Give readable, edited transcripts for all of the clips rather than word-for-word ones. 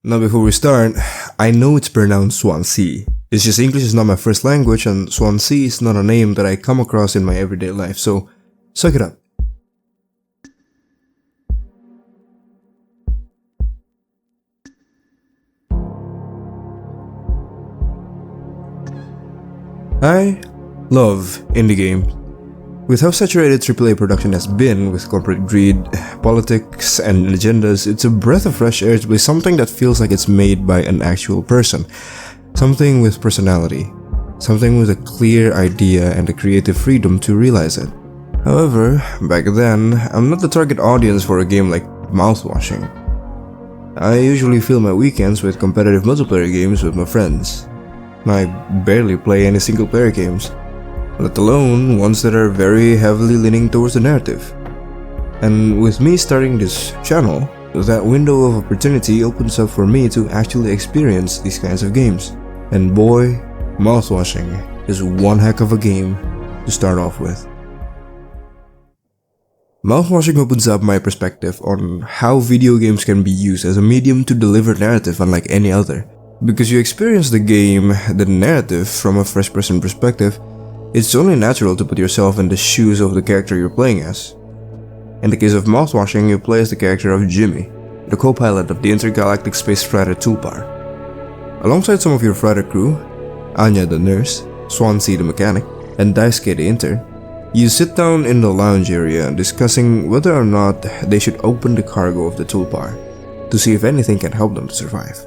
Now before we start, I know it's pronounced Swansea. It's just English is not my first language and Swansea is not a name that I come across in my everyday life, so suck it up. I love indie games. With how saturated AAA production has been with corporate greed, politics, and agendas, it's a breath of fresh air to play something that feels like it's made by an actual person. Something with personality. Something with a clear idea and the creative freedom to realize it. However, back then, I'm not the target audience for a game like Mouthwashing. I usually fill my weekends with competitive multiplayer games with my friends. I barely play any single player games, let alone ones that are very heavily leaning towards the narrative. And with me starting this channel, that window of opportunity opens up for me to actually experience these kinds of games. And boy, Mouthwashing is one heck of a game to start off with. Mouthwashing opens up my perspective on how video games can be used as a medium to deliver narrative unlike any other. Because you experience the game, the narrative, from a first-person perspective, it's only natural to put yourself in the shoes of the character you're playing as. In the case of Mouthwashing, you play as the character of Jimmy, the co-pilot of the intergalactic space freighter Tulpar. Alongside some of your freighter crew, Anya the nurse, Swansea the mechanic, and Daisuke the intern, you sit down in the lounge area discussing whether or not they should open the cargo of the Tulpar to see if anything can help them to survive.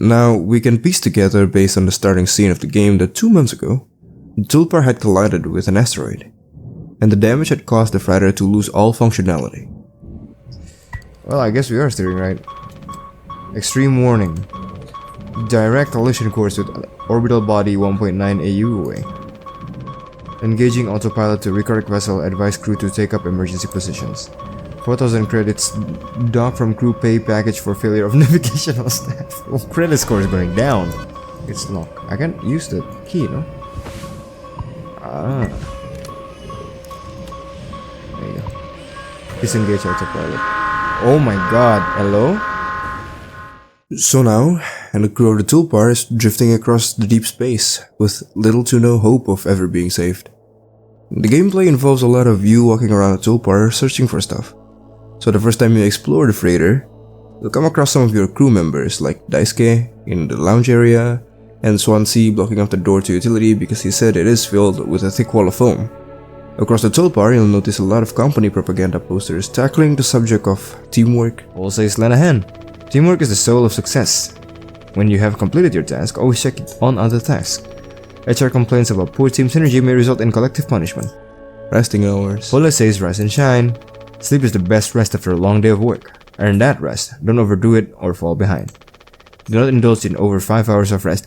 Now, we can piece together based on the starting scene of the game that 2 months ago, the Tulpar had collided with an asteroid, and the damage had caused the freighter to lose all functionality. Well, I guess we are steering right. Extreme warning. Direct collision course with orbital body 1.9 AU away. Engaging autopilot to recorrect vessel, advise crew to take up emergency positions. 4,000 credits docked from crew pay package for failure of navigational staff. Oh, credit score is going down. It's locked. I can't use the key, no? There you go. Disengage autopilot. Oh my god, hello? So now, and the crew of the Tulpar is drifting across the deep space, with little to no hope of ever being saved. The gameplay involves a lot of you walking around the Tulpar searching for stuff. So the first time you explore the freighter, you'll come across some of your crew members like Daisuke in the lounge area, and Swansea blocking up the door to utility because he said it is filled with a thick wall of foam. Across the Tulpar, you'll notice a lot of company propaganda posters tackling the subject of teamwork. All says Lanahan. Teamwork is the soul of success. When you have completed your task, always check it on other tasks. HR complaints about poor team synergy may result in collective punishment. Resting hours. Poli says rise and shine. Sleep is the best rest after a long day of work. Earn that rest, don't overdo it or fall behind. Do not indulge in over 5 hours of rest.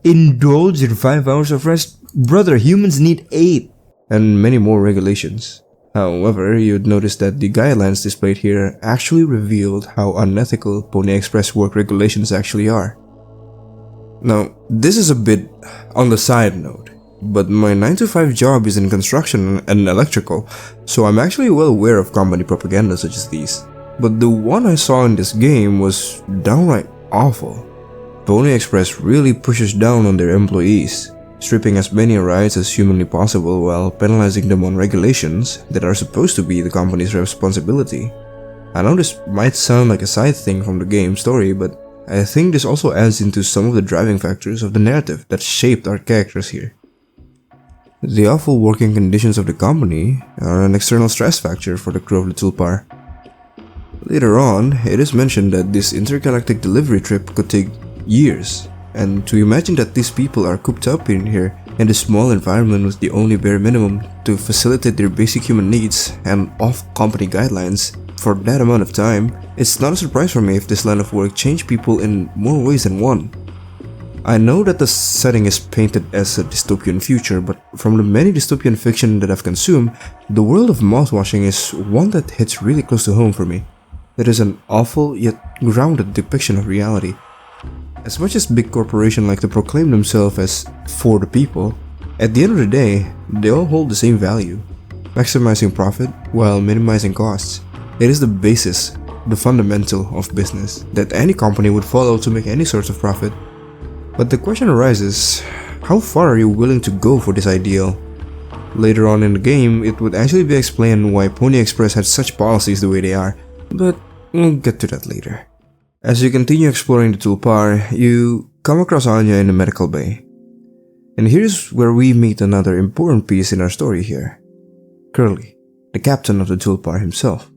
Indulge in 5 hours of rest? Brother, humans need 8! And many more regulations. However, you'd notice that the guidelines displayed here actually revealed how unethical Pony Express work regulations actually are. Now, this is a bit on the side note, but my 9-to-5 job is in construction and electrical, so I'm actually well aware of company propaganda such as these. But the one I saw in this game was downright awful. Pony Express really pushes down on their employees, stripping as many rights as humanly possible while penalizing them on regulations that are supposed to be the company's responsibility. I know this might sound like a side thing from the game story, but I think this also adds into some of the driving factors of the narrative that shaped our characters here. The awful working conditions of the company are an external stress factor for the crew of the Tulpar. Later on, it is mentioned that this intergalactic delivery trip could take years, and to imagine that these people are cooped up in here in this small environment with the only bare minimum to facilitate their basic human needs and off company guidelines for that amount of time, it's not a surprise for me if this line of work changed people in more ways than one. I know that the setting is painted as a dystopian future, but from the many dystopian fiction that I've consumed, the world of Mouthwashing is one that hits really close to home for me. It is an awful yet grounded depiction of reality. As much as big corporations like to proclaim themselves as for the people, at the end of the day, they all hold the same value, maximizing profit while minimizing costs. It is the basis the fundamental of business that any company would follow to make any sort of profit. But the question arises, how far are you willing to go for this ideal? Later on in the game, it would actually be explained why Pony Express had such policies the way they are, but we'll get to that later. As you continue exploring the Tulpar, you come across Anya in the medical bay. And here's where we meet another important piece in our story here. Curly, the captain of the Tulpar himself.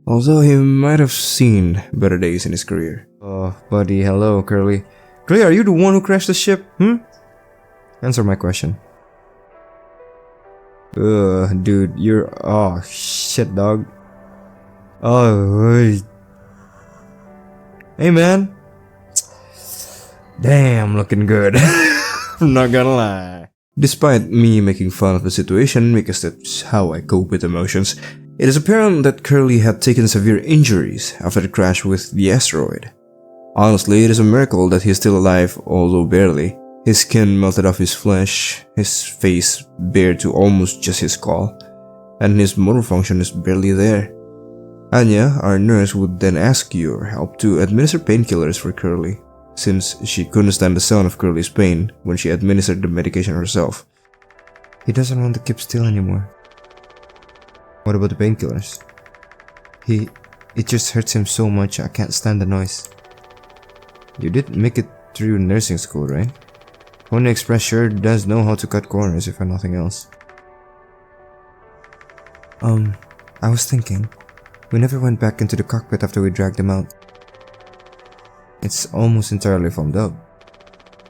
Although he might have seen better days in his career. Oh, buddy, hello, Curly. Curly, are you the one who crashed the ship? Answer my question. Dude, you're... Oh, shit, dog. Oh, hey, man. Damn, looking good. I'm not gonna lie. Despite me making fun of the situation, because that's how I cope with emotions, it is apparent that Curly had taken severe injuries after the crash with the asteroid. Honestly, it is a miracle that he is still alive, although barely. His skin melted off his flesh, his face bare to almost just his skull, and his motor function is barely there. Anya, our nurse, would then ask your help to administer painkillers for Curly, since she couldn't stand the sound of Curly's pain when she administered the medication herself. He doesn't want to keep still anymore. What about the painkillers? It just hurts him so much I can't stand the noise. You did make it through nursing school, right? Pony Express sure does know how to cut corners, if for nothing else. I was thinking, we never went back into the cockpit after we dragged him out. It's almost entirely foamed up.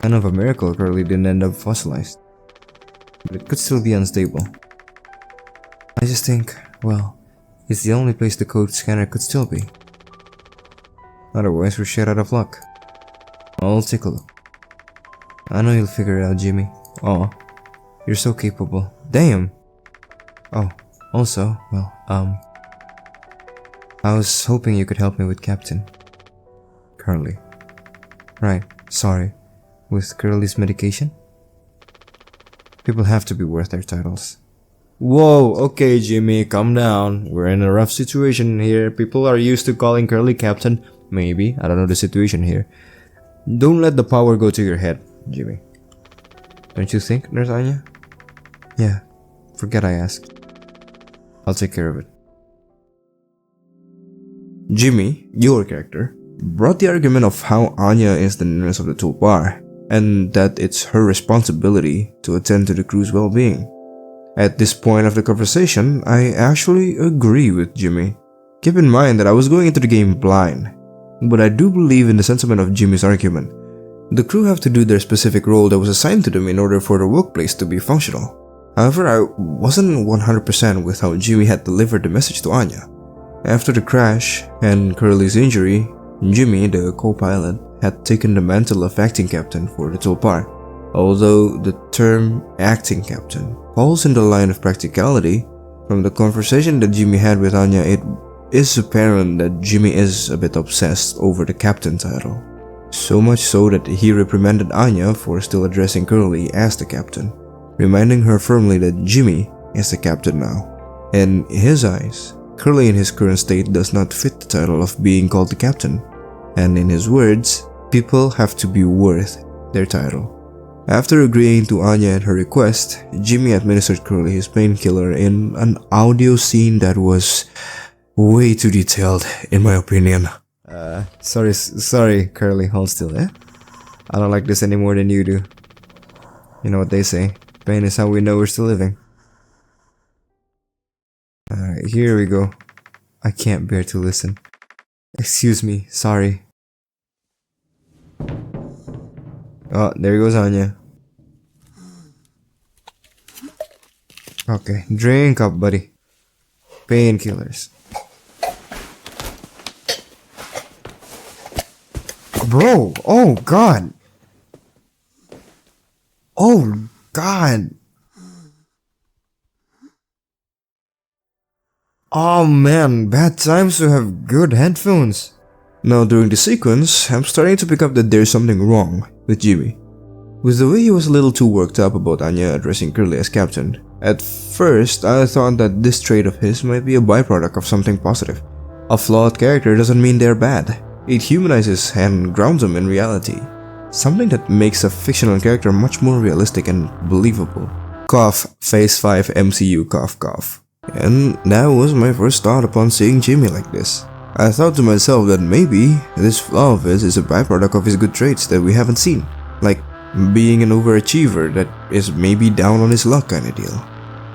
Kind of a miracle Curly didn't end up fossilized. But it could still be unstable. I just think, well, it's the only place the code scanner could still be. Otherwise, we're shit out of luck. I'll take a look. I know you'll figure it out, Jimmy. Aw, you're so capable. Damn! Oh, also, well, I was hoping you could help me with Captain. Curly. Right, sorry. With Curly's medication? People have to be worth their titles. Whoa, okay Jimmy, calm down. We're in a rough situation here. People are used to calling Curly Captain. Maybe, I don't know the situation here. Don't let the power go to your head, Jimmy. Don't you think, Nurse Anya? Yeah, forget I asked. I'll take care of it. Jimmy, your character, brought the argument of how Anya is the nurse of the Tulpar, and that it's her responsibility to attend to the crew's well-being. At this point of the conversation, I actually agree with Jimmy. Keep in mind that I was going into the game blind, but I do believe in the sentiment of Jimmy's argument. The crew have to do their specific role that was assigned to them in order for the workplace to be functional. However, I wasn't 100% with how Jimmy had delivered the message to Anya. After the crash and Curly's injury, Jimmy, the co-pilot, had taken the mantle of acting captain for the Tulpar. Although the term acting captain falls in the line of practicality, from the conversation that Jimmy had with Anya, it is apparent that Jimmy is a bit obsessed over the captain title. So much so that he reprimanded Anya for still addressing Curly as the captain, reminding her firmly that Jimmy is the captain now. In his eyes, Curly in his current state does not fit the title of being called the captain, and in his words, people have to be worth their title. After agreeing to Anya and her request, Jimmy administered Curly his painkiller in an audio scene that was way too detailed, in my opinion. Sorry, Curly, hold still, eh? I don't like this any more than you do. You know what they say, pain is how we know we're still living. Alright, here we go. I can't bear to listen. Excuse me, sorry. Oh, there goes Anya. Okay, drink up, buddy. Painkillers. Bro, oh god. Oh god. Oh man, bad times to have good headphones. Now during the sequence, I'm starting to pick up that there's something wrong with Jimmy. With the way he was a little too worked up about Anya addressing Curly as captain. At first, I thought that this trait of his might be a byproduct of something positive. A flawed character doesn't mean they're bad. It humanizes and grounds them in reality. Something that makes a fictional character much more realistic and believable. Cough, Phase 5 MCU cough cough. And that was my first thought upon seeing Jimmy like this. I thought to myself that maybe this flaw of his is a byproduct of his good traits that we haven't seen. Like being an overachiever that is maybe down on his luck kinda deal.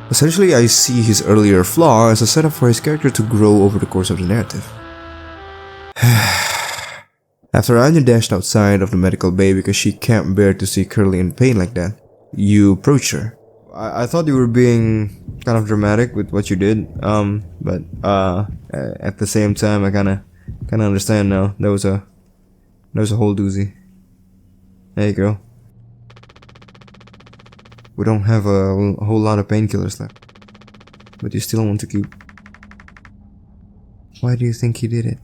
Essentially, I see his earlier flaw as a setup for his character to grow over the course of the narrative. After Anya dashed outside of the medical bay because she can't bear to see Curly in pain like that, you approach her. I thought you were being kind of dramatic with what you did, but at the same time I kinda understand now. That was a whole doozy. There you go. We don't have a whole lot of painkillers left, but you still want to keep. Why do you think he did it?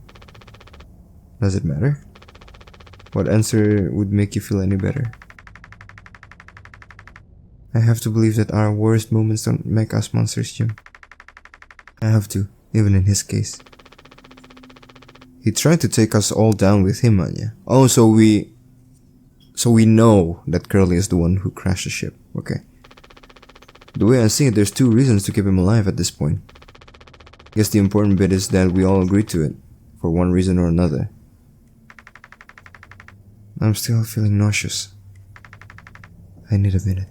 Does it matter? What answer would make you feel any better? I have to believe that our worst moments don't make us monsters, Jim. I have to, even in his case. He tried to take us all down with him, Anya. Oh, so we know that Curly is the one who crashed the ship. Okay. The way I see it, there's two reasons to keep him alive at this point. I guess the important bit is that we all agreed to it, for one reason or another. I'm still feeling nauseous. I need a minute.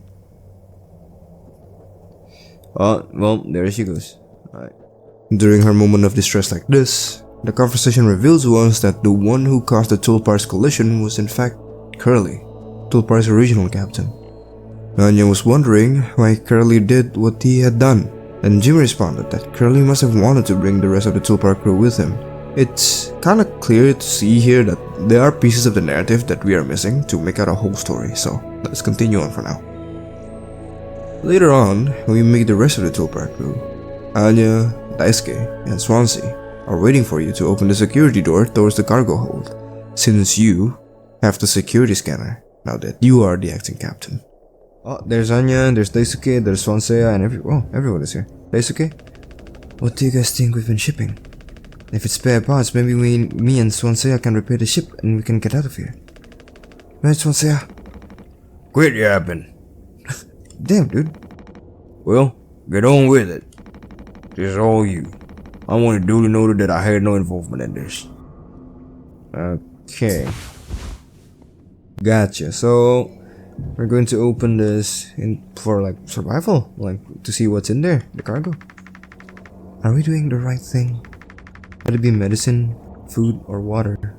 Well, there she goes. Alright. During her moment of distress like this, the conversation reveals to us that the one who caused the Tulpar's collision was in fact Curly, Tulpar's original captain. Anya was wondering why Curly did what he had done, and Jim responded that Curly must have wanted to bring the rest of the Tulpar crew with him. It's kinda clear to see here that there are pieces of the narrative that we are missing to make out a whole story, so let's continue on for now. Later on, we meet the rest of the Tulpar crew. Anya, Daisuke, and Swansea are waiting for you to open the security door towards the cargo hold, since you have the security scanner now that you are the acting captain. Oh, there's Anya, there's Daisuke, there's Swansea, and everyone is here. Daisuke? What do you guys think we've been shipping? If it's spare parts, maybe me and Swansea can repair the ship and we can get out of here. Right, Swansea? Quit yapping. Damn, dude. Well, get on with it. This is all you. I want it duly noted that I had no involvement in this. Okay. Gotcha. So, we're going to open this for like survival, like to see what's in there, the cargo. Are we doing the right thing? Would it be medicine, food, or water?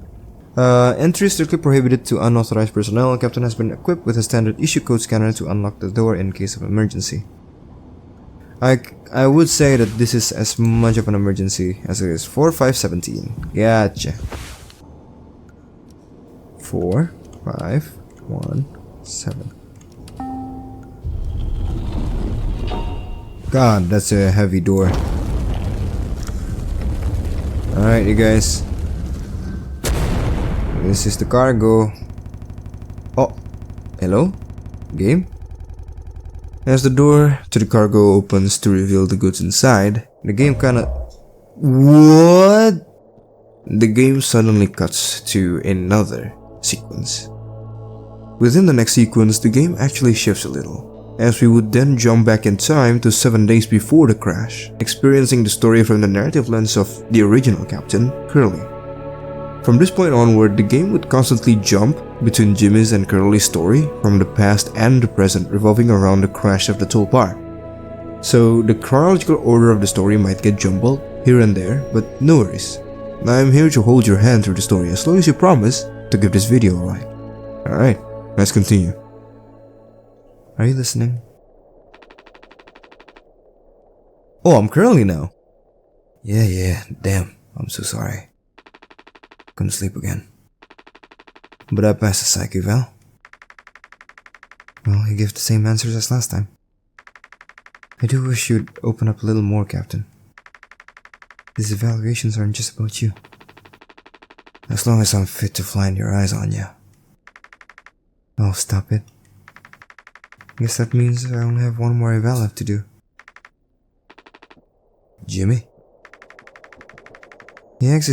Entry is strictly prohibited to unauthorized personnel. Captain has been equipped with a standard issue code scanner to unlock the door in case of emergency. I would say that this is as much of an emergency as it is 4517. Gotcha. 4517. God, that's a heavy door. Alright, you guys. This is the cargo. Oh, hello? Game? As the door to the cargo opens to reveal the goods inside, the game kinda... What? The game suddenly cuts to another sequence. Within the next sequence, the game actually shifts a little, as we would then jump back in time to 7 days before the crash, experiencing the story from the narrative lens of the original captain, Curly. From this point onward, the game would constantly jump between Jimmy's and Curly's story from the past and the present, revolving around the crash of the Tulpar. So the chronological order of the story might get jumbled here and there, but no worries. I'm here to hold your hand through the story as long as you promise to give this video a like. Alright, let's continue. Are you listening? Oh, I'm Curly now. Yeah, damn, I'm so sorry. Couldn't sleep again. But I passed the psych eval. Well, you gave the same answers as last time. I do wish you'd open up a little more, Captain. These evaluations aren't just about you. As long as I'm fit to fly in your eyes, Anya. Oh, stop it. Guess that means I only have one more eval left to do. Jimmy? He acts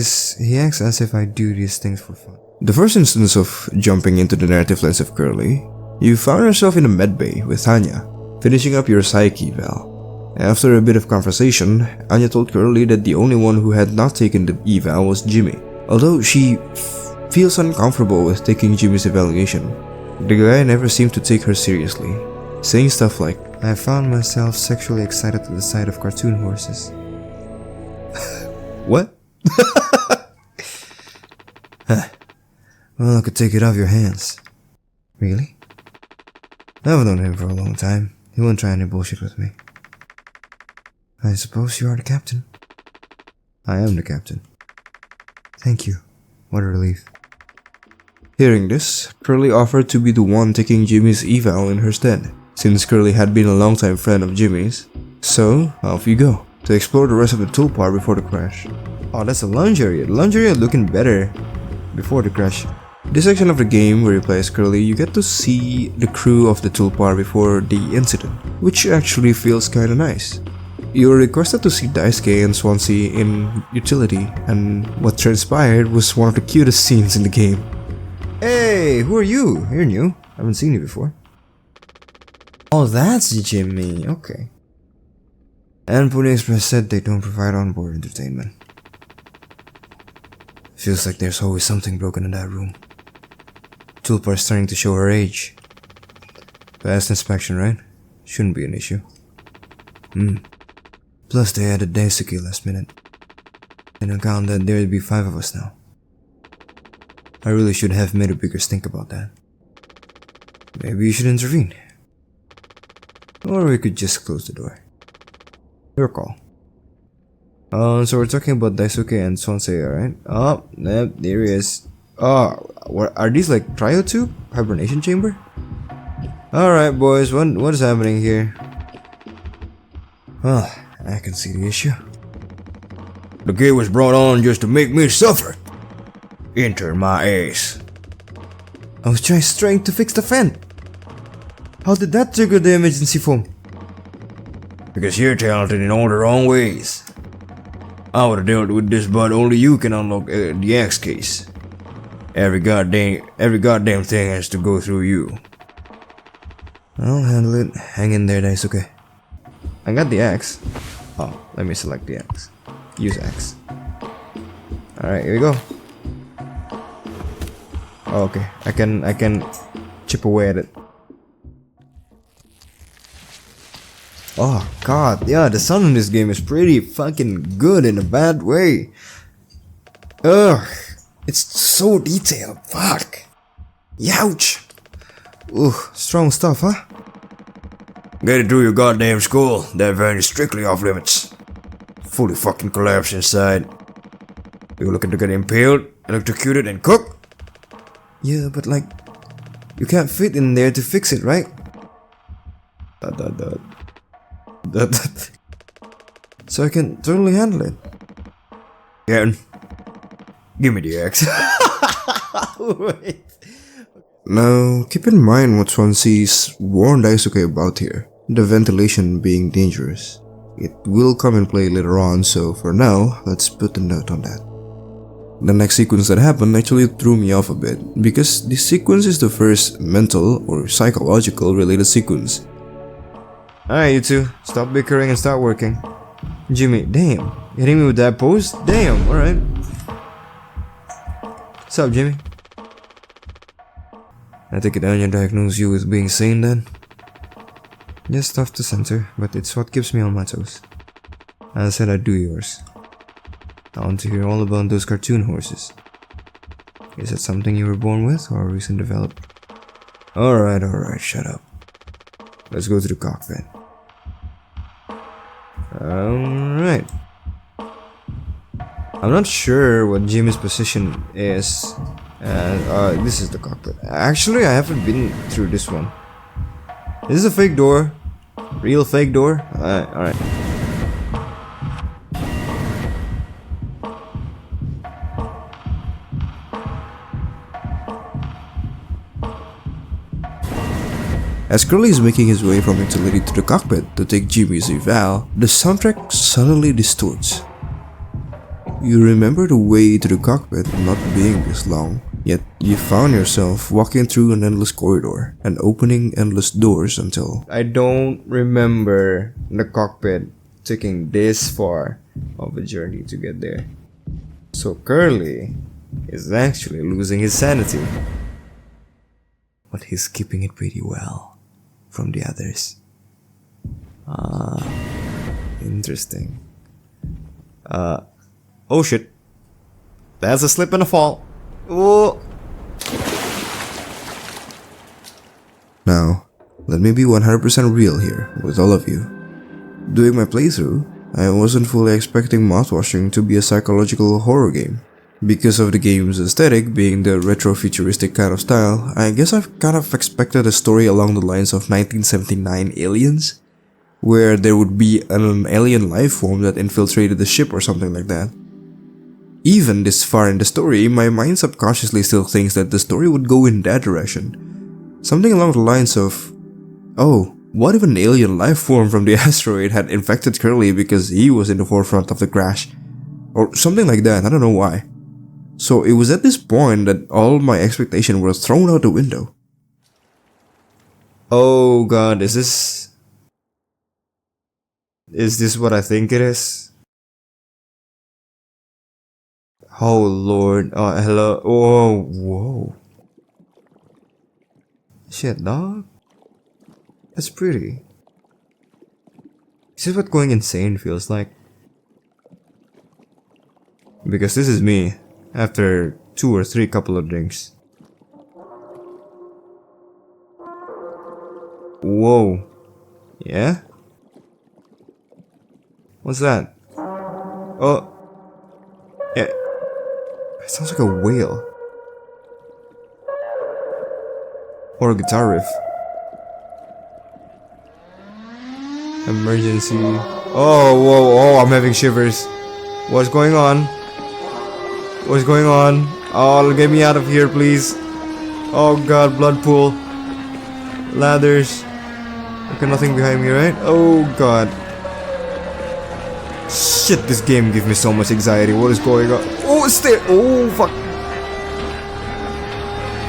as if I do these things for fun. The first instance of jumping into the narrative lens of Curly, you found yourself in a medbay with Tanya, finishing up your psyche eval. After a bit of conversation, Anya told Curly that the only one who had not taken the eval was Jimmy, although she feels uncomfortable with taking Jimmy's evaluation. The guy never seemed to take her seriously, saying stuff like, I found myself sexually excited at the sight of cartoon horses. What? Huh. Well, I could take it off your hands. Really? I've known him for a long time. He won't try any bullshit with me. I suppose you are the captain. I am the captain. Thank you. What a relief. Hearing this, Curly offered to be the one taking Jimmy's eval in her stead, since Curly had been a longtime friend of Jimmy's. So, off you go, to explore the rest of the toolbar before the crash. Oh, that's a lounge area. The lounge area looking better before the crash. This section of the game where you play as Curly, you get to see the crew of the toolbar before the incident, which actually feels kinda nice. You were requested to see Daisuke and Swansea in utility, and what transpired was one of the cutest scenes in the game. Hey, who are you? You're new. I haven't seen you before. Oh, that's Jimmy. Okay. And Poli Express said they don't provide onboard entertainment. Feels like there's always something broken in that room. Toolbar's starting to show her age. Fast inspection, right? Shouldn't be an issue. Plus they added Daisuke last minute. And I count that there'd be 5 of us now. I really should have made a bigger stink about that. Maybe you should intervene. Or we could just close the door. Your call. So we're talking about Daisuke and Swansea, right? Oh, yep, there he is. Oh, what are these, like cryotube? Hibernation chamber? Alright boys, what is happening here? Well, I can see the issue. The kid was brought on just to make me suffer. Enter my ass. I was just trying to fix the fan. How did that trigger the emergency foam? Because you're talented in all the wrong ways. I would have dealt with this, but only you can unlock the axe case. Every goddamn thing has to go through you. I'll handle it. Hang in there, Daisuke. I got the axe. Oh, let me select the axe. Use axe. Alright, here we go. Oh, okay, I can chip away at it. Oh god, yeah, the sound in this game is pretty fucking good in a bad way. Ugh, it's so detailed, fuck. Youch. Ugh, strong stuff, huh? Get it through your goddamn skull. That vein is strictly off limits. Fully fucking collapsed inside. You're looking to get impaled, electrocuted, and cooked? Yeah, but like, you can't fit in there to fix it, right? So I can totally handle it. Captain, give me the axe. Wait. Now, keep in mind what Swansea's warned Daisuke about here. The ventilation being dangerous. It will come in play later on, so for now, let's put a note on that. The next sequence that happened actually threw me off a bit, because this sequence is the first mental or psychological related sequence. Alright you two, stop bickering and start working. Jimmy, damn, hitting me with that pose? Damn, alright. What's up, Jimmy? I take it Anya diagnosed you with being sane then? Yes, tough to censor, but it's what keeps me on my toes. As I said, I'd do yours. I want to hear all about those cartoon horses. Is it something you were born with or recent developed? Alright, shut up. Let's go to the cockpit. Alright. I'm not sure what Jimmy's position is. And this is the cockpit. Actually, I haven't been through this one. Is this a fake door? Real fake door? Alright. As Curly is making his way from utility to the cockpit to take Jimmy's eval, the soundtrack suddenly distorts. You remember the way to the cockpit not being this long, yet you found yourself walking through an endless corridor and opening endless doors until... I don't remember the cockpit taking this far of a journey to get there. So Curly is actually losing his sanity. But he's keeping it pretty well from the others. Interesting. Oh shit. That's a slip and a fall. Whoa. Now, let me be 100% real here with all of you. Doing my playthrough, I wasn't fully expecting Mouthwashing to be a psychological horror game. Because of the game's aesthetic being the retro-futuristic kind of style, I guess I've kind of expected a story along the lines of 1979 Aliens, where there would be an alien life form that infiltrated the ship or something like that. Even this far in the story, my mind subconsciously still thinks that the story would go in that direction. Something along the lines of, oh, what if an alien life form from the asteroid had infected Curly because he was in the forefront of the crash? Or something like that, I don't know why. So it was at this point that all my expectations were thrown out the window. Oh god, is this what I think it is? Oh lord, oh hello, oh, whoa. Shit, dog. That's pretty. Is this what going insane feels like? Because this is me, after 2 or 3 couple of drinks. Whoa. Yeah? What's that? Oh. Yeah. It sounds like a whale. Or a guitar riff. Emergency. Oh, whoa, oh, I'm having shivers. What's going on? What's going on? Oh, get me out of here, please. Oh god, blood pool. Ladders. Okay, nothing behind me, right? Oh god. Shit, this game gives me so much anxiety. What is going on? Oh, it's there. Oh, fuck.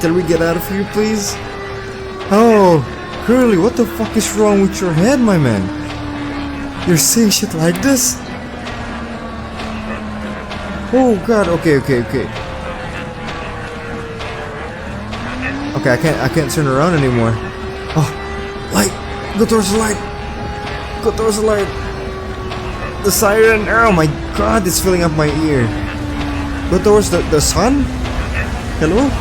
Can we get out of here, please? Oh, Curly, what the fuck is wrong with your head, my man? You're saying shit like this? Oh god, okay. Okay, I can't turn around anymore. Oh, light! Go towards the light! Go towards the light! The siren! Oh my god, it's filling up my ear. Go towards the sun? Hello?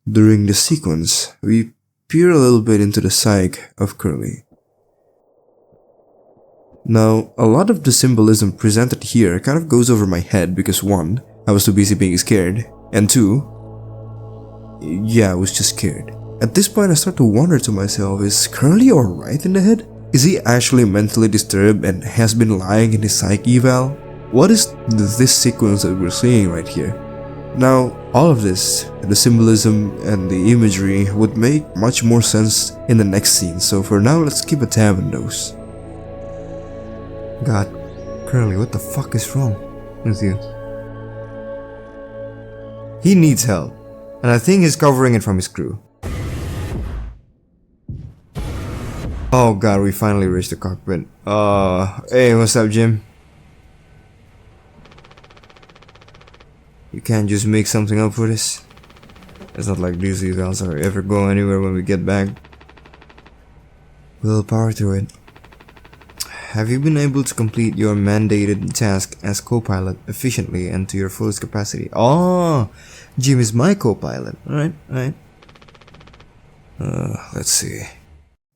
During the sequence, we peer a little bit into the psyche of Curly. Now, a lot of the symbolism presented here kind of goes over my head because 1, I was too busy being scared, and 2, yeah, I was just scared. At this point, I start to wonder to myself, is Curly alright in the head? Is he actually mentally disturbed and has been lying in his psych eval? What is this sequence that we're seeing right here? Now, all of this, the symbolism and the imagery would make much more sense in the next scene, so for now, let's keep a tab on those. God, Curly, what the fuck is wrong with you? He needs help, and I think he's covering it from his crew. Oh god, we finally reached the cockpit. Hey, what's up, Jim? You can't just make something up for this? It's not like these evals are ever go anywhere when we get back. We'll power through it. Have you been able to complete your mandated task as co-pilot efficiently and to your fullest capacity? Oh, Jim is my co-pilot. Alright. Let's see.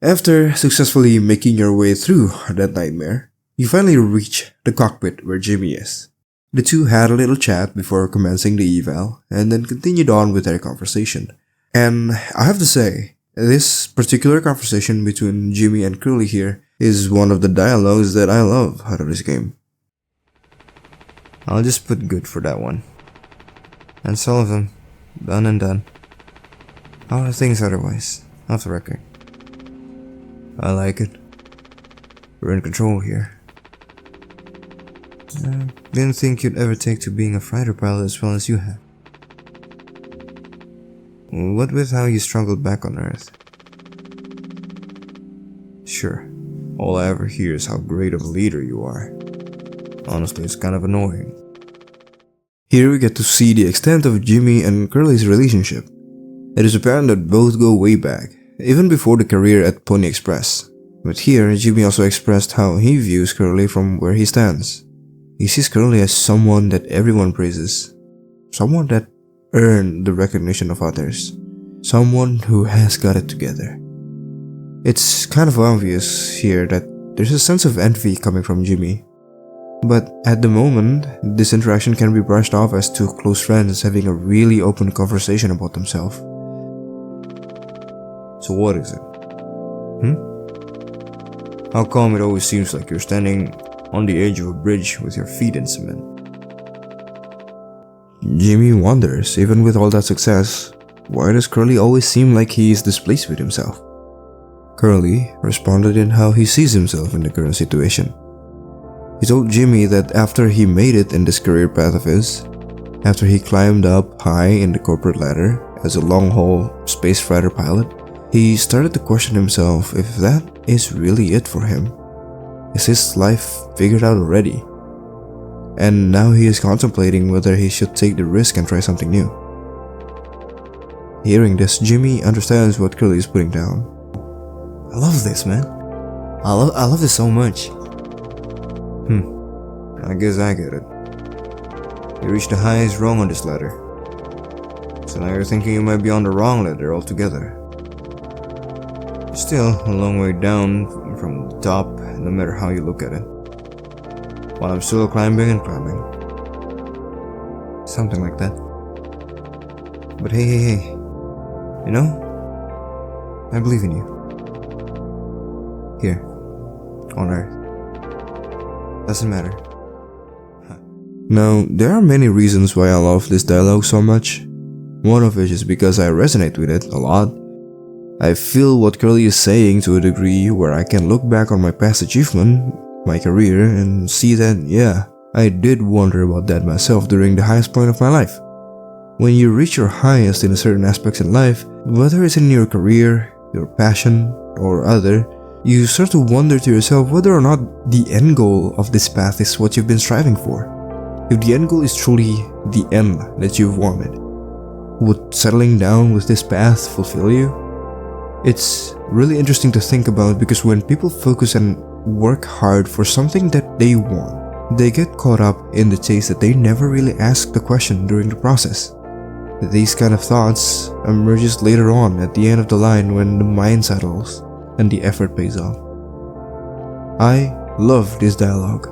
After successfully making your way through that nightmare, you finally reach the cockpit where Jimmy is. The two had a little chat before commencing the eval, and then continued on with their conversation. And I have to say, this particular conversation between Jimmy and Curly here is one of the dialogues that I love out of this game. I'll just put good for that one. That's all of them. Done and done. How are things otherwise? Off the record. I like it. We're in control here. Didn't think you'd ever take to being a fighter pilot as well as you have. What with how you struggled back on Earth? Sure, all I ever hear is how great of a leader you are. Honestly, it's kind of annoying. Here we get to see the extent of Jimmy and Curly's relationship. It is apparent that both go way back, even before the career at Pony Express. But here, Jimmy also expressed how he views Curly from where he stands. He sees Curly as someone that everyone praises, someone that earned the recognition of others, someone who has got it together. It's kind of obvious here that there's a sense of envy coming from Jimmy. But at the moment, this interaction can be brushed off as two close friends having a really open conversation about themselves. So what is it? How come it always seems like you're standing on the edge of a bridge with your feet in cement? Jimmy wonders, even with all that success, why does Curly always seem like he is displeased with himself? Curly responded in how he sees himself in the current situation. He told Jimmy that after he made it in this career path of his, after he climbed up high in the corporate ladder as a long-haul space fighter pilot, he started to question himself if that is really it for him. Is his life figured out already? And now he is contemplating whether he should take the risk and try something new. Hearing this, Jimmy understands what Curly is putting down. I love this, man. I love this so much. I guess I get it. You reached the highest rung on this ladder. So now you're thinking you might be on the wrong ladder altogether. Still a long way down from the top, no matter how you look at it. While I'm still climbing and climbing. Something like that. But hey. You know? I believe in you. Here. On Earth. Doesn't matter. Now, there are many reasons why I love this dialogue so much. One of which is because I resonate with it a lot. I feel what Curly is saying to a degree where I can look back on my past achievement, my career, and see that, yeah, I did wonder about that myself during the highest point of my life. When you reach your highest in certain aspects in life, whether it's in your career, your passion, or other, you start to wonder to yourself whether or not the end goal of this path is what you've been striving for. If the end goal is truly the end that you've wanted, would settling down with this path fulfill you? It's really interesting to think about because when people focus and work hard for something that they want, they get caught up in the chase that they never really ask the question during the process. These kind of thoughts emerges later on at the end of the line when the mind settles and the effort pays off. I love this dialogue.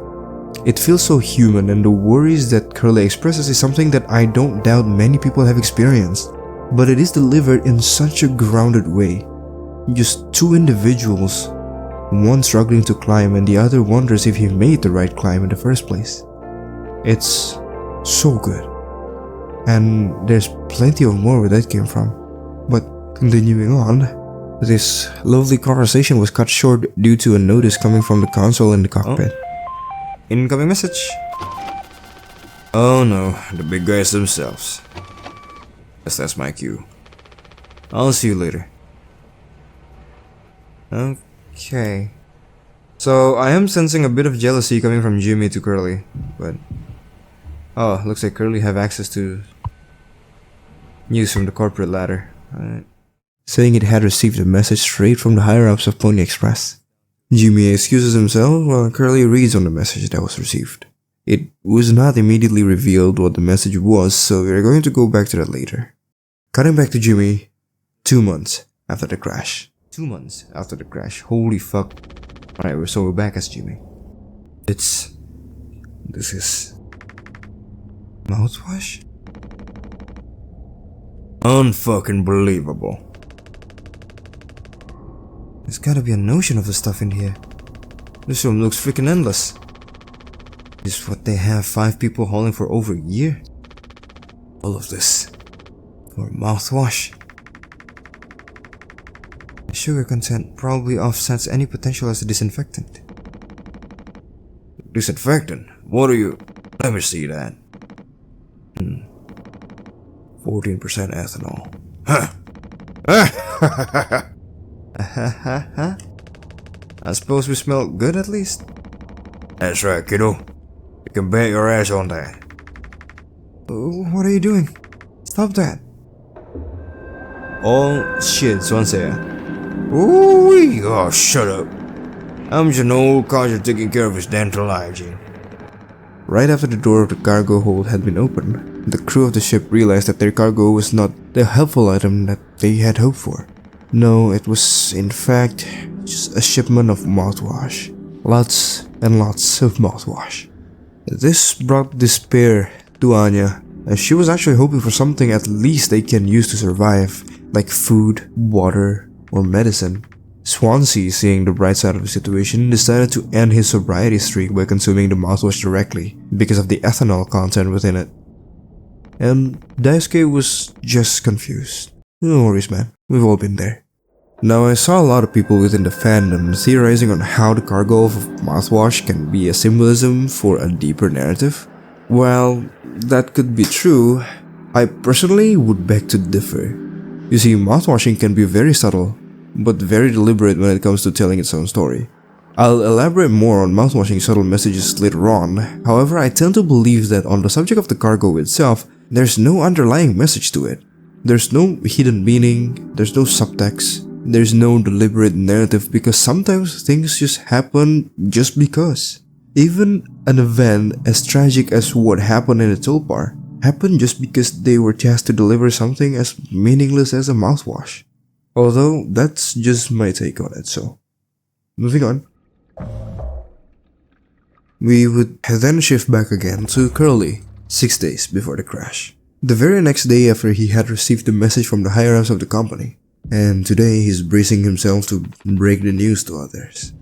It feels so human, and the worries that Curly expresses is something that I don't doubt many people have experienced, but it is delivered in such a grounded way. Just two individuals, one struggling to climb and the other wonders if he made the right climb in the first place. It's so good. And there's plenty of more where that came from. But continuing on, this lovely conversation was cut short due to a notice coming from the console in the cockpit. Incoming message. Oh no, the big guys themselves. Guess that's my cue. I'll see you later. Okay. So I am sensing a bit of jealousy coming from Jimmy to Curly, but oh, looks like Curly have access to news from the corporate ladder. Saying it had received a message straight from the higher-ups of Pony Express. Jimmy excuses himself while Curly reads on the message that was received. It was not immediately revealed what the message was, so we are going to go back to that later. Cutting back to Jimmy, 2 months after the crash. 2 months after the crash. Holy fuck. Alright, so we're back as Jimmy. This is mouthwash? Unfucking believable. There's gotta be a notion of the stuff in here. This room looks freaking endless. Is what they have 5 people hauling for over a year? All of this for mouthwash. The sugar content probably offsets any potential as a disinfectant. Disinfectant? What are you? Let me see that. 14% ethanol. Huh. I suppose we smell good at least? That's right, kiddo. You can bet your ass on that. What are you doing? Stop that. Oh shit, Swansea. Ooh, oh, shut up. I'm just an old codger taking care of his dental hygiene. Right after the door of the cargo hold had been opened, the crew of the ship realized that their cargo was not the helpful item that they had hoped for. No, it was in fact just a shipment of mouthwash. Lots and lots of mouthwash. This brought despair to Anya, as she was actually hoping for something at least they can use to survive, like food, water, or medicine. Swansea, seeing the bright side of the situation, decided to end his sobriety streak by consuming the mouthwash directly, because of the ethanol content within it. And Daisuke was just confused. No worries, man, we've all been there. Now, I saw a lot of people within the fandom theorizing on how the cargo of mouthwash can be a symbolism for a deeper narrative. While that could be true, I personally would beg to differ. You see, mouthwashing can be very subtle, but very deliberate when it comes to telling its own story. I'll elaborate more on mouthwashing's subtle messages later on. However, I tend to believe that on the subject of the cargo itself, there's no underlying message to it. There's no hidden meaning, there's no subtext, there's no deliberate narrative, because sometimes things just happen just because. Even an event as tragic as what happened in the tulpar happened just because they were tasked to deliver something as meaningless as a mouthwash. Although, that's just my take on it, so moving on. We would then shift back again to Curly, 6 days before the crash. The very next day after he had received the message from the higher-ups of the company, and today he's bracing himself to break the news to others.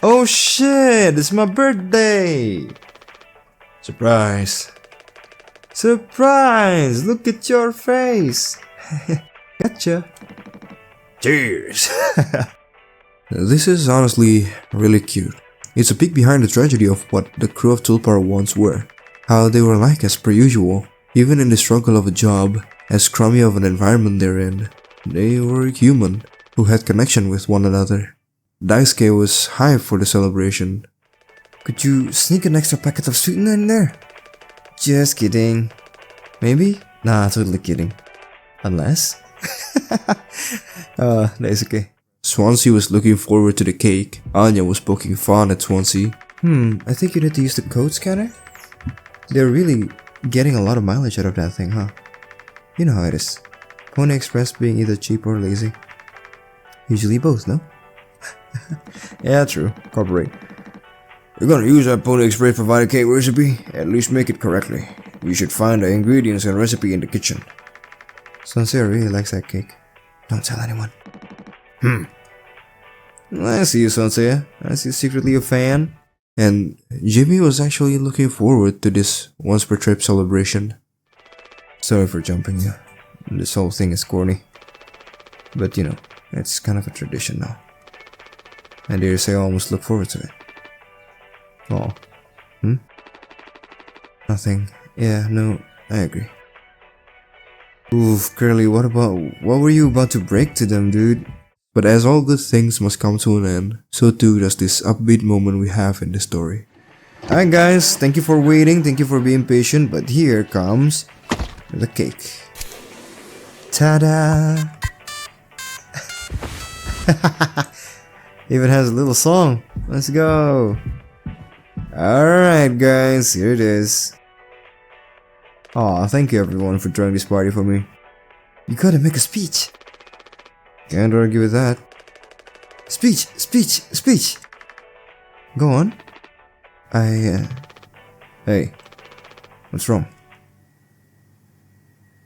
Oh shit, it's my birthday! Surprise. Surprise! Look at your face! Gotcha! Cheers. This is honestly really cute. It's a peek behind the tragedy of what the crew of Tulpar once were. How they were like as per usual, even in the struggle of a job, as crummy of an environment they're in. They were human, who had connection with one another. Daisuke was hyped for the celebration. Could you sneak an extra packet of sweetener in there? Just kidding. Maybe? Nah, totally kidding. Unless? Daisuke. Swansea was looking forward to the cake. Anya was poking fun at Swansea. I think you need to use the code scanner? They're really getting a lot of mileage out of that thing, huh? You know how it is. Pony Express being either cheap or lazy. Usually both, no? Yeah, true. Corporate. You're gonna use that Poli Express provided cake recipe? At least make it correctly. You should find the ingredients and recipe in the kitchen. Swansea really likes that cake. Don't tell anyone. I see you, Swansea. I see you're secretly a fan. And Jimmy was actually looking forward to this once per trip celebration. Sorry for jumping you. This whole thing is corny. But you know, it's kind of a tradition now. I dare say I almost look forward to it. Oh. Nothing. Yeah, no, I agree. Oof, Curly, what were you about to break to them, dude? But as all good things must come to an end, so too does this upbeat moment we have in the story. Alright guys, thank you for waiting, thank you for being patient, but here comes the cake. Ta-da! Even has a little song. Let's go! Alright guys, here it is. Aw, thank you everyone for throwing this party for me. You gotta make a speech. Can't argue with that. Speech! Speech! Speech! Go on. Hey. What's wrong?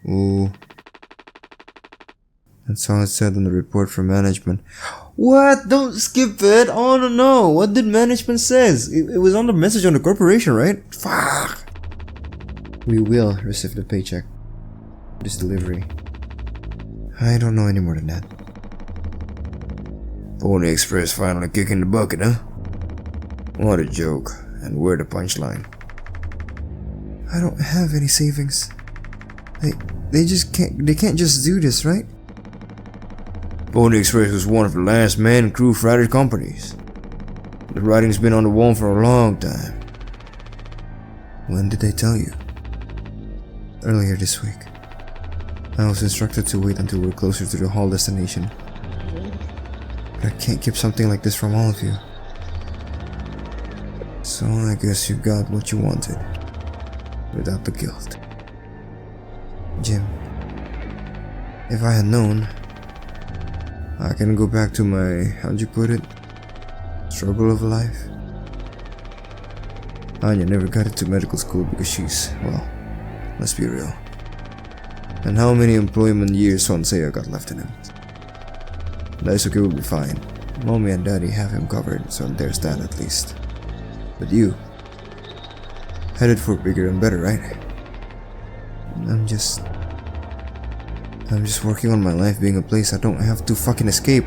Ooh. That's all it said in the report from management. What? Don't skip it! I wanna know! What did management says? It was on the message on the corporation, right? Fuck! we will receive the paycheck for this delivery. I don't know any more than that. Pony Express finally kicking the bucket, huh? What a joke. And where the punchline? I don't have any savings. They can't just do this, right? Pony Express was one of the last man crew freighter companies. The writing's been on the wall for a long time. When did they tell you? Earlier this week. I was instructed to wait until we're closer to the haul destination. But I can't keep something like this from all of you. So I guess you got what you wanted. Without the guilt. Jim, if I had known, I can go back to my, how'd you put it, struggle of life. Anya never got into medical school because she's, well, let's be real. And how many employment years Swansea got left in him? Daisuke will be fine. Mommy and Daddy have him covered, so there's that at least. But you, headed for bigger and better, right? I'm just working on my life being a place I don't have to fucking escape.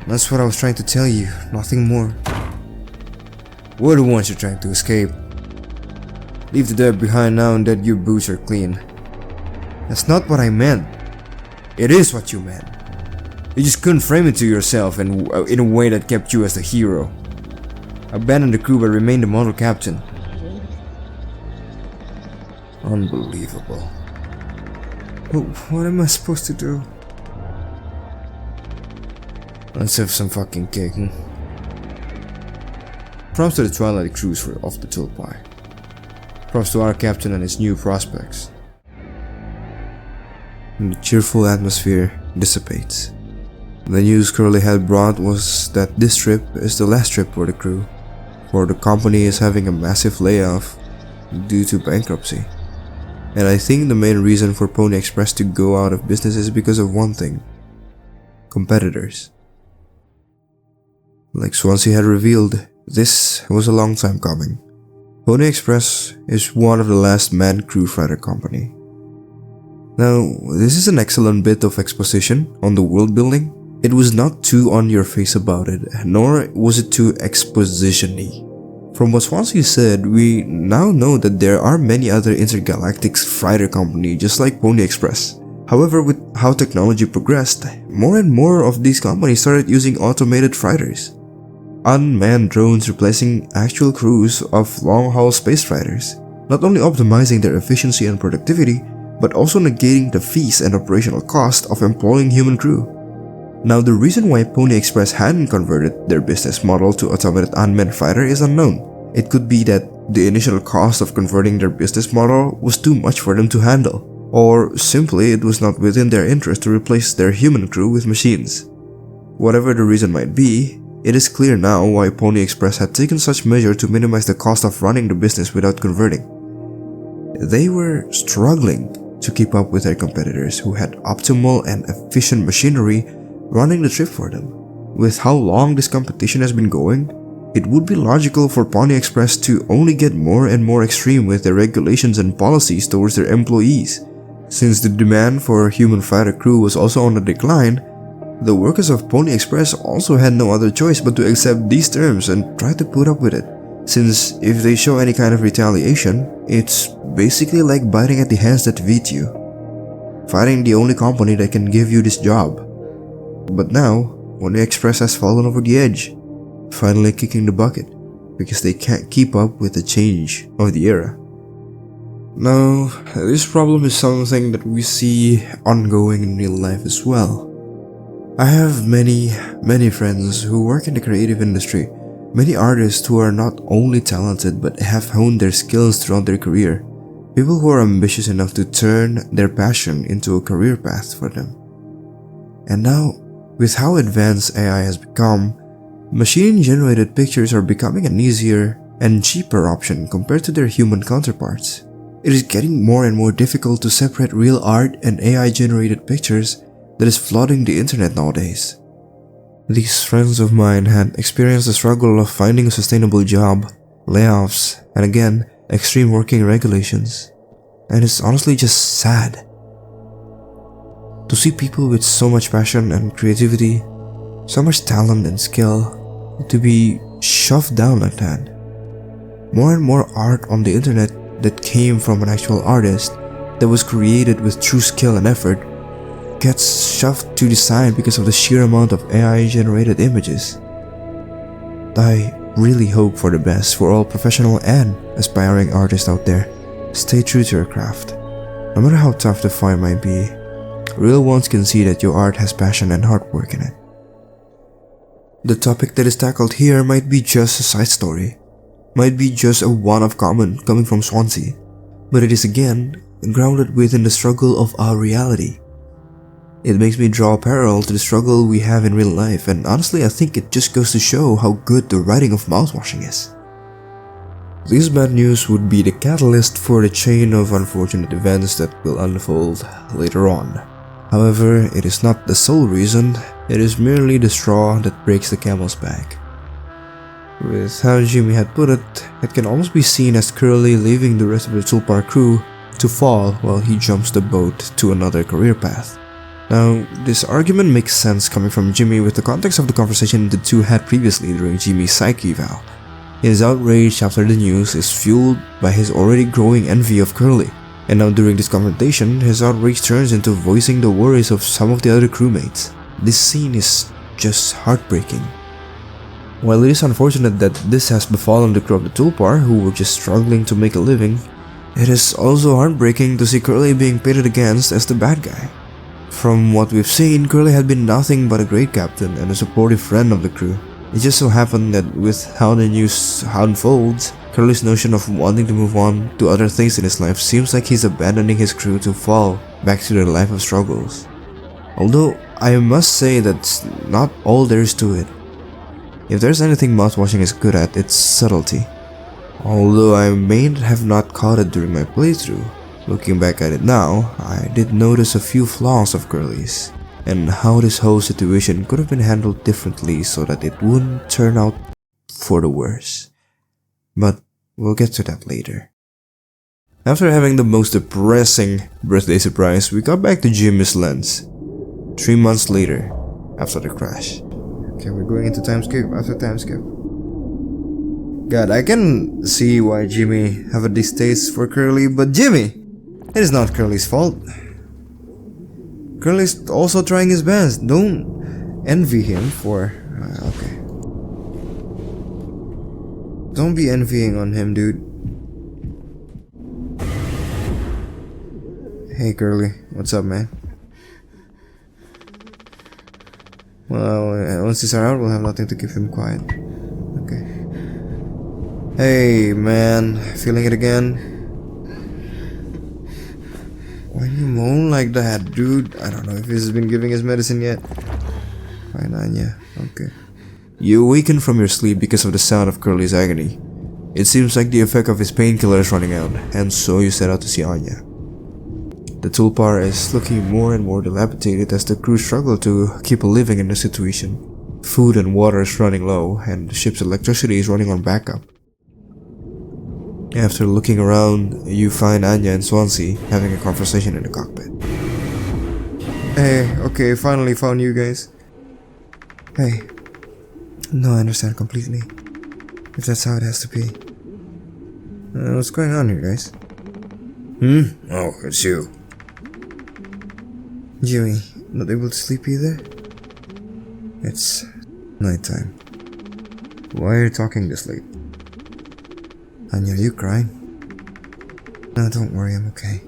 That's what I was trying to tell you, nothing more. We're the ones you're trying to escape. Leave the dead behind now and that your boots are clean. That's not what I meant. It is what you meant. You just couldn't frame it to yourself in a way that kept you as the hero. Abandon the crew but remain the model captain. Unbelievable. What am I supposed to do? Let's have some fucking cake, hmm? Props to the Twilight crews for off the tulpa. Props to our captain and his new prospects. And the cheerful atmosphere dissipates. The news Curly had brought was that this trip is the last trip for the crew, for the company is having a massive layoff due to bankruptcy. And I think the main reason for Pony Express to go out of business is because of one thing: competitors. Like Swansea had revealed, this was a long time coming. Pony Express is one of the last manned crew freighter company. Now, this is an excellent bit of exposition on the world building. It was not too on your face about it, nor was it too exposition-y. From what Swansea said, we now know that there are many other intergalactic freighter companies just like Pony Express. However, with how technology progressed, more and more of these companies started using automated freighters. Unmanned drones replacing actual crews of long-haul space freighters, not only optimizing their efficiency and productivity, but also negating the fees and operational cost of employing human crew. Now, the reason why Pony Express hadn't converted their business model to automated unmanned freighter is unknown. It could be that the initial cost of converting their business model was too much for them to handle, or simply it was not within their interest to replace their human crew with machines. Whatever the reason might be, it is clear now why Pony Express had taken such measure to minimize the cost of running the business without converting. They were struggling to keep up with their competitors who had optimal and efficient machinery running the trip for them. With how long this competition has been going, it would be logical for Pony Express to only get more and more extreme with their regulations and policies towards their employees. Since the demand for human fighter crew was also on the decline, the workers of Pony Express also had no other choice but to accept these terms and try to put up with it. Since if they show any kind of retaliation, it's basically like biting at the hands that feed you. Fighting the only company that can give you this job. But now, Pony Express has fallen over the edge, finally kicking the bucket, because they can't keep up with the change of the era. Now, this problem is something that we see ongoing in real life as well. I have many friends who work in the creative industry, many artists who are not only talented but have honed their skills throughout their career, people who are ambitious enough to turn their passion into a career path for them. And now, with how advanced AI has become, machine-generated pictures are becoming an easier and cheaper option compared to their human counterparts. It is getting more and more difficult to separate real art and AI-generated pictures that is flooding the internet nowadays. These friends of mine had experienced the struggle of finding a sustainable job, layoffs, and again, extreme working regulations, and it's honestly just sad to see people with so much passion and creativity, so much talent and skill, to be shoved down like that. More and more art on the internet that came from an actual artist, that was created with true skill and effort, gets shoved to the side because of the sheer amount of AI generated images. I really hope for the best for all professional and aspiring artists out there. Stay true to your craft. No matter how tough the fight might be, real ones can see that your art has passion and hard work in it. The topic that is tackled here might be just a side story, might be just a one-off comment coming from Swansea, but it is again grounded within the struggle of our reality. It makes me draw a parallel to the struggle we have in real life, and honestly I think it just goes to show how good the writing of Mouthwashing is. This bad news would be the catalyst for the chain of unfortunate events that will unfold later on. However, it is not the sole reason, it is merely the straw that breaks the camel's back. With how Jimmy had put it, it can almost be seen as Curly leaving the rest of the Tulpar crew to fall while he jumps the boat to another career path. Now, this argument makes sense coming from Jimmy with the context of the conversation the two had previously during Jimmy's psych eval. His outrage after the news is fueled by his already growing envy of Curly, and now during this confrontation, his outrage turns into voicing the worries of some of the other crewmates. This scene is just heartbreaking. While it is unfortunate that this has befallen the crew of the Tulpar, who were just struggling to make a living, it is also heartbreaking to see Curly being pitted against as the bad guy. From what we've seen, Curly had been nothing but a great captain and a supportive friend of the crew. It just so happened that with how the news unfolds, Curly's notion of wanting to move on to other things in his life seems like he's abandoning his crew to fall back to their life of struggles. Although, I must say that's not all there is to it. If there's anything Mouthwashing is good at, it's subtlety. Although I may have not caught it during my playthrough, looking back at it now, I did notice a few flaws of Curly's, and how this whole situation could have been handled differently so that it wouldn't turn out for the worse. But we'll get to that later. After having the most depressing birthday surprise, we got back to Jimmy's lens 3 months later, after the crash. Okay, we're going into time skip after time skip. God, I can see why Jimmy have a distaste for Curly, but Jimmy! It is not Curly's fault. Curly's also trying his best. Don't envy him for... okay. Don't be envying on him, dude. Hey Curly, what's up, man? Well, once these are out, we'll have nothing to keep him quiet. Okay. Hey, man, feeling it again? Why you moan like that, dude? I don't know if he's been giving his medicine yet. Fine, Anya. Okay. You awaken from your sleep because of the sound of Curly's agony. It seems like the effect of his painkiller is running out, and so you set out to see Anya. The Tulpar is looking more and more dilapidated as the crew struggle to keep a living in the situation. Food and water is running low, and the ship's electricity is running on backup. After looking around, you find Anya and Swansea having a conversation in the cockpit. Hey, okay, finally found you guys. Hey. No, I understand completely. If that's how it has to be. What's going on here, guys? Oh, it's you. Jimmy, not able to sleep either? It's nighttime. Why are you talking this late? Anya, are you crying? No, don't worry, I'm okay.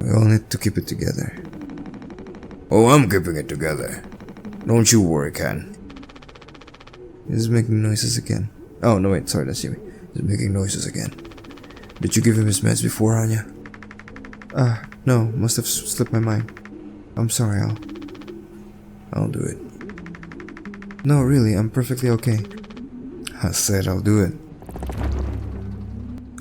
We all need to keep it together. Oh, I'm keeping it together. Don't you worry, Ken. He's making noises again. Oh, no, wait, sorry, that's Jimmy. He's making noises again. Did you give him his meds before, Anya? No, must have slipped my mind. I'm sorry, I'll do it. No, really, I'm perfectly okay. I said I'll do it.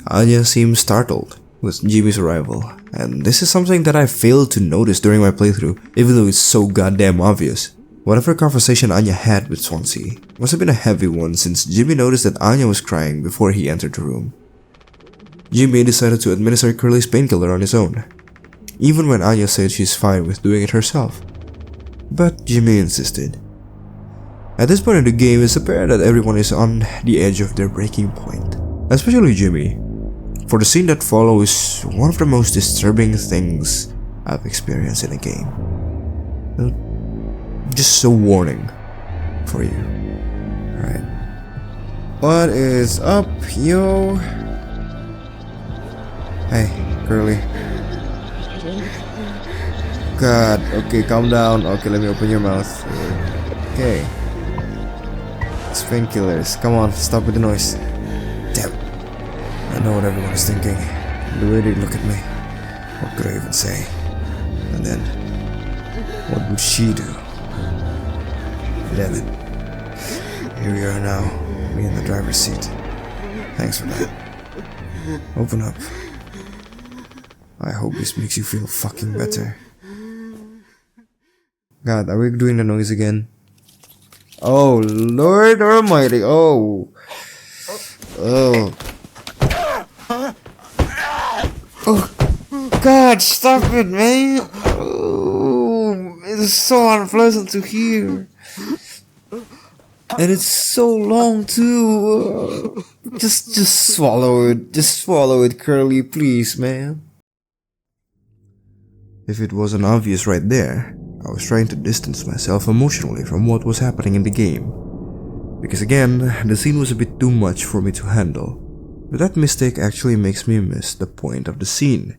Anya seems startled with Jimmy's arrival, and this is something that I failed to notice during my playthrough, even though it's so goddamn obvious. Whatever conversation Anya had with Swansea must have been a heavy one, since Jimmy noticed that Anya was crying before he entered the room. Jimmy decided to administer Curly's painkiller on his own, even when Anya said she's fine with doing it herself. But Jimmy insisted. At this point in the game, it's apparent that everyone is on the edge of their breaking point, especially Jimmy, for the scene that follows is one of the most disturbing things I've experienced in a game. Just a warning for you. Alright. What is up, yo? Hey, Curly. God, okay, calm down. Okay, let me open your mouth. Okay. It's painkillers. Come on, stop with the noise. Damn. I know what everyone is thinking. The way they look at me. What could I even say? And then, what would she do? Damn it. Here we are now, me in the driver's seat. Thanks for that. Open up. I hope this makes you feel fucking better. God, are we doing the noise again? Oh, Lord Almighty. Oh. Oh. Oh, God, stop it, man. Oh, it's so unpleasant to hear. And it's so long too. Just swallow it. Just swallow it, Curly, please, man. If it wasn't obvious right there, I was trying to distance myself emotionally from what was happening in the game. Because again, the scene was a bit too much for me to handle. But that mistake actually makes me miss the point of the scene.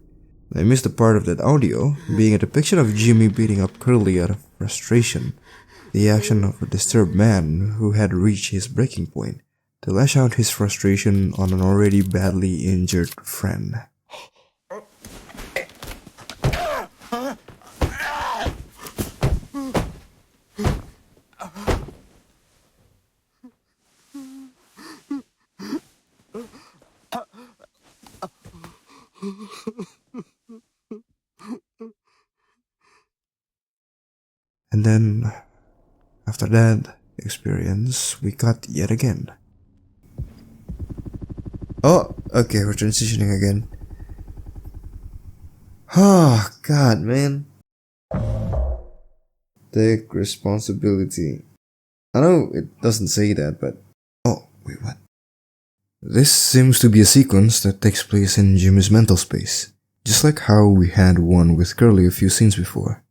I missed the part of that audio being a depiction of Jimmy beating up Curly out of frustration. The action of a disturbed man who had reached his breaking point to lash out his frustration on an already badly injured friend. And then, after that experience, we cut yet again. Oh, okay, we're transitioning again. Oh, God, man. Take responsibility. I know it doesn't say that, but... Oh, wait, what? This seems to be a sequence that takes place in Jimmy's mental space, just like how we had one with Curly a few scenes before.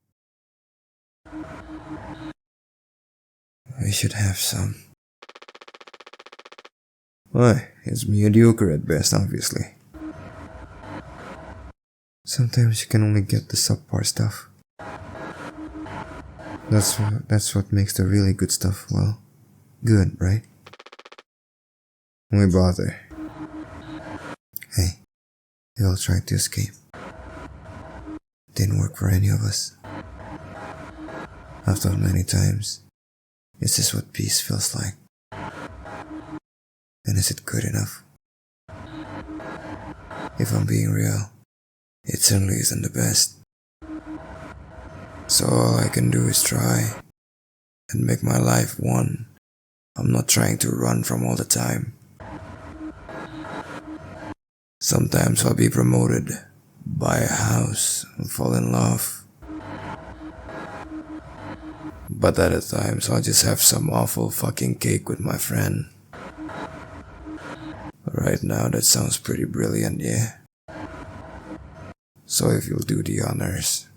I should have some. Why, it's mediocre at best, obviously. Sometimes you can only get the subpar stuff. That's what makes the really good stuff, well, good, right? Why bother? Hey, we all tried to escape. Didn't work for any of us. I've thought many times, is this what peace feels like? And is it good enough? If I'm being real, it certainly isn't the best. So all I can do is try and make my life one I'm not trying to run from all the time. Sometimes I'll be promoted, buy a house, and fall in love. But other times I'll just have some awful fucking cake with my friend. Right now that sounds pretty brilliant, yeah? So if you'll do the honors.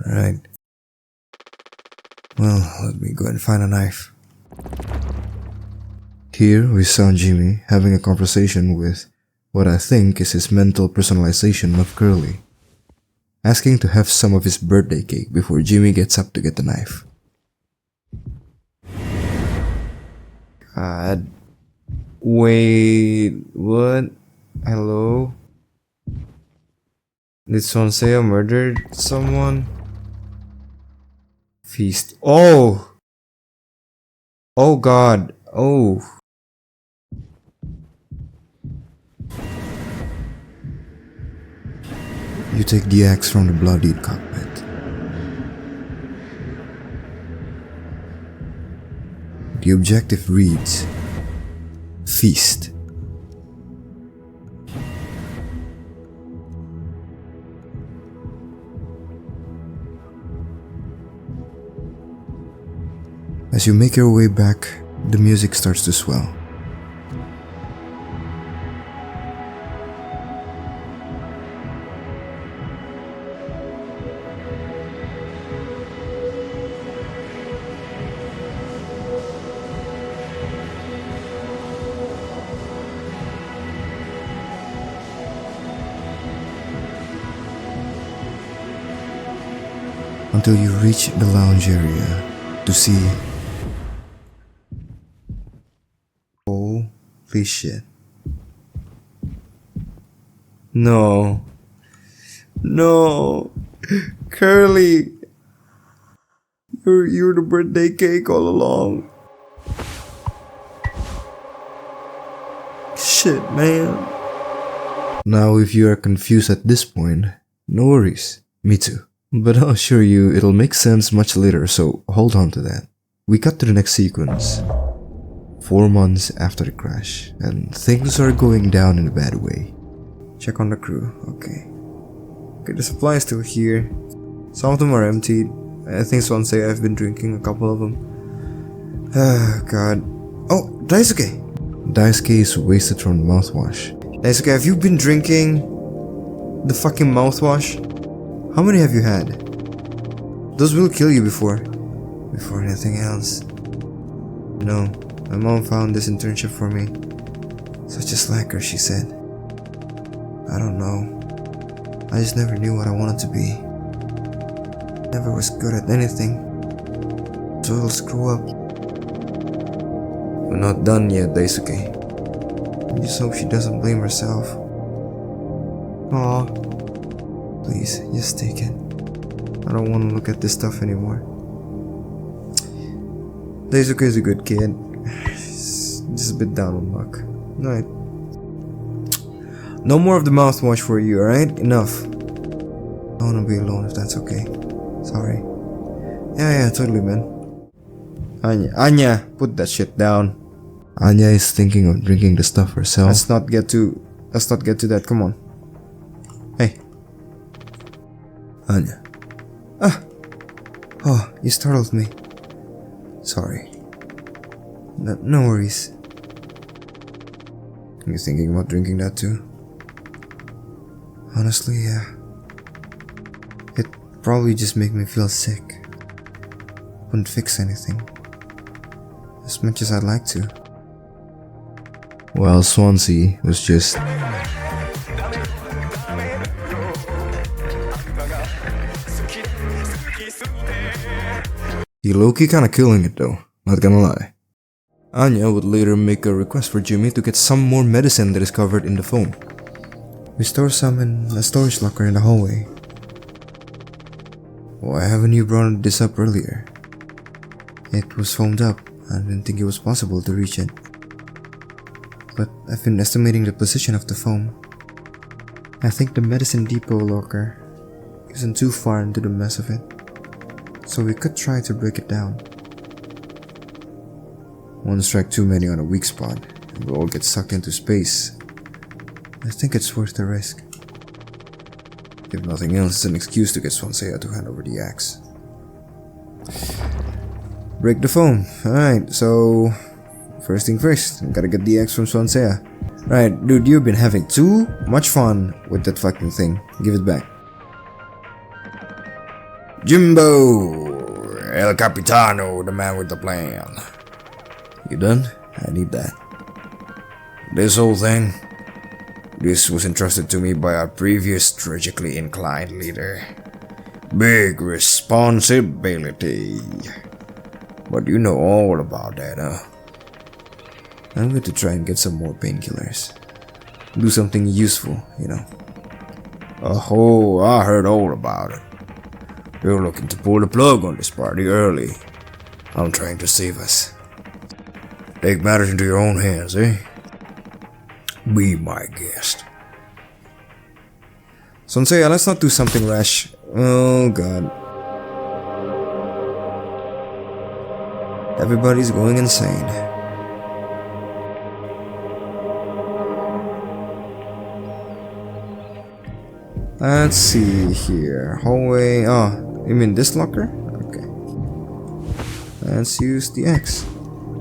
Alright. Well, let me go and find a knife. Here we saw Jimmy having a conversation with what I think is his mental personalization of Curly, asking to have some of his birthday cake before Jimmy gets up to get the knife. God. Wait, what? Hello? Did Swansea murdered someone? Feast. Oh! Oh God. Oh. You take the axe from the bloodied cockpit. The objective reads, Feast. As you make your way back, the music starts to swell. Until you reach the lounge area to see. Holy shit. No. No. Curly. You're the birthday cake all along. Shit, man. Now if you are confused at this point, no worries. Me too. But I'll assure you it'll make sense much later, so hold on to that. We cut to the next sequence. 4 months after the crash, and things are going down in a bad way. Check on the crew, okay. Okay, the supply is still here. Some of them are emptied. I think Swansea, I've been drinking a couple of them. Ah, god. Oh, Daisuke! Daisuke is wasted from mouthwash. Daisuke, have you been drinking the fucking mouthwash? How many have you had? Those will kill you before anything else. You know, my mom found this internship for me. Such a slacker, she said. I don't know. I just never knew what I wanted to be. Never was good at anything. So I'll screw up. We're not done yet, Daisuke. I just hope she doesn't blame herself. Aww. Please, just take it. I don't want to look at this stuff anymore. Daisuke is a good kid. Just a bit down on luck. Alright. No more of the mouthwash for you, alright? Enough. I wanna be alone if that's okay. Sorry. Yeah, totally, man. Anya, put that shit down. Anya is thinking of drinking the stuff herself. Let's not get to that, come on. Hey. Anya. Oh, you startled me. Sorry. No worries. Are you thinking about drinking that too? Honestly, yeah. It probably just make me feel sick. Wouldn't fix anything. As much as I'd like to. While Swansea was just... He low-key kinda killing it though, not gonna lie. Anya would later make a request for Jimmy to get some more medicine that is covered in the foam. We store some in a storage locker in the hallway. Why haven't you brought this up earlier? It was foamed up. I didn't think it was possible to reach it. But I've been estimating the position of the foam. I think the medicine depot locker isn't too far into the mess of it. So we could try to break it down. One strike too many on a weak spot, and we'll all get sucked into space. I think it's worth the risk. If nothing else, it's an excuse to get Swansea to hand over the axe. Break the foam. Alright, so... First thing first, gotta get the axe from Swansea. Right, dude, you've been having too much fun with that fucking thing. Give it back. Jimbo! El Capitano, the man with the plan. You done? I need that. This whole thing, this was entrusted to me by our previous tragically inclined leader. Big responsibility. But you know all about that, huh? I'm going to try and get some more painkillers. Do something useful, you know. Oh, I heard all about it. You're looking to pull the plug on this party early. I'm trying to save us. Take matters into your own hands, eh? Be my guest. Swansea, let's not do something rash. Oh god. Everybody's going insane. Let's see here. Hallway. Oh, you mean this locker? Okay. Let's use the axe.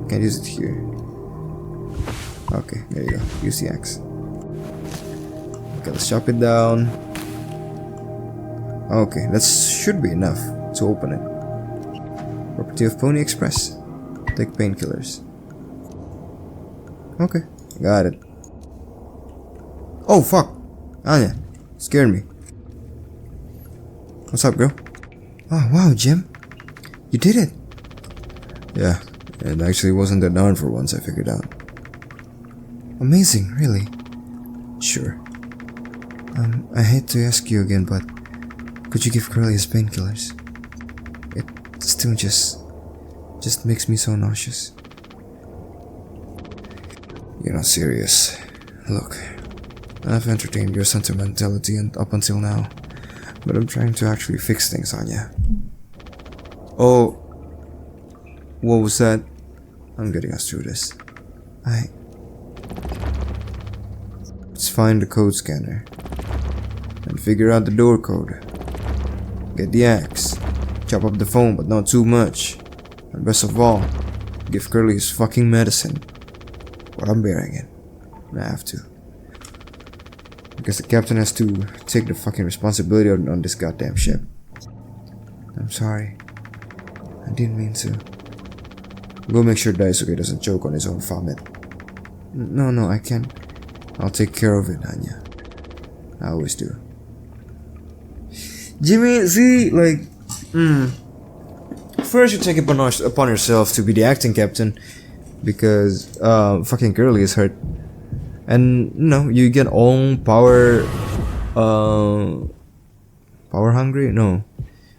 Can't use it here. Okay, there you go. Use the axe. Okay, let's chop it down. Okay, that should be enough to open it. Property of Pony Express. Take painkillers. Okay, got it. Oh fuck! Anya, scared me. What's up, girl? Oh wow, Jim. You did it! Yeah, it actually wasn't that hard for once, I figured out. Amazing, really. Sure. I hate to ask you again, but could you give Curly his painkillers? It still just makes me so nauseous. You're not serious. Look, I've entertained your sentimentality up until now, but I'm trying to actually fix things, Anya. Oh, what was that? I'm getting us through this. Let's find the code scanner and figure out the door code. Get the axe, chop up the phone, but not too much, and best of all, give Curly his fucking medicine. Well, I'm bearing it. I have to. Because the captain has to take the fucking responsibility on this goddamn ship. I'm sorry. I didn't mean to. Go make sure Daisuke doesn't choke on his own vomit. No, I can't. I'll take care of it, Anya. I always do. Jimmy, see, like, first you take it upon yourself to be the acting captain, because fucking Curly is hurt, and you get all power hungry. No,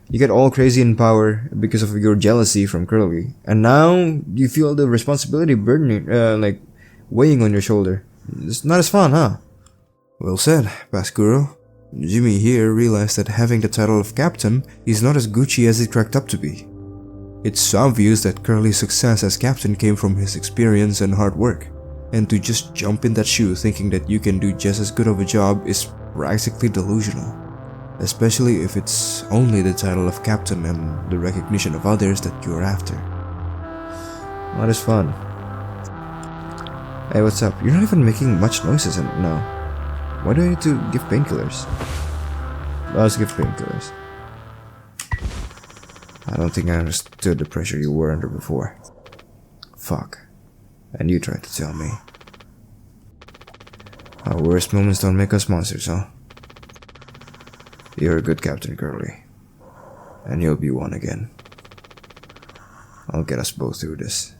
you get all crazy in power because of your jealousy from Curly, and now you feel the responsibility burdening, like weighing on your shoulder. It's not as fun, huh? Well said, Baskuro. Jimmy here realized that having the title of captain is not as Gucci as it cracked up to be. It's obvious that Curly's success as captain came from his experience and hard work, and to just jump in that shoe thinking that you can do just as good of a job is practically delusional, especially if it's only the title of captain and the recognition of others that you're after. Not as fun. Hey, what's up? You're not even making much noises now. Why do I need to give painkillers? Let's give painkillers. I don't think I understood the pressure you were under before. Fuck. And you tried to tell me. Our worst moments don't make us monsters, huh? You're a good captain, Curly. And you'll be one again. I'll get us both through this.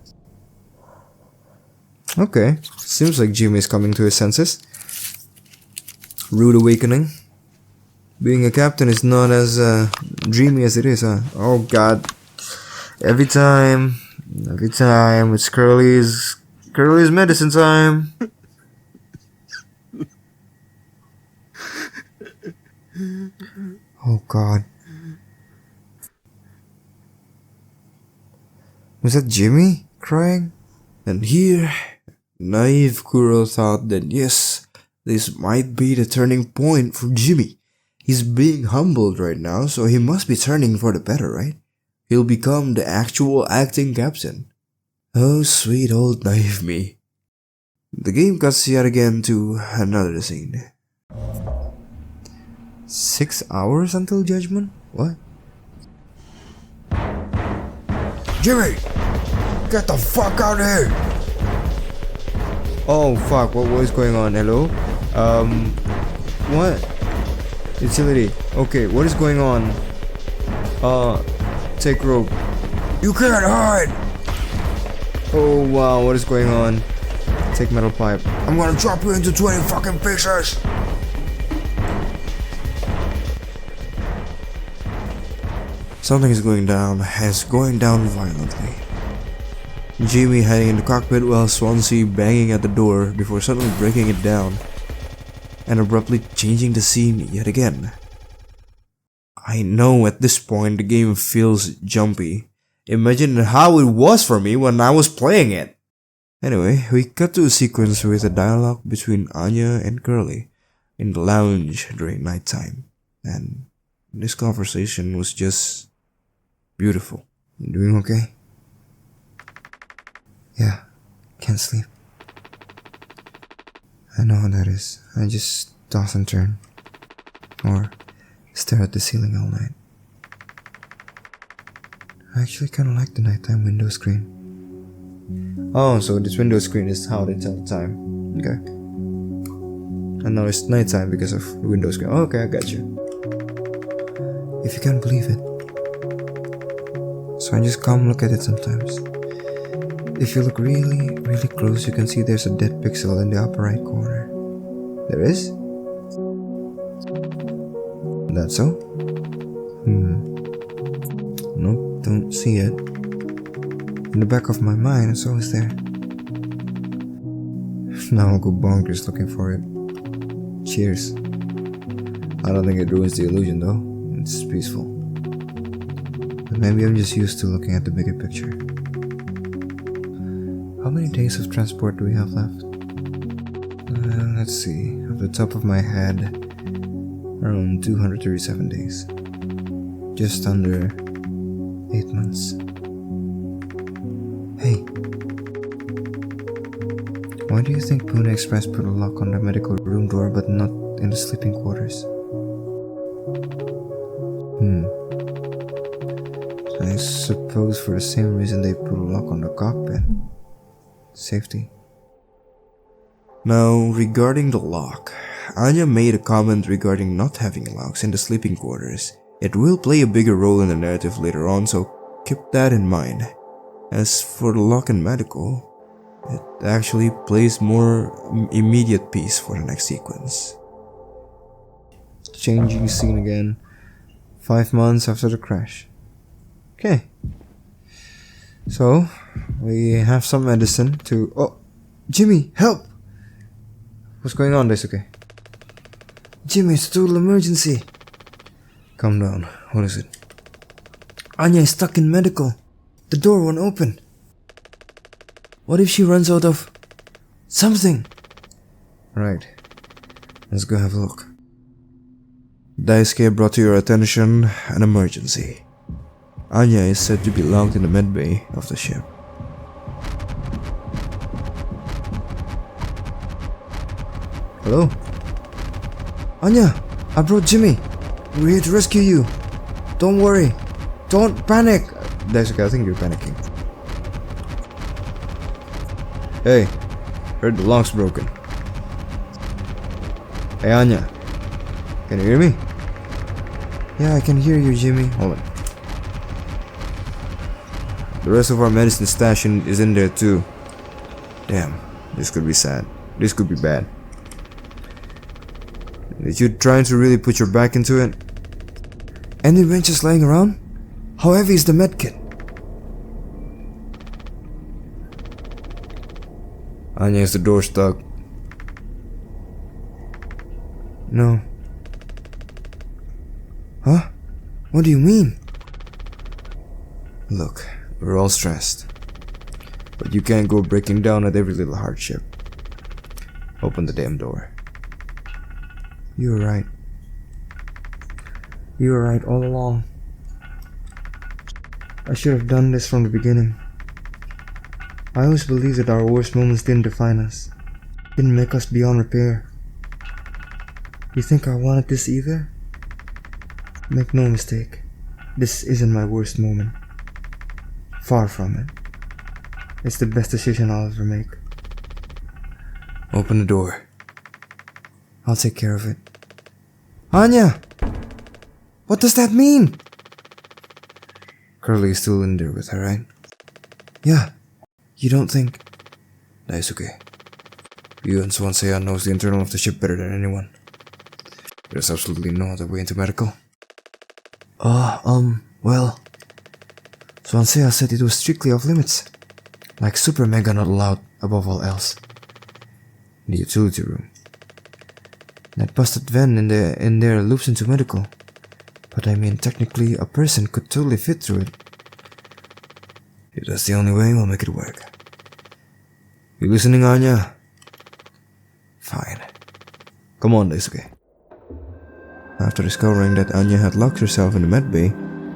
Okay. Seems like Jimmy is coming to his senses. Rude awakening. Being a captain is not as dreamy as it is, huh? Oh god. Every time it's Curly's medicine time. Oh god. Was that Jimmy crying? And here, naive Kuro thought that yes, this might be the turning point for Jimmy. He's being humbled right now, so he must be turning for the better, right? He'll become the actual acting captain. Oh, sweet old naive me. The game cuts yet again to another scene. 6 hours until judgment? What? Jimmy! Get the fuck out of here! Oh fuck, what is going on? Hello? What? Utility. Okay, what is going on? Take rope. You can't hide! Oh wow, what is going on? Take metal pipe. I'm gonna drop you into 20 fucking pieces! Something is going down, and it's going down violently. Jimmy hiding in the cockpit while Swansea banging at the door before suddenly breaking it down and abruptly changing the scene yet again. I know at this point the game feels jumpy. Imagine how it was for me when I was playing it. Anyway, we cut to a sequence with a dialogue between Anya and Curly in the lounge during nighttime, and this conversation was just beautiful. You doing okay? Yeah, can't sleep. I know how that is. I just toss and turn. Or stare at the ceiling all night. I actually kinda like the nighttime window screen. Oh, so this window screen is how they tell the time. Okay. And now it's nighttime because of the window screen. Oh, okay, I got you. If you can't believe it. So I just come look at it sometimes. If you look really, really close, you can see there's a dead pixel in the upper right corner. There is? That's so? Nope, don't see it. In the back of my mind, it's always there. Now I'll go bonkers looking for it. Cheers. I don't think it ruins the illusion though. It's peaceful. But maybe I'm just used to looking at the bigger picture. How many days of transport do we have left? Let's see. Off the top of my head, around 237 days. Just under 8 months. Hey. Why do you think Pune Express put a lock on the medical room door but not in the sleeping quarters? I suppose for the same reason they put a lock on the cockpit. Safety. Now, regarding the lock, Anya made a comment regarding not having locks in the sleeping quarters. It will play a bigger role in the narrative later on, so keep that in mind. As for the lock in medical, it actually plays more immediate piece for the next sequence. Changing scene again. 5 months after the crash. Okay. So, we have some medicine to... Oh! Jimmy, help! What's going on, Daisuke? Jimmy, it's a total emergency. Calm down. What is it? Anya is stuck in medical. The door won't open. What if she runs out of... something? Right. Let's go have a look. Daisuke brought to your attention an emergency. Anya is said to be locked in the medbay of the ship. Hello? Anya, I brought Jimmy. We're here to rescue you. Don't worry. Don't panic. Daisuke, I think you're panicking. Hey, heard the lock's broken. Hey Anya, can you hear me? Yeah, I can hear you, Jimmy. Hold on. The rest of our medicine stash is in there too. Damn, this could be sad. This could be bad. Did you trying to really put your back into it? Any wrenches lying around? How heavy is the medkit? Anya, is the door stuck? No. Huh? What do you mean? Look, we're all stressed. But you can't go breaking down at every little hardship. Open the damn door. You were right. You were right all along. I should have done this from the beginning. I always believed that our worst moments didn't define us. Didn't make us beyond repair. You think I wanted this either? Make no mistake. This isn't my worst moment. Far from it. It's the best decision I'll ever make. Open the door. I'll take care of it. Anya! What does that mean? Curly is still in there with her, right? Yeah. You don't think... Daisuke. You and Swansea knows the internal of the ship better than anyone. There's absolutely no other way into medical. Well... Swansea said it was strictly off limits. Like super mega not allowed above all else. The utility room. That busted van in there loops into medical. But I mean, technically a person could totally fit through it. If that's the only way, we'll make it work. You listening, Anya? Fine. Come on, Daisuke. After discovering that Anya had locked herself in the medbay,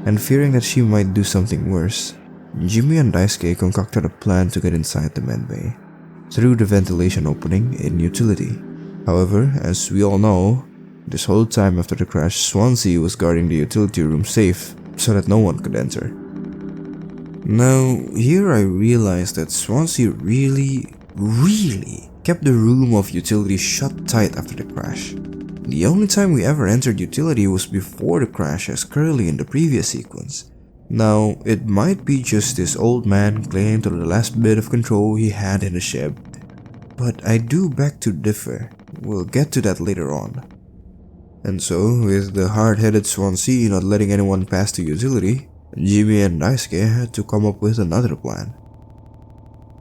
and fearing that she might do something worse, Jimmy and Daisuke concocted a plan to get inside the medbay through the ventilation opening in utility. However, as we all know, this whole time after the crash, Swansea was guarding the utility room safe so that no one could enter. Now, here I realized that Swansea really kept the room of utility shut tight after the crash. The only time we ever entered utility was before the crash, as clearly in the previous sequence. Now, it might be just this old man clinging to the last bit of control he had in the ship, but I do beg to differ. We'll get to that later on. And so, with the hard-headed Swansea not letting anyone pass the utility, Jimmy and Daisuke had to come up with another plan.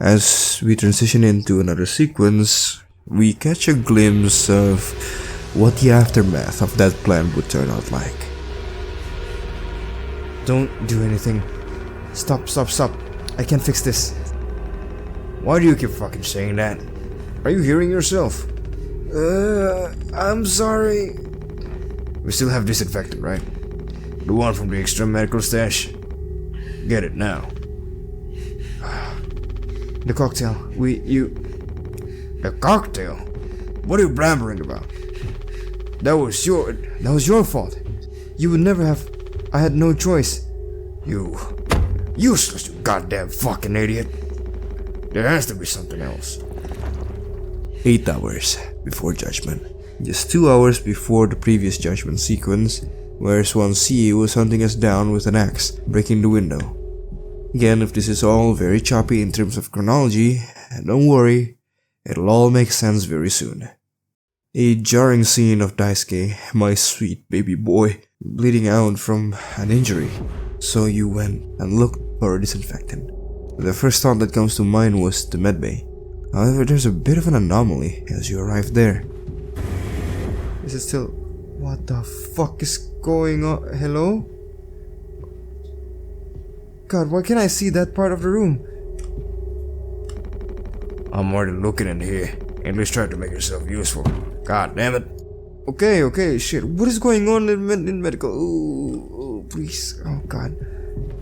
As we transition into another sequence, we catch a glimpse of what the aftermath of that plan would turn out like. Don't do anything. Stop. I can't fix this. Why do you keep fucking saying that? Are you hearing yourself? I'm sorry. We still have disinfectant, right? The one from the extra medical stash? Get it now. The cocktail. The cocktail? What are you blabbering about? That was your fault. You would never have. I had no choice. You useless, you goddamn fucking idiot. There has to be something else. 8 hours before judgment. Just 2 hours before the previous judgment sequence, where Swansea was hunting us down with an axe, breaking the window. Again, if this is all very choppy in terms of chronology, don't worry, it'll all make sense very soon. A jarring scene of Daisuke, my sweet baby boy, bleeding out from an injury. So you went and looked for a disinfectant. The first thought that comes to mind was the medbay. However, there's a bit of an anomaly as you arrive there. Is it still... What the fuck is going on? Hello? God, why can't I see that part of the room? I'm already looking in here. At least try to make yourself useful. God damn it. Okay, shit. What is going on in medical? Ooh, please. Oh, God.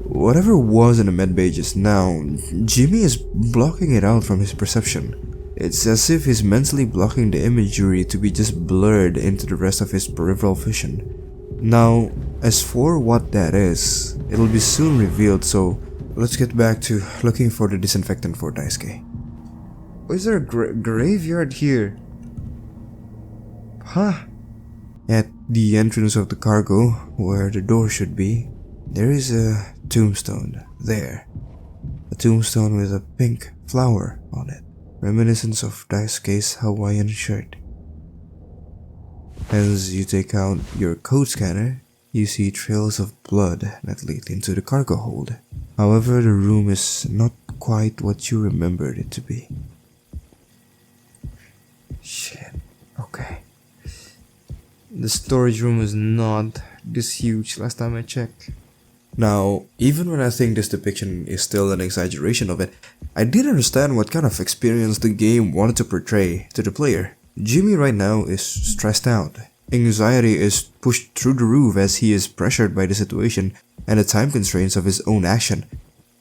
Whatever was in the medbay just now, Jimmy is blocking it out from his perception. It's as if he's mentally blocking the imagery to be just blurred into the rest of his peripheral vision. Now, as for what that is, it'll be soon revealed, so let's get back to looking for the disinfectant for Daisuke. Oh, is there a graveyard here? Huh? At the entrance of the cargo, where the door should be, there is a tombstone there. A tombstone with a pink flower on it, reminiscent of Daisuke's Hawaiian shirt. As you take out your code scanner, you see trails of blood that lead into the cargo hold. However, the room is not quite what you remembered it to be. Shit. Okay. The storage room is not this huge last time I checked. Now, even when I think this depiction is still an exaggeration of it, I did understand what kind of experience the game wanted to portray to the player. Jimmy right now is stressed out. Anxiety is pushed through the roof as he is pressured by the situation and the time constraints of his own action.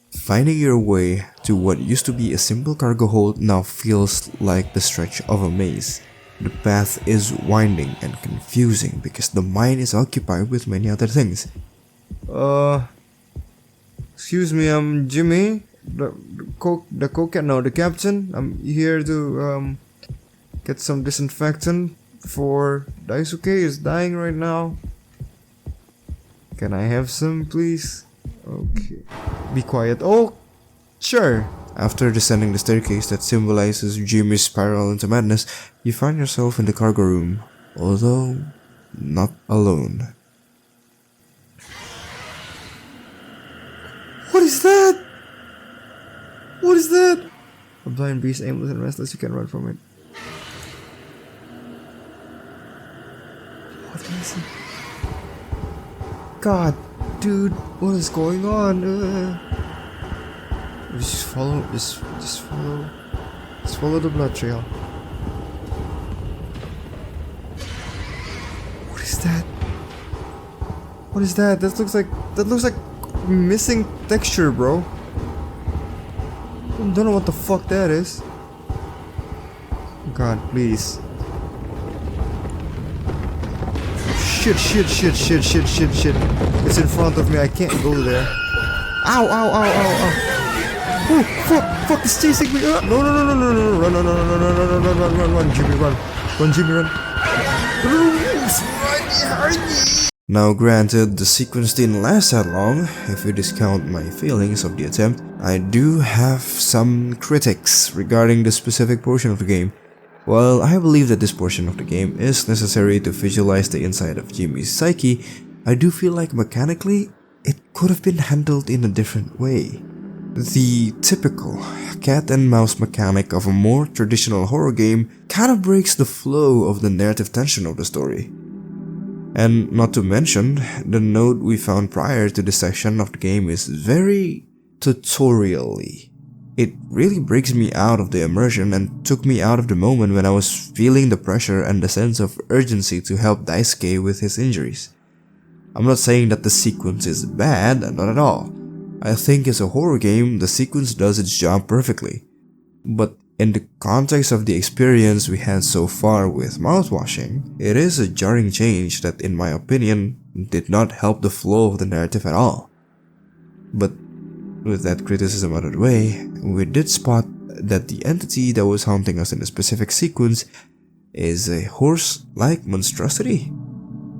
Finding your way to what used to be a simple cargo hold now feels like the stretch of a maze. The path is winding and confusing because the mind is occupied with many other things. Excuse me, I'm Jimmy, the captain. I'm here to get some disinfectant for Daisuke is dying right now. Can I have some, please? Okay. Be quiet. Oh, sure. After descending the staircase that symbolizes Jimmy's spiral into madness, you find yourself in the cargo room, although not alone. What is that? What is that? A blind beast, aimless and restless, you can run from it. What is it? God, dude, what is going on? Just follow the blood trail. What is that? What is that? That looks like missing texture, bro. Don't know what the fuck that is. God, please. Shit. It's in front of me. I can't go there. Ow. Oh, fuck, it's chasing me. No. Run, Jimmy, run. Now granted, the sequence didn't last that long. If you discount my feelings of the attempt, I do have some critics regarding the specific portion of the game. While I believe that this portion of the game is necessary to visualize the inside of Jimmy's psyche, I do feel like mechanically, it could have been handled in a different way. The typical cat and mouse mechanic of a more traditional horror game kind of breaks the flow of the narrative tension of the story. And not to mention, the note we found prior to this section of the game is very tutorial-y. It really breaks me out of the immersion and took me out of the moment when I was feeling the pressure and the sense of urgency to help Daisuke with his injuries. I'm not saying that the sequence is bad, not at all. I think as a horror game, the sequence does its job perfectly. But in the context of the experience we had so far with Mouthwashing, it is a jarring change that, in my opinion, did not help the flow of the narrative at all. But with that criticism out of the way, we did spot that the entity that was haunting us in a specific sequence is a horse-like monstrosity.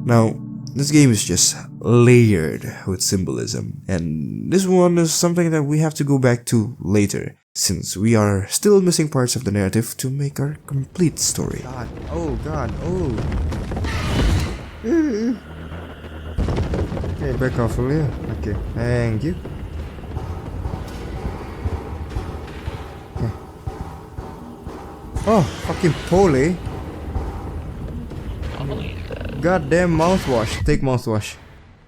Now, this game is just layered with symbolism, and this one is something that we have to go back to later, since we are still missing parts of the narrative to make our complete story. God, oh. Okay, back off, will you? Okay, thank you. Okay. Oh, fucking Poli. Goddamn mouthwash. Take mouthwash.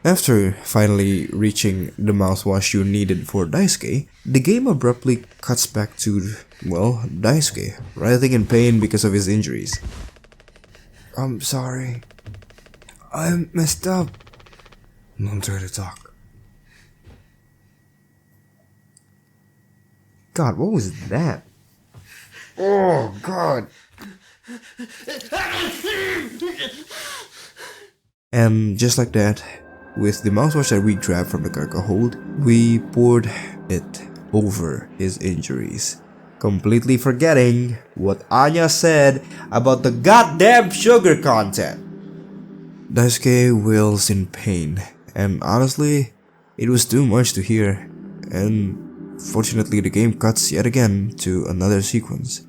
After finally reaching the mouthwash you needed for Daisuke, the game abruptly cuts back to, well, Daisuke, writhing in pain because of his injuries. I'm sorry. I messed up. Don't try to talk. God, what was that? Oh, God. And just like that, with the mouthwash that we grabbed from the cargo hold, we poured it over his injuries, completely forgetting what Anya said about the goddamn sugar content. Daisuke wails in pain, and honestly, it was too much to hear, and fortunately the game cuts yet again to another sequence.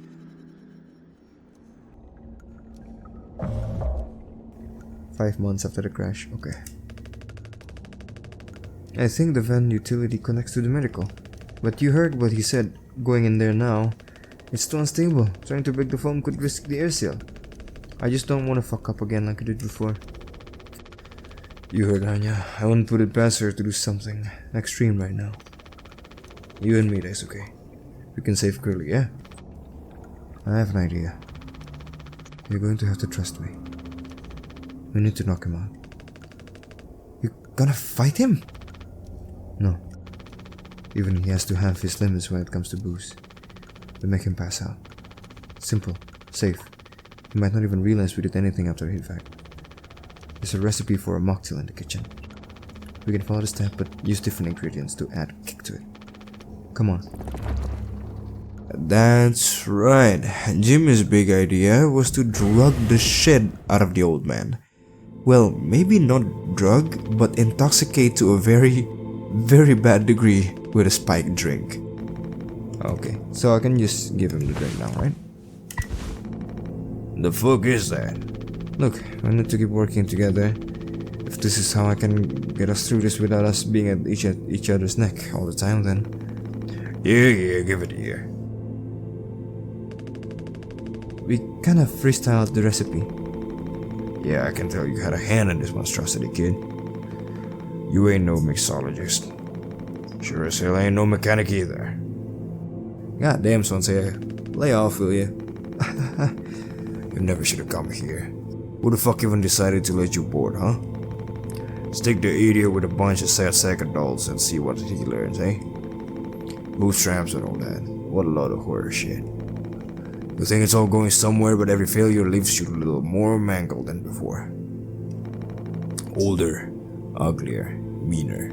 5 months after the crash, okay. I think the van utility connects to the medical. But you heard what he said, going in there now. It's too unstable. Trying to break the foam could risk the air seal. I just don't want to fuck up again like I did before. You heard Anya. I wouldn't put it past her to do something extreme right now. You and me, that's okay. We can save Curly, yeah? I have an idea. You're going to have to trust me. We need to knock him out. You gonna fight him? No. Even he has to have his limits when it comes to booze. We make him pass out. Simple. Safe. He might not even realize we did anything after he fact. There's a recipe for a mocktail in the kitchen. We can follow the step but use different ingredients to add kick to it. Come on. That's right. Jimmy's big idea was to drug the shit out of the old man. Well, maybe not drug, but intoxicate to a very, very bad degree with a spiked drink. Okay, so I can just give him the drink now, right? The fuck is that? Look, we need to keep working together. If this is how I can get us through this without us being at each other's neck all the time, then... Yeah, give it here. We kind of freestyled the recipe. Yeah, I can tell you had a hand in this monstrosity, kid. You ain't no mixologist. Sure as hell ain't no mechanic either. Goddamn, Swansea. Lay off, will you? You never should have come here. Who the fuck even decided to let you board, huh? Stick the idiot with a bunch of sad sack adults and see what he learns, eh? bootstraps and all that. What a lot of horror shit. You think it's all going somewhere, but every failure leaves you a little more mangled than before. Older, uglier, meaner.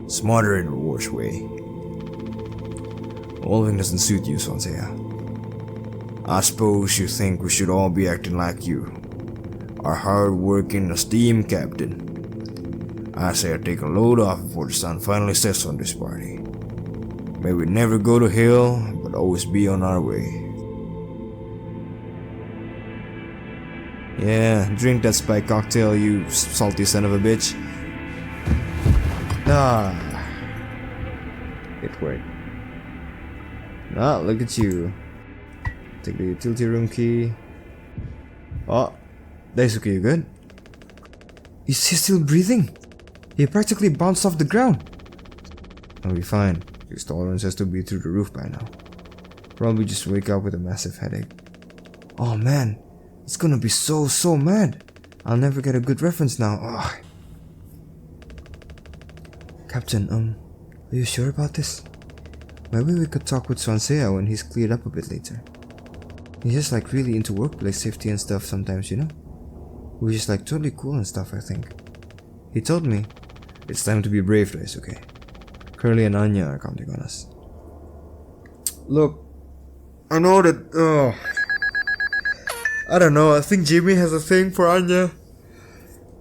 Smarter in a worse way. All of it doesn't suit you, Swansea. I suppose you think we should all be acting like you. Our hard-working, esteemed captain. I say I take a load off before the sun finally sets on this party. May we never go to hell, but always be on our way. Yeah, drink that spike cocktail, you salty son of a bitch. Ah, it worked. Ah, look at you. Take the utility room key. Oh, Daisuke, you good? Is he still breathing? He practically bounced off the ground. I'll be fine. His tolerance has to be through the roof by now. Probably just wake up with a massive headache. Oh man, it's gonna be so mad. I'll never get a good reference now. Oh. Captain, are you sure about this? Maybe we could talk with Swansea when he's cleared up a bit later. He's just like really into workplace safety and stuff sometimes, you know? We're just like totally cool and stuff, I think. He told me, it's time to be brave, Daisuke. Curly and Anya are counting on us. Look, I know that, I don't know, I think Jimmy has a thing for Anya.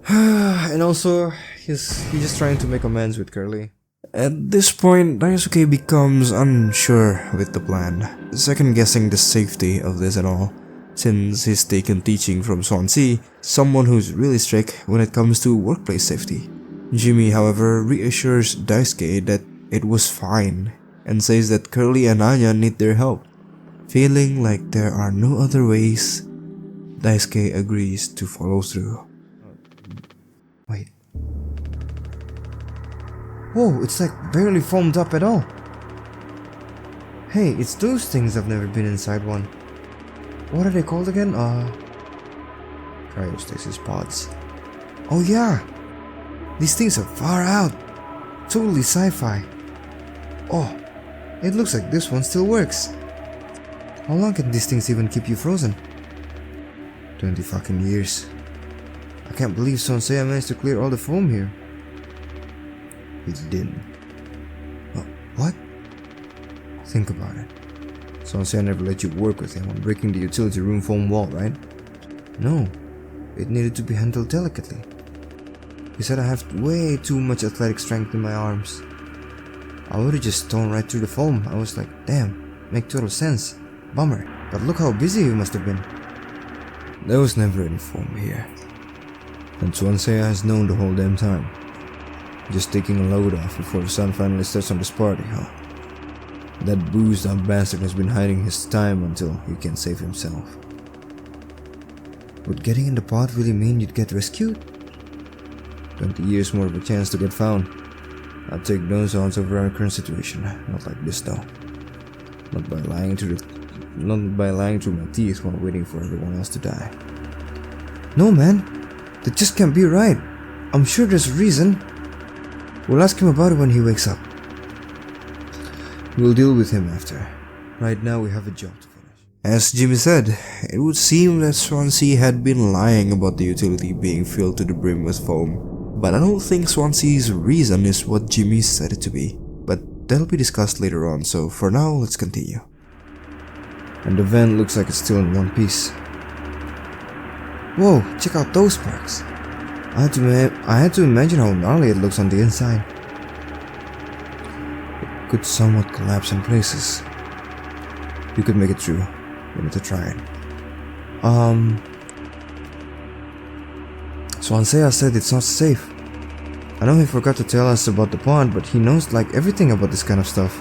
And also, he's just trying to make amends with Curly. At this point, Daisuke becomes unsure with the plan, second guessing the safety of this and all, since he's taken teaching from Swansea, someone who's really strict when it comes to workplace safety. Jimmy, however, reassures Daisuke that it was fine, and says that Curly and Anya need their help. Feeling like there are no other ways, Daisuke agrees to follow through. Wait. Whoa, it's like barely foamed up at all. Hey, it's those things. I've never been inside one. What are they called again? Cryostasis pods. Oh yeah! These things are far out. Totally sci-fi. Oh, it looks like this one still works. How long can these things even keep you frozen? 20 fucking years. I can't believe Swansea managed to clear all the foam here. He didn't. What? Think about it. Swansea never let you work with him on breaking the utility room foam wall, right? No. It needed to be handled delicately. He said I have way too much athletic strength in my arms. I would've just torn right through the foam. I was like, damn, make total sense. Bummer. But look how busy you must have been. There was never any foam here. And Swansea has known the whole damn time. Just taking a load off before the sun finally sets on this party, huh? That boozed up bastard has been hiding his time until he can save himself. Would getting in the pod really mean you'd get rescued? 20 years more of a chance to get found. I'd take those odds over our current situation. Not like this though. Not by lying through my teeth while waiting for everyone else to die. No man, that just can't be right. I'm sure there's a reason. We'll ask him about it when he wakes up. We'll deal with him after. Right now we have a job to finish. As Jimmy said, it would seem that Swansea had been lying about the utility being filled to the brim with foam. But I don't think Swansea's reason is what Jimmy said it to be. But that'll be discussed later on, so for now, let's continue. And the vent looks like it's still in one piece. Whoa, check out those sparks. I had to imagine how gnarly it looks on the inside. It could somewhat collapse in places. You could make it through. We need to try it. Swansea said it's not safe. I know he forgot to tell us about the pond, but he knows like everything about this kind of stuff.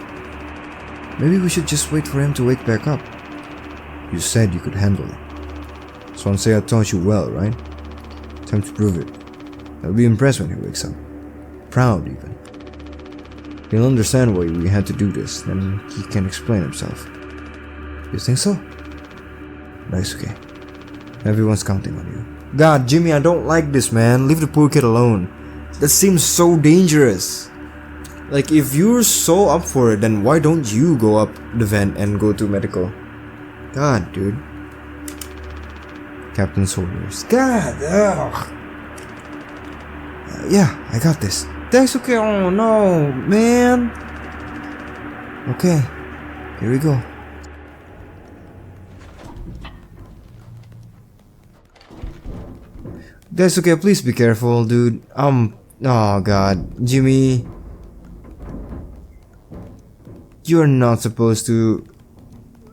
Maybe we should just wait for him to wake back up. You said you could handle it. Swansea taught you well, right? Time to prove it. I'll be impressed when he wakes up. Proud, even. He'll understand why we had to do this, then he can explain himself. You think so? That's okay. Everyone's counting on you. God, Jimmy, I don't like this, man. Leave the poor kid alone. That seems so dangerous. Like, if you're so up for it, then why don't you go up the vent and go to medical? God, dude. Captain's orders. God, ugh. Yeah, I got this. That's okay. Oh no, man. Okay, here we go. That's okay. Please be careful, dude. Oh god, Jimmy. You're not supposed to.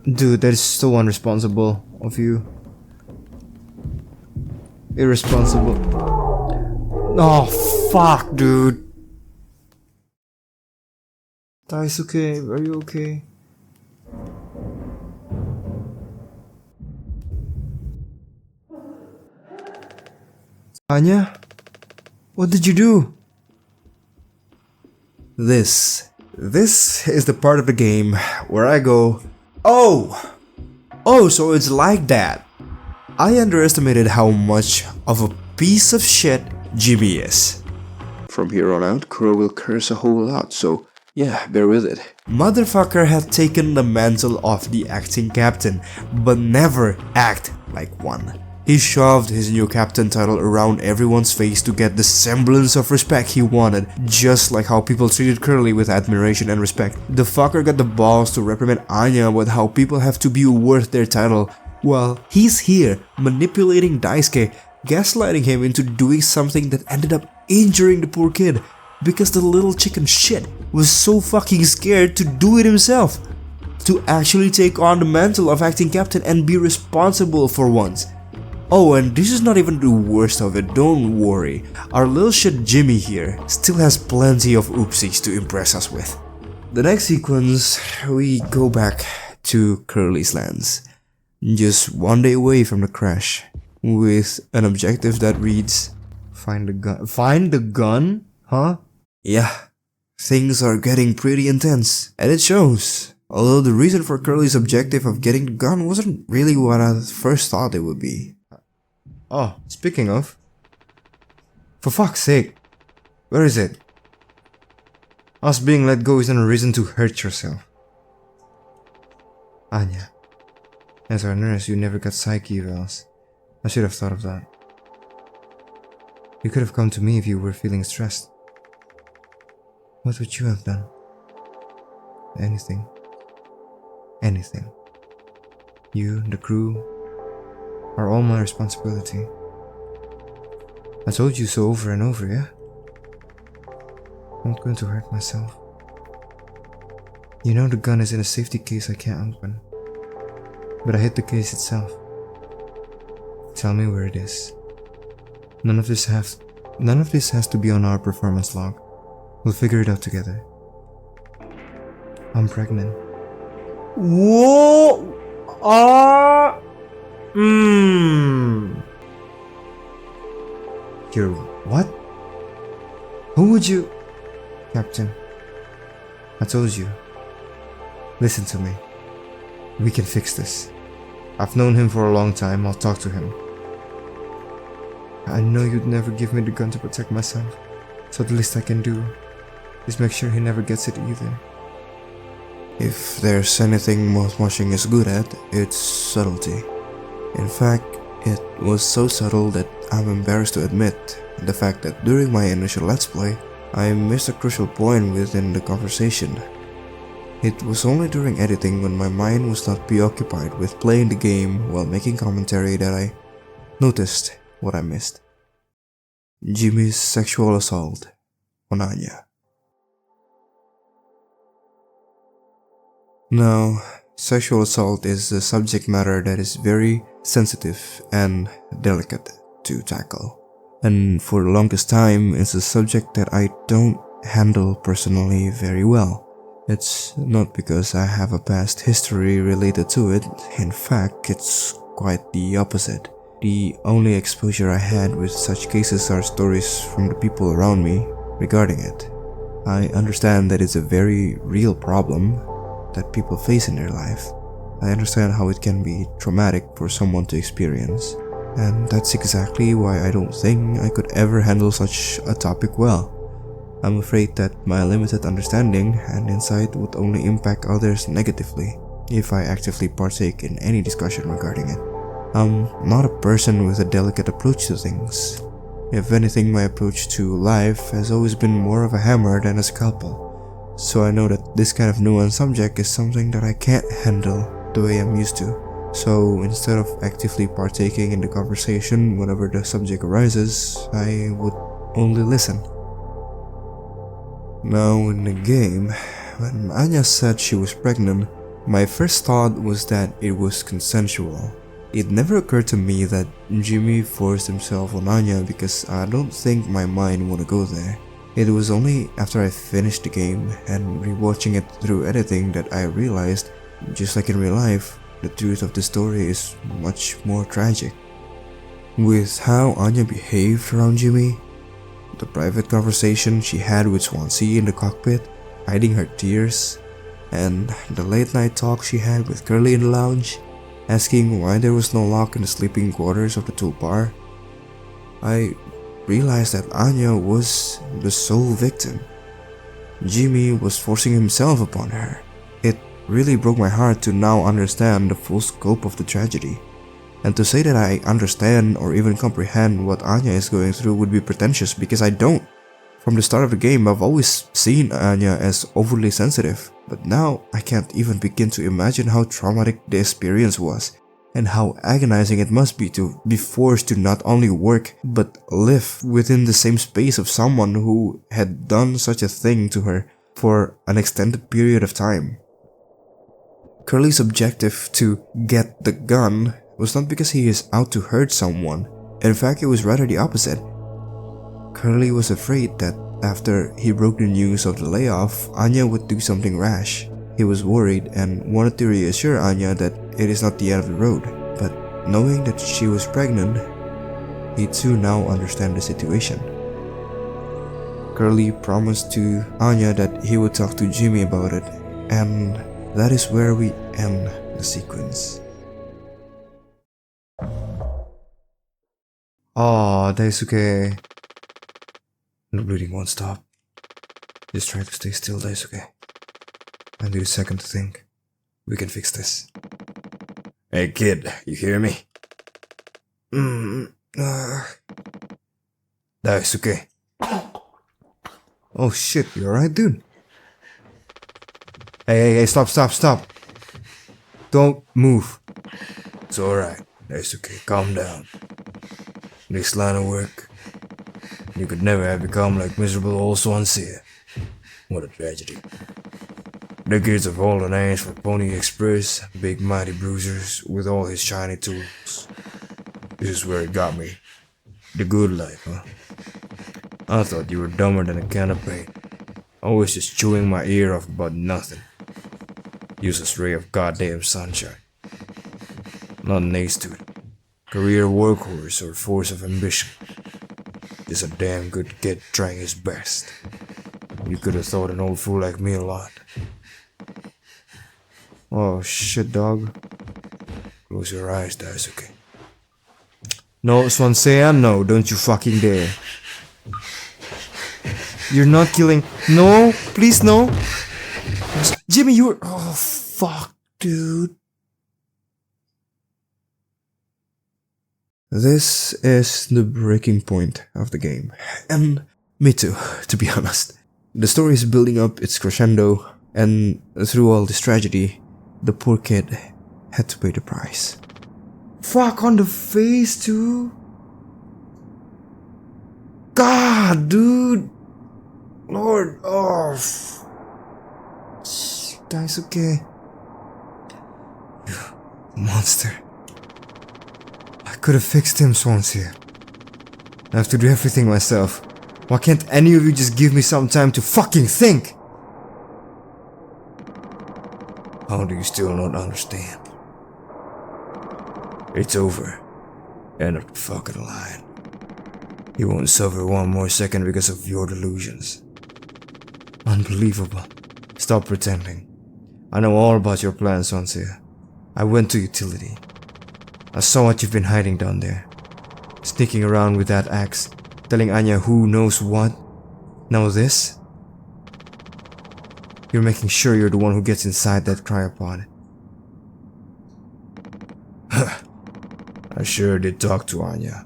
Dude, that is so unresponsible of you. Irresponsible. Oh, fuck, dude. Daisuke, are you okay? Anya? What did you do? This is the part of the game where I go, oh! Oh, so it's like that. I underestimated how much of a piece of shit Jimmy is. From here on out, Kuro will curse a whole lot, so yeah, bear with it. Motherfucker had taken the mantle of the acting captain, but never act like one. He shoved his new captain title around everyone's face to get the semblance of respect he wanted, just like how people treated Curly with admiration and respect. The fucker got the balls to reprimand Anya about how people have to be worth their title, while he's here manipulating Daisuke, gaslighting him into doing something that ended up injuring the poor kid because the little chicken shit was so fucking scared to do it himself, to actually take on the mantle of acting captain and be responsible for once. Oh, and this is not even the worst of it, don't worry. Our little shit Jimmy here still has plenty of oopsies to impress us with. The next sequence, we go back to Curly's lands, just one day away from the crash, with an objective that reads, find the gun. Find the gun? Huh? Yeah, things are getting pretty intense, and it shows. Although the reason for Curly's objective of getting the gun wasn't really what I first thought it would be. Oh, speaking of, for fuck's sake, where is it? Us being let go isn't a reason to hurt yourself. Anya, as our nurse, you never got psych evals. I should have thought of that. You could have come to me if you were feeling stressed. What would you have done? Anything. Anything. You, the crew, are all my responsibility. I told you so over and over, yeah? I'm not going to hurt myself. You know the gun is in a safety case I can't open. But I hid the case itself. Tell me where it is. None of this has to be on our performance log. We'll figure it out together. I'm pregnant. Whoa! You're what? Who would you? Captain. I told you. Listen to me. We can fix this. I've known him for a long time. I'll talk to him. I know you'd never give me the gun to protect myself, so the least I can do is make sure he never gets it either. If there's anything Mouthwashing is good at, it's subtlety. In fact, it was so subtle that I'm embarrassed to admit the fact that during my initial Let's Play, I missed a crucial point within the conversation. It was only during editing when my mind was not preoccupied with playing the game while making commentary that I noticed what I missed. Jimmy's sexual assault on Anya. Now, sexual assault is a subject matter that is very sensitive and delicate to tackle. And for the longest time, it's a subject that I don't handle personally very well. It's not because I have a past history related to it. In fact, it's quite the opposite. The only exposure I had with such cases are stories from the people around me regarding it. I understand that it's a very real problem that people face in their life. I understand how it can be traumatic for someone to experience, and that's exactly why I don't think I could ever handle such a topic well. I'm afraid that my limited understanding and insight would only impact others negatively if I actively partake in any discussion regarding it. I'm not a person with a delicate approach to things. If anything, my approach to life has always been more of a hammer than a scalpel. So I know that this kind of nuanced subject is something that I can't handle the way I'm used to. So instead of actively partaking in the conversation whenever the subject arises, I would only listen. Now in the game, when Anya said she was pregnant, my first thought was that it was consensual. It never occurred to me that Jimmy forced himself on Anya because I don't think my mind would go there. It was only after I finished the game and rewatching it through editing that I realized, just like in real life, the truth of the story is much more tragic. With how Anya behaved around Jimmy, the private conversation she had with Swansea in the cockpit, hiding her tears, and the late night talk she had with Curly in the lounge, asking why there was no lock in the sleeping quarters of the tulpar, I realized that Anya was the sole victim. Jimmy was forcing himself upon her. It really broke my heart to now understand the full scope of the tragedy. And to say that I understand or even comprehend what Anya is going through would be pretentious because I don't. From the start of the game, I've always seen Anya as overly sensitive, but now I can't even begin to imagine how traumatic the experience was and how agonizing it must be to be forced to not only work but live within the same space of someone who had done such a thing to her for an extended period of time. Curly's objective to get the gun was not because he is out to hurt someone. In fact, it was rather the opposite. Curly was afraid that after he broke the news of the layoff, Anya would do something rash. He was worried and wanted to reassure Anya that it is not the end of the road, but knowing that she was pregnant, he too now understands the situation. Curly promised to Anya that he would talk to Jimmy about it, and that is where we end the sequence. Oh, Daisuke. The bleeding won't stop. Just try to stay still, Daisuke. And do a second to think. We can fix this. Hey kid, you hear me? Daisuke. Oh shit, you alright, dude? Hey, stop. Don't move. It's alright, Daisuke, calm down. This line of work, you could never have become like miserable old Swansea. What a tragedy. Decades of holding hands for Pony Express, big mighty bruisers with all his shiny tools. This is where it got me. The good life, huh? I thought you were dumber than a can of paint. Always just chewing my ear off about nothing. Useless ray of goddamn sunshine. Not an A student, career workhorse, or force of ambition. Just a damn good kid trying his best. You could have thought an old fool like me a lot. Oh shit, dog. Close your eyes, Daisuke. No, Swansea, no, don't you fucking dare. You're not killing. No, please, no. Jimmy, you're. Oh, fuck, dude. This is the breaking point of the game. And me too, to be honest. The story is building up its crescendo, and through all this tragedy, the poor kid had to pay the price. Fuck on the face, too. God, dude. Lord, oh. That's okay. You monster. I could have fixed him, Swansea. I have to do everything myself. Why can't any of you just give me some time to fucking think? How do you still not understand? It's over. End of the fucking line. You won't suffer one more second because of your delusions. Unbelievable. Stop pretending. I know all about your plans, Swansea. I went to utility. I saw what you've been hiding down there. Sneaking around with that axe, telling Anya who knows what. Now this? You're making sure you're the one who gets inside that cryopod. I sure did talk to Anya,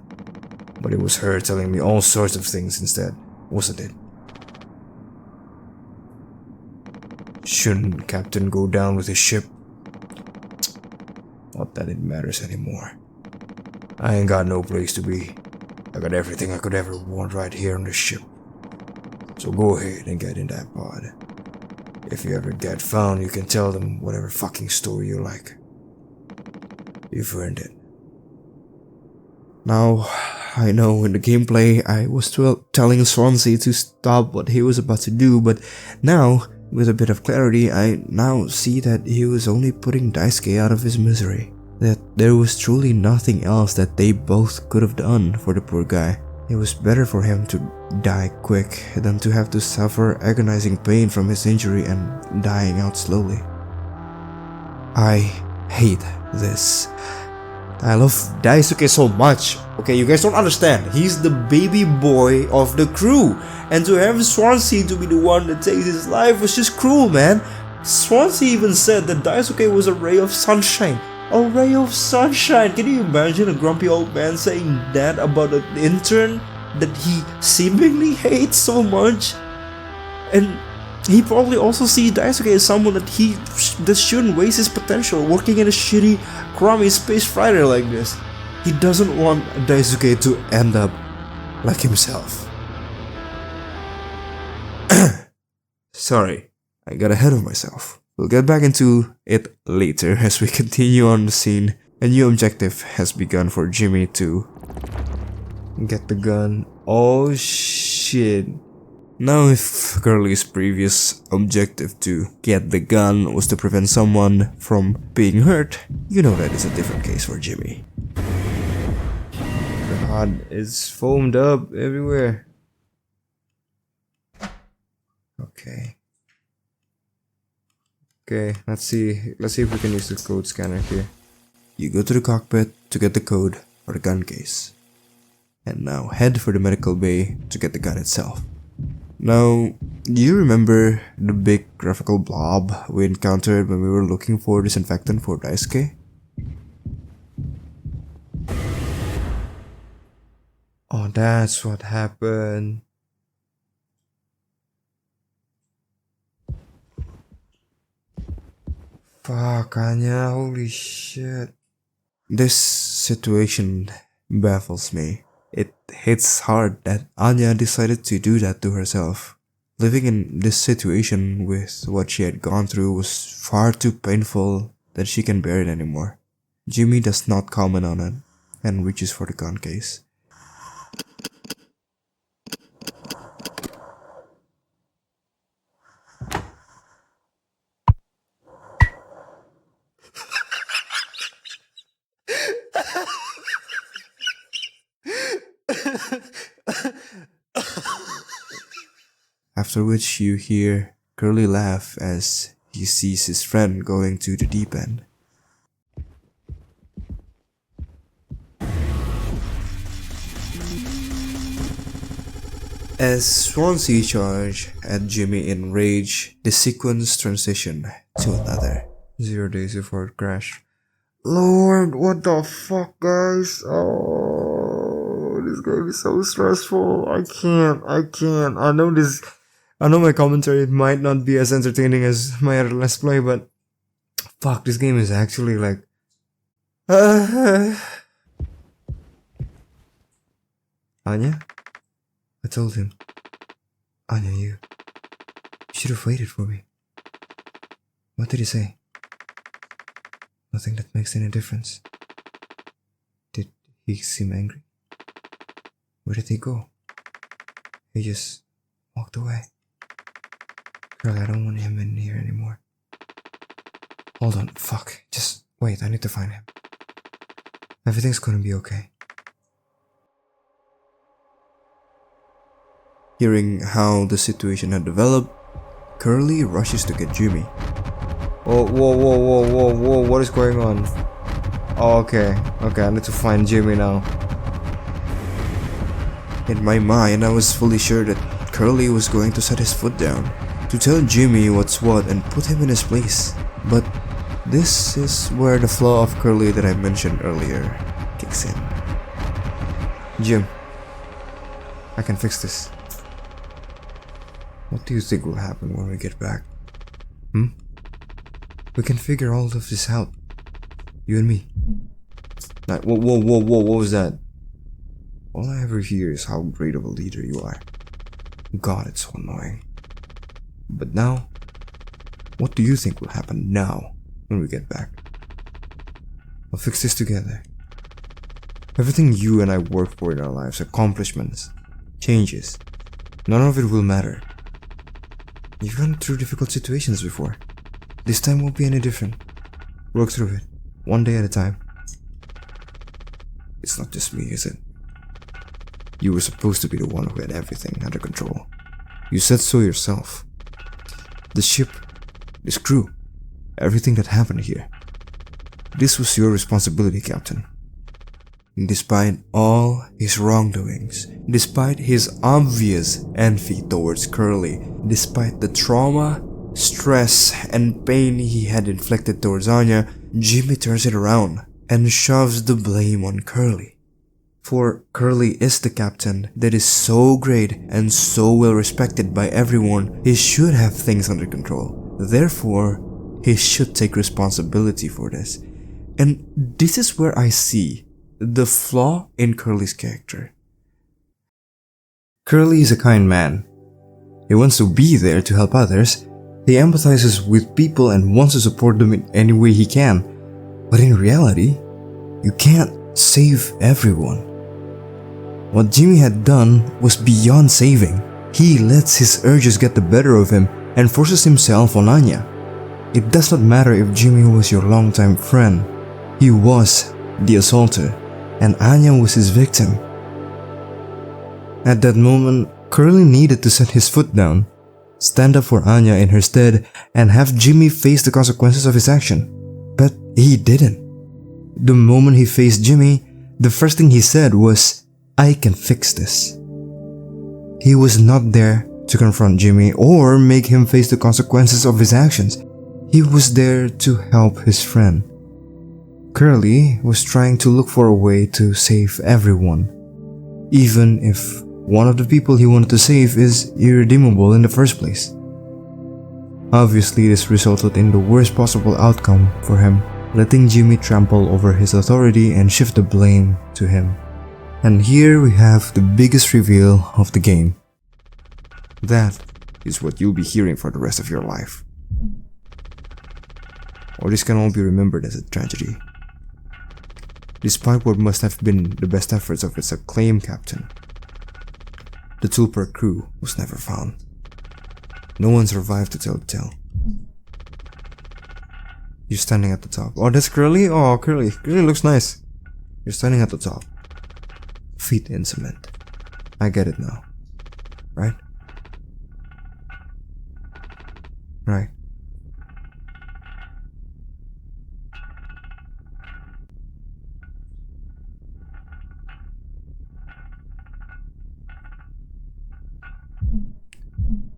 but it was her telling me all sorts of things instead, wasn't it? Shouldn't Captain go down with his ship? Not that it matters anymore. I ain't got no place to be. I got everything I could ever want right here on the ship. So go ahead and get in that pod. If you ever get found, you can tell them whatever fucking story you like. You've earned it. Now, I know in the gameplay I was telling Swansea to stop what he was about to do, but now, with a bit of clarity, I now see that he was only putting Daisuke out of his misery. That there was truly nothing else that they both could have done for the poor guy. It was better for him to die quick than to have to suffer agonizing pain from his injury and dying out slowly. I hate this. I love Daisuke so much. Okay, you guys don't understand. He's the baby boy of the crew. And to have Swansea to be the one that takes his life was just cruel, man. Swansea even said that Daisuke was a ray of sunshine. A ray of sunshine. Can you imagine a grumpy old man saying that about an intern that he seemingly hates so much? And he probably also sees Daisuke as someone that shouldn't waste his potential working in a shitty, crummy space fighter like this. He doesn't want Daisuke to end up like himself. Sorry, I got ahead of myself. We'll get back into it later as we continue on the scene. A new objective has begun for Jimmy to get the gun. Oh shit. Now if Curly's previous objective to get the gun was to prevent someone from being hurt, you know that is a different case for Jimmy. God, it's foamed up everywhere. Okay, let's see if we can use the code scanner here. You go to the cockpit to get the code for the gun case. And now head for the medical bay to get the gun itself. Now, do you remember the big graphical blob we encountered when we were looking for disinfectant for Daisuke? Oh, that's what happened. Fuck, Anya, holy shit. This situation baffles me. It hits hard that Anya decided to do that to herself. Living in this situation with what she had gone through was far too painful that she can bear it anymore. Jimmy does not comment on it and reaches for the gun case. After which you hear Curly laugh as he sees his friend going to the deep end. As Swansea charge at Jimmy in rage, the sequence transition to another. 0 days before it crashed. Lord, what the fuck, guys? Oh, this game is so stressful. I can't. I know my commentary might not be as entertaining as my other Let's Play, but fuck, this game is actually like... Anya? I told him. Anya, you should have waited for me. What did he say? Nothing that makes any difference. Did he seem angry? Where did he go? He just walked away. Girl, I don't want him in here anymore. Hold on, fuck. Just wait, I need to find him. Everything's gonna be okay. Hearing how the situation had developed, Curly rushes to get Jimmy. Oh, whoa, what is going on? Oh, okay, I need to find Jimmy now. In my mind, I was fully sure that Curly was going to set his foot down, to tell Jimmy what's what and put him in his place. But this is where the flaw of Curly that I mentioned earlier kicks in. Jim, I can fix this. What do you think will happen when we get back? We can figure all of this out. You and me. Whoa, what was that? All I ever hear is how great of a leader you are. God, it's so annoying. But now, what do you think will happen now when we get back? We'll fix this together. Everything you and I work for in our lives, accomplishments, changes, none of it will matter. You've gone through difficult situations before. This time won't be any different. Work through it, one day at a time. It's not just me, is it? You were supposed to be the one who had everything under control. You said so yourself. The ship, this crew, everything that happened here. This was your responsibility, Captain. Despite all his wrongdoings, despite his obvious envy towards Curly, despite the trauma, stress, and pain he had inflicted towards Anya, Jimmy turns it around and shoves the blame on Curly. For Curly is the captain that is so great and so well respected by everyone, he should have things under control. Therefore, he should take responsibility for this. And this is where I see the flaw in Curly's character. Curly is a kind man. He wants to be there to help others. He empathizes with people and wants to support them in any way he can. But in reality, you can't save everyone. What Jimmy had done was beyond saving. He lets his urges get the better of him and forces himself on Anya. It does not matter if Jimmy was your longtime friend. He was the assaulter, and Anya was his victim. At that moment, Curly needed to set his foot down, stand up for Anya in her stead, and have Jimmy face the consequences of his action. But he didn't. The moment he faced Jimmy, the first thing he said was, "I can fix this." He was not there to confront Jimmy or make him face the consequences of his actions. He was there to help his friend. Curly was trying to look for a way to save everyone, even if one of the people he wanted to save is irredeemable in the first place. Obviously, this resulted in the worst possible outcome for him, letting Jimmy trample over his authority and shift the blame to him. And here we have the biggest reveal of the game. That is what you'll be hearing for the rest of your life. Or this can all be remembered as a tragedy. Despite what must have been the best efforts of its acclaimed captain, the Tulper crew was never found. No one survived to tell the tale. You're standing at the top. Oh, that's Curly? Oh, Curly. Curly looks nice. You're standing at the top. Feet in cement. I get it now. Right? Right.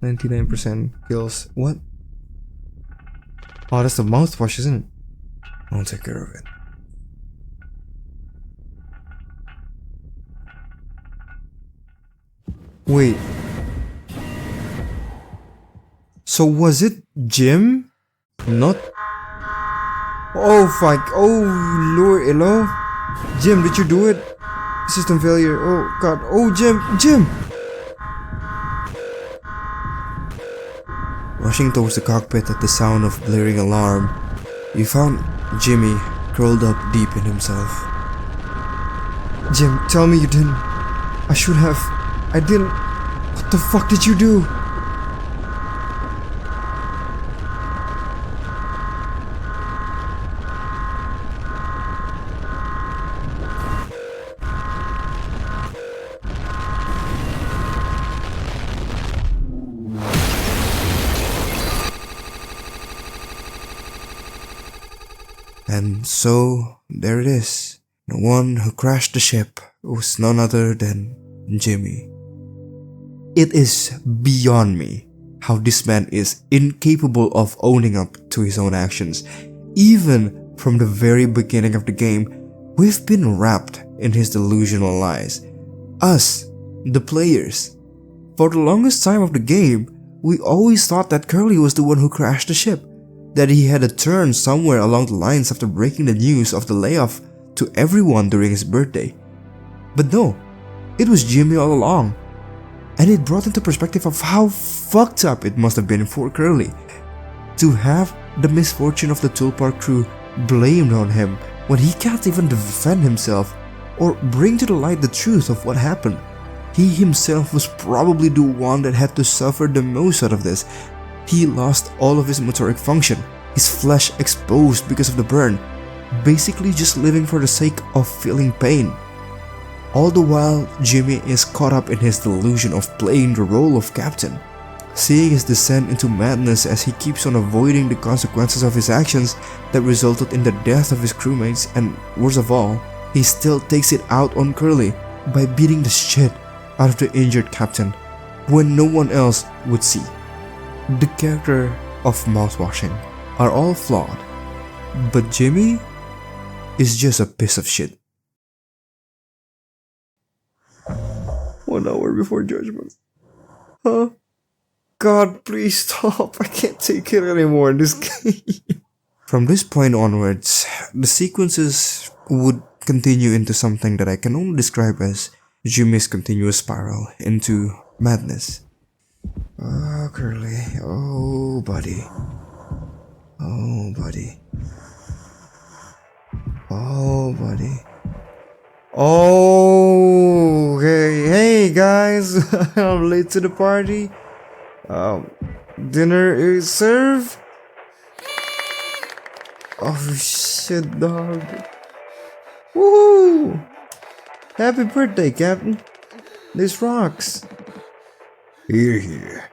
%99 kills. What? Oh, that's the mouthwash, isn't it? I'll take care of it. Wait. So was it Jim? Not. Oh fuck. Oh lord. Hello? Jim, did you do it? System failure. Oh god. Oh Jim. Jim! Rushing towards the cockpit at the sound of blaring alarm, you found Jimmy curled up deep in himself. Jim, tell me you didn't. I should have. I didn't. What the fuck did you do? And so, there it is. The one who crashed the ship was none other than Jimmy. It is beyond me how this man is incapable of owning up to his own actions. Even from the very beginning of the game, we've been wrapped in his delusional lies. Us, the players. For the longest time of the game, we always thought that Curly was the one who crashed the ship, that he had a turn somewhere along the lines after breaking the news of the layoff to everyone during his birthday. But no, it was Jimmy all along. And it brought into perspective of how fucked up it must have been for Curly to have the misfortune of the Tulpar crew blamed on him when he can't even defend himself or bring to the light the truth of what happened. He himself was probably the one that had to suffer the most out of this. He lost all of his motoric function, his flesh exposed because of the burn, basically just living for the sake of feeling pain. All the while, Jimmy is caught up in his delusion of playing the role of captain, seeing his descent into madness as he keeps on avoiding the consequences of his actions that resulted in the death of his crewmates, and worst of all, he still takes it out on Curly by beating the shit out of the injured captain when no one else would see. The character of Mouthwashing are all flawed, but Jimmy is just a piece of shit. 1 hour before judgment. Huh? God, please stop. I can't take it anymore in this game. From this point onwards, the sequences would continue into something that I can only describe as Jimmy's continuous spiral into madness. Oh, Curly. Oh, buddy. Oh, buddy. Oh, buddy. Oh, hey guys, I'm late to the party. Dinner is served. Oh shit, dog. Woohoo! Happy birthday, Captain. This rocks. Here.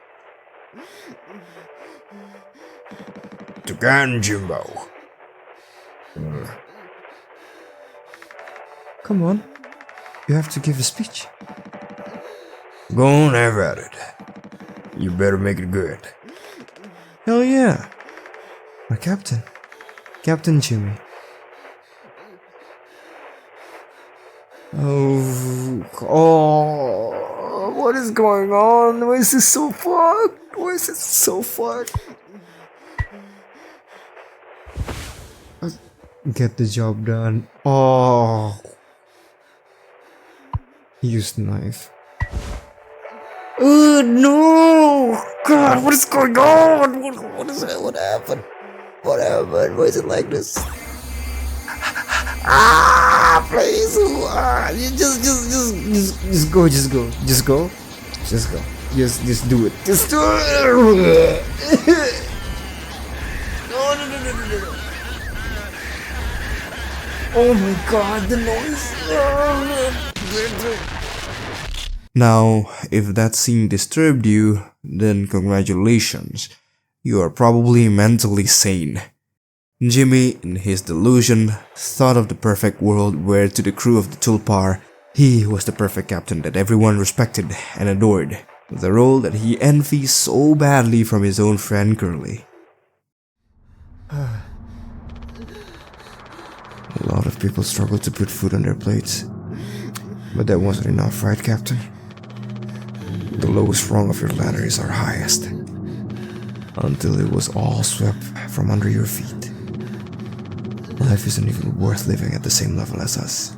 To Gan Jimbo. Come on, you have to give a speech. Go on, have at it. You better make it good. Hell yeah. Our captain. Captain Jimmy. Oh, what is going on? Why is this so fucked? Why is this so fucked? Get the job done. Oh. Use the knife. No! God, what is going on? What is it? What happened? What happened? Why is it like this? Please! Just go. Just do it. Just do it. No. Oh my god, the noise. Now, if that scene disturbed you, then congratulations. You are probably mentally sane. Jimmy, in his delusion, thought of the perfect world where to the crew of the Tulpar, he was the perfect captain that everyone respected and adored, the role that he envies so badly from his own friend Curly. A lot of people struggle to put food on their plates, but that wasn't enough, right, Captain? The lowest rung of your ladder is our highest, until it was all swept from under your feet. Life isn't even worth living at the same level as us.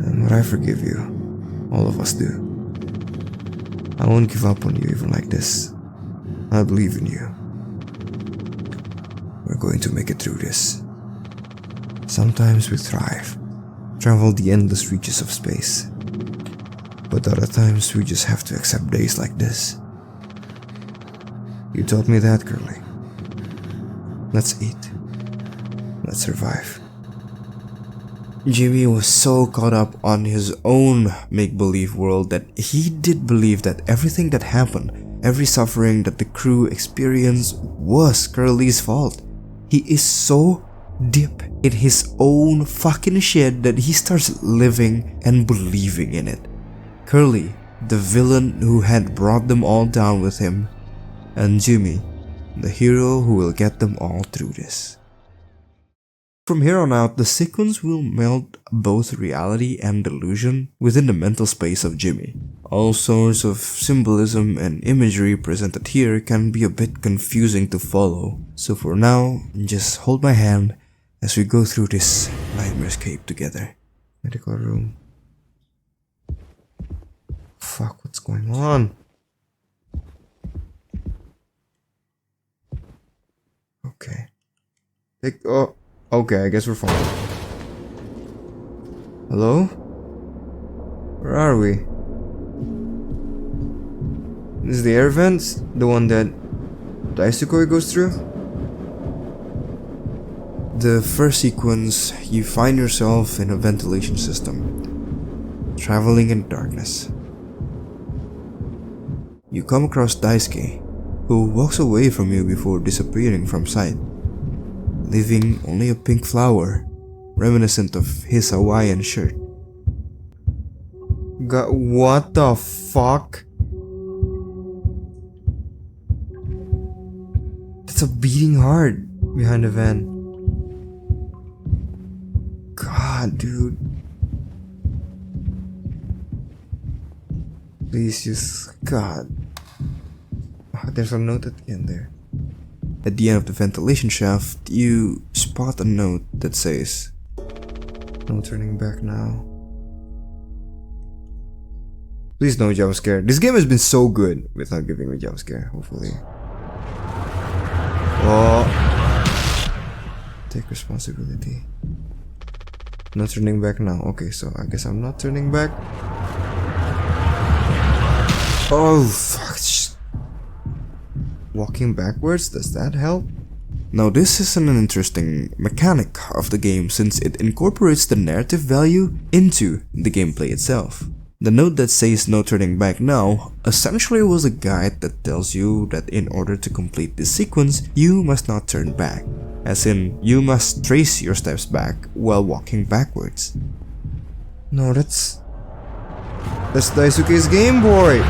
And when I forgive you, all of us do. I won't give up on you even like this. I believe in you. We're going to make it through this. Sometimes we thrive, travel the endless reaches of space. But other times we just have to accept days like this. You taught me that, Curly. Let's eat. Let's survive. Jimmy was so caught up on his own make-believe world that he did believe that everything that happened, every suffering that the crew experienced was Curly's fault. He is so deep in his own fucking shit that he starts living and believing in it. Curly the villain who had brought them all down with him, and Jimmy, the hero who will get them all through this. From here on out, the sequence will meld both reality and delusion within the mental space of Jimmy. All sorts of symbolism and imagery presented here can be a bit confusing to follow, so for now, just hold my hand as we go through this nightmarescape together. Medical room. Fuck, what's going on? Okay. Okay, I guess we're fine. Hello? Where are we? This is the air vents? The one that the Isukoi goes through? The first sequence, you find yourself in a ventilation system, traveling in darkness. You come across Daisuke, who walks away from you before disappearing from sight, leaving only a pink flower, reminiscent of his Hawaiian shirt. God, what the fuck? That's a beating heart behind the van. God, dude. Please just... God. Oh, there's a note at the end there. At the end of the ventilation shaft, you spot a note that says, "No turning back now." Please no jump scare. This game has been so good without giving me a jump scare, hopefully. Oh. Take responsibility. No turning back now. Okay, so I guess I'm not turning back. Oh, fuck. Walking backwards, does that help? Now this is an interesting mechanic of the game since it incorporates the narrative value into the gameplay itself. The note that says "no turning back now" essentially was a guide that tells you that in order to complete this sequence, you must not turn back. As in, you must trace your steps back while walking backwards. No, that's Daisuke's Game Boy!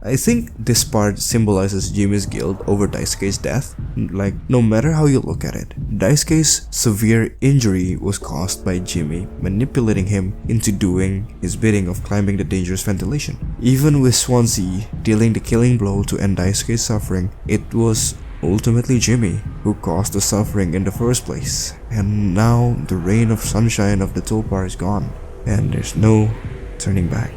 I think this part symbolizes Jimmy's guilt over Daisuke's death. Like, no matter how you look at it, Daisuke's severe injury was caused by Jimmy manipulating him into doing his bidding of climbing the dangerous ventilation. Even with Swansea dealing the killing blow to end Daisuke's suffering, it was ultimately Jimmy who caused the suffering in the first place. And now the reign of sunshine of the Tulpar is gone, and there's no turning back.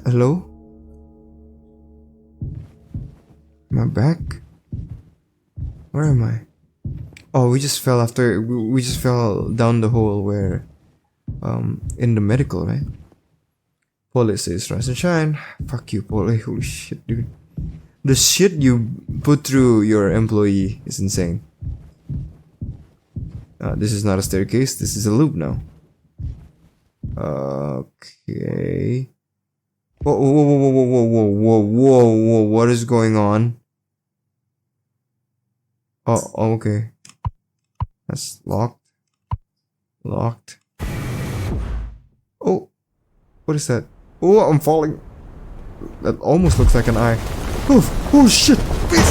Hello? Am I back? Where am I? Oh, we just fell down the hole where, in the medical, right? Poli says, "Rise and shine." Fuck you, Poli. Holy shit, dude. The shit you put through your employee is insane. This is not a staircase, this is a loop now. Okay. Whoa, what is going on? Oh, okay. That's locked. Locked. Oh, what is that? Oh, I'm falling. That almost looks like an eye. Oh shit, please.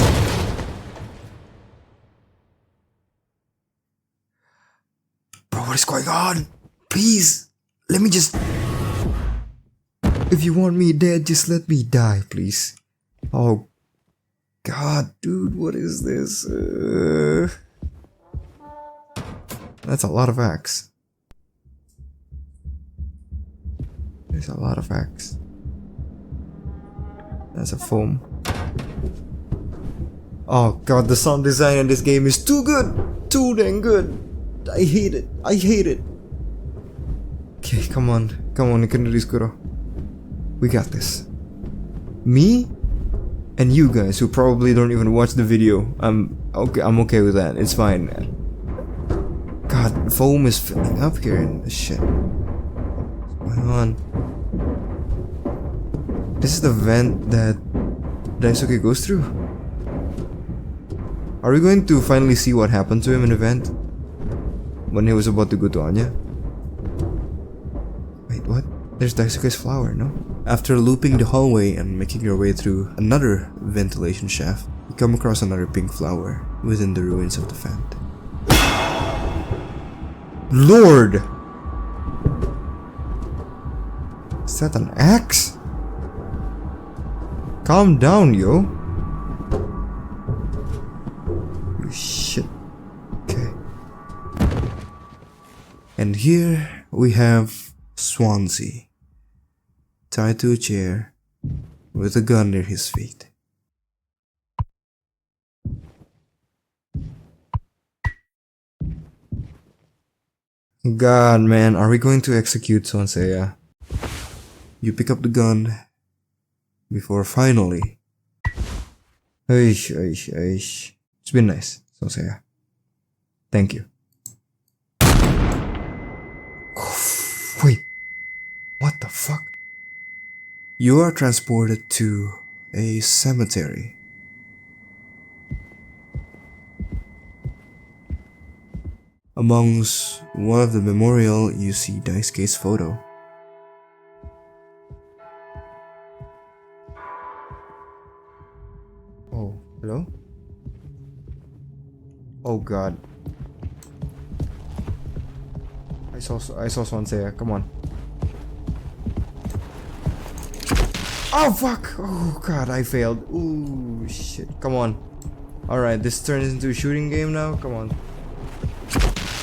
Bro, what is going on? Please, let me just... If you want me dead, just let me die, please. Oh, God, dude, what is this? That's a lot of axe. There's a lot of axe. That's a foam. Oh, God, the sound design in this game is too good! Too dang good! I hate it. I hate it. Okay, come on. Come on, you can do this, Kuro. We got this. Me and you guys who probably don't even watch the video. I'm okay with that. It's fine. God, foam is filling up here and shit. What's going on? This is the vent that Daisuke goes through. Are we going to finally see what happened to him in the vent? When he was about to go to Anya? Wait, what? There's Daisuke's flower, no? After looping the hallway and making your way through another ventilation shaft, you come across another pink flower within the ruins of the vent. Lord! Is that an axe? Calm down, yo. You shit. Okay. And here we have Swansea, tied to a chair with a gun near his feet. God, man, are we going to execute Swansea? You pick up the gun before finally. It's been nice, Swansea. Thank you. Wait, what the fuck? You are transported to a cemetery. Amongst one of the memorial, you see Daisuke's photo. Oh, hello? Oh god. I saw Swansea, come on. Oh fuck! Oh god, I failed. Ooh shit, come on. Alright, this turns into a shooting game now, come on.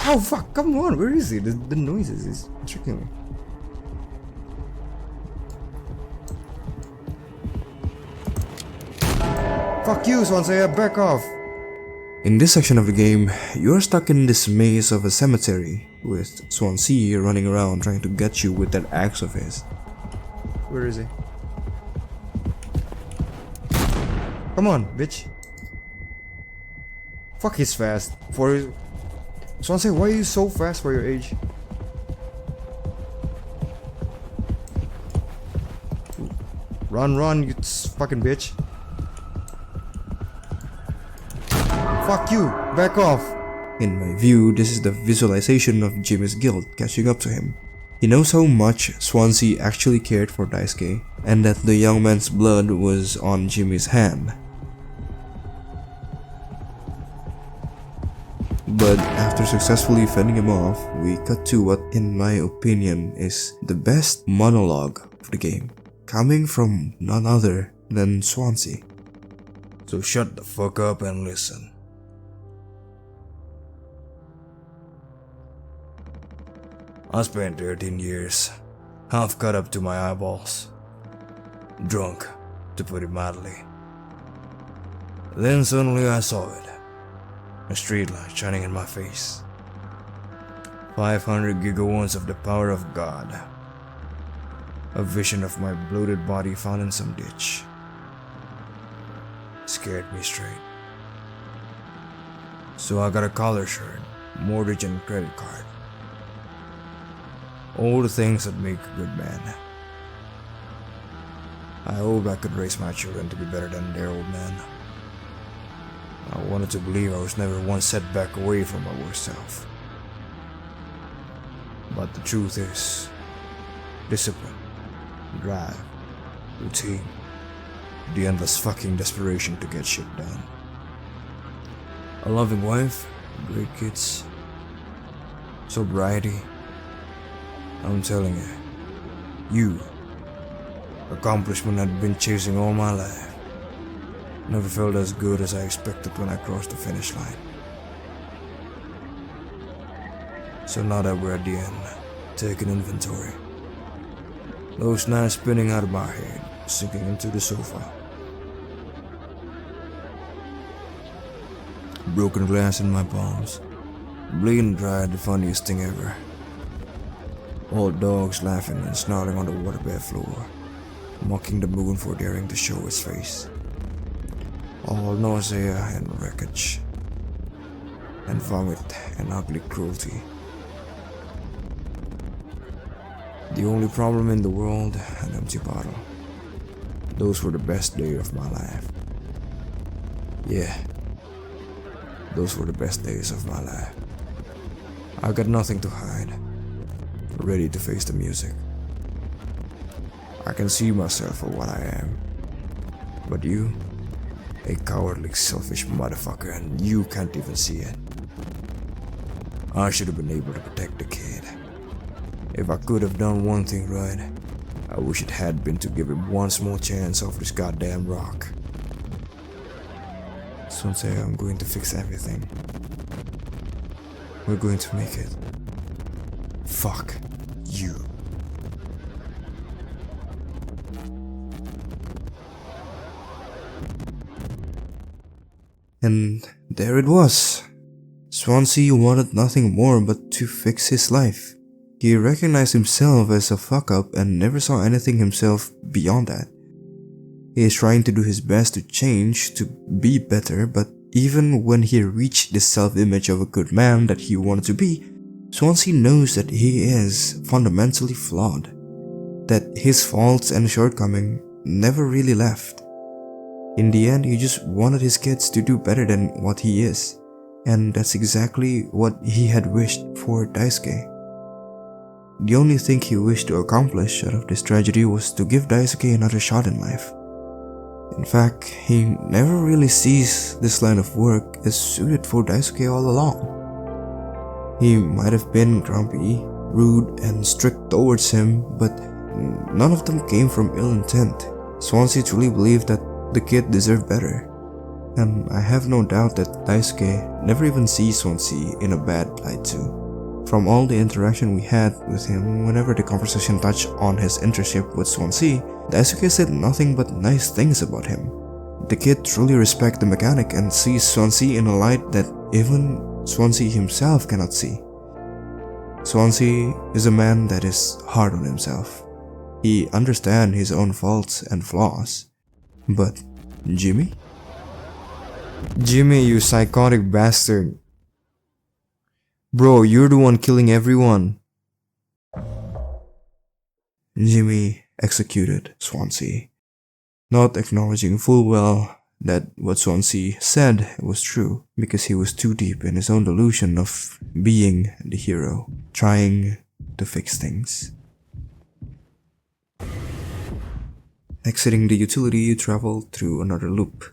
Oh fuck, come on, where is he? The noises is tricking me. Fuck you, Swansea, back off! In this section of the game, you're stuck in this maze of a cemetery, with Swansea running around trying to get you with that axe of his. Where is he? Come on, bitch. Fuck, he's fast. Swansea, why are you so fast for your age? Run, you fucking bitch. Fuck you, back off. In my view, this is the visualization of Jimmy's guilt catching up to him. He knows how much Swansea actually cared for Daisuke, and that the young man's blood was on Jimmy's hand. But after successfully fending him off, we cut to what, in my opinion, is the best monologue of the game, coming from none other than Swansea. So shut the fuck up and listen. I spent 13 years, half cut up to my eyeballs. Drunk, to put it mildly. Then suddenly I saw it. A streetlight shining in my face. 500 gigawatts of the power of God. A vision of my bloated body found in some ditch. Scared me straight. So I got a collar shirt, mortgage and credit card. All the things that make a good man. I hope I could raise my children to be better than their old man. I wanted to believe I was never one setback away from my worst self. But the truth is, discipline, drive, routine, the endless fucking desperation to get shit done. A loving wife, great kids, sobriety. I'm telling you, accomplishment I'd been chasing all my life. Never felt as good as I expected when I crossed the finish line. So now that we're at the end, taking inventory. Those nights spinning out of my head, sinking into the sofa. Broken glass in my palms, bleeding dry, the funniest thing ever. Old dogs laughing and snarling on the waterbed floor, mocking the moon for daring to show its face. All nausea and wreckage, and vomit and ugly cruelty. The only problem in the world, an empty bottle. Those were the best days of my life. Yeah, those were the best days of my life. I got nothing to hide, ready to face the music. I can see myself for what I am. But you, a cowardly, selfish motherfucker, and you can't even see it. I should have been able to protect the kid. If I could have done one thing right, I wish it had been to give him one small chance off this goddamn rock. Swansea, I'm going to fix everything. We're going to make it. Fuck you. And there it was. Swansea wanted nothing more but to fix his life. He recognized himself as a fuck-up and never saw anything himself beyond that. He is trying to do his best to change, to be better, but even when he reached the self-image of a good man that he wanted to be, Swansea knows that he is fundamentally flawed. That his faults and shortcomings never really left. In the end, he just wanted his kids to do better than what he is. And that's exactly what he had wished for Daisuke. The only thing he wished to accomplish out of this tragedy was to give Daisuke another shot in life. In fact, he never really sees this line of work as suited for Daisuke all along. He might have been grumpy, rude, and strict towards him, but none of them came from ill intent. Swansea truly believed that the kid deserved better. And I have no doubt that Daisuke never even sees Swansea in a bad light too. From all the interaction we had with him, whenever the conversation touched on his internship with Swansea, Daisuke said nothing but nice things about him. The kid truly respects the mechanic and sees Swansea in a light that even Swansea himself cannot see. Swansea is a man that is hard on himself. He understands his own faults and flaws. But Jimmy? Jimmy, you psychotic bastard. Bro, you're the one killing everyone. Jimmy executed Swansea, not acknowledging full well that what Swansea said was true, because he was too deep in his own delusion of being the hero, trying to fix things. Exiting the utility, you travel through another loop.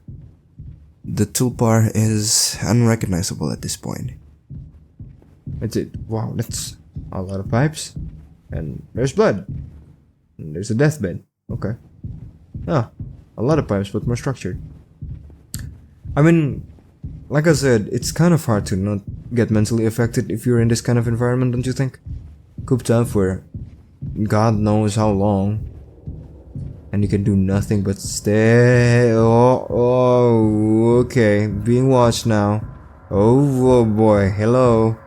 The toolbar is unrecognizable at this point. That's it. Wow, that's a lot of pipes. And there's blood. And there's a deathbed. Okay. Ah, a lot of pipes, but more structured. I mean, like I said, it's kind of hard to not get mentally affected if you're in this kind of environment, don't you think? Cooped up for God knows how long. And you can do nothing but stay. Oh, okay. Being watched now. Oh boy. Hello.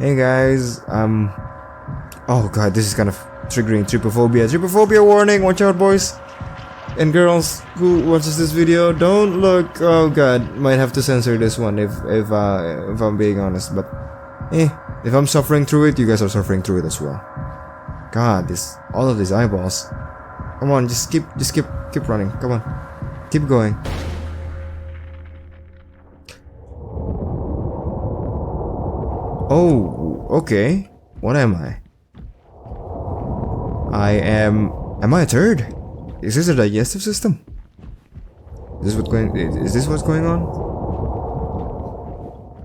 Hey guys. Oh god, this is kind of triggering trypophobia. Trypophobia warning. Watch out, boys and girls who watches this video. Don't look. Oh god, might have to censor this one if I'm being honest. But if I'm suffering through it, you guys are suffering through it as well. God, all of these eyeballs. Come on, just keep running. Come on. Keep going. Oh, okay. What am I? Am I a turd? Is this a digestive system? Is this what's going on?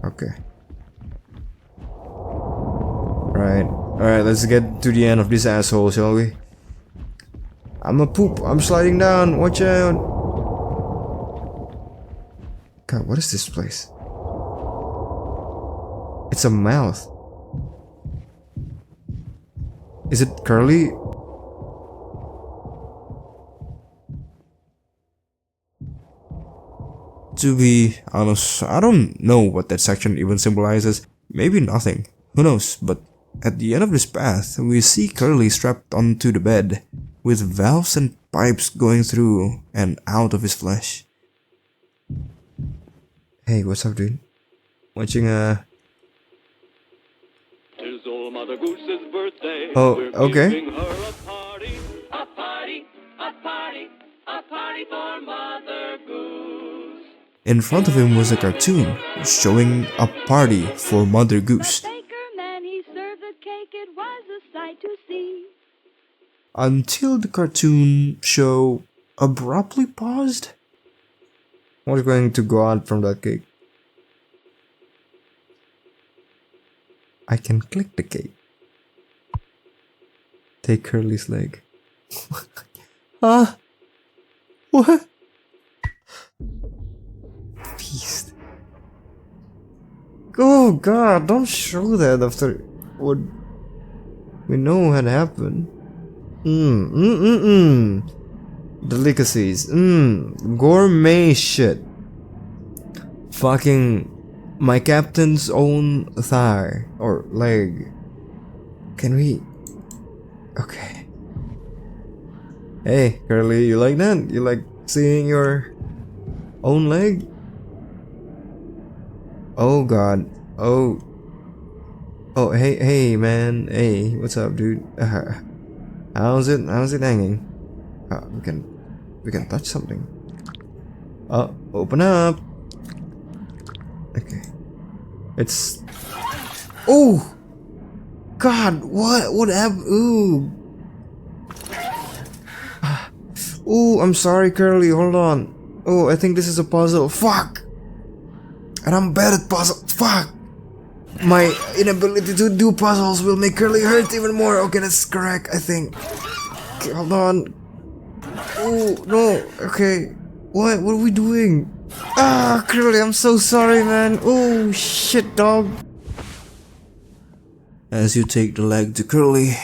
Okay. Alright, let's get to the end of this asshole, shall we? I'm a poop. I'm sliding down. Watch out. God, what is this place? It's a mouth. Is it curly? To be honest, I don't know what that section even symbolizes. Maybe nothing. Who knows? But at the end of this path, we see Curly strapped onto the bed, with valves and pipes going through and out of his flesh. Hey, what's up, dude? Watching Oh, okay. In front of him was a cartoon showing a party for Mother Goose. Until the cartoon show abruptly paused. What's going to go out from that cake? I can click the cake. Take Curly's leg. Huh? What? Beast. Oh god, don't show that after what we know had happened. Delicacies. Gourmet shit. Fucking my captain's own thigh or leg. Can we? Okay. Hey, Curly, you like that? You like seeing your own leg? Oh god. Oh. Oh, hey, man. Hey, what's up, dude? How's it hanging? We can touch something. Oh, open up. Okay. It's. Oh. God, what happened? Ooh. Ooh, I'm sorry, Curly. Hold on. Oh, I think this is a puzzle. Fuck. And I'm bad at puzzles. Fuck. My inability to do puzzles will make Curly hurt even more. Okay, that's correct, I think. Okay, hold on. Oh, no. Okay. What are we doing? Ah, Curly, I'm so sorry, man. Oh, shit, dog. As you take the leg to Curly,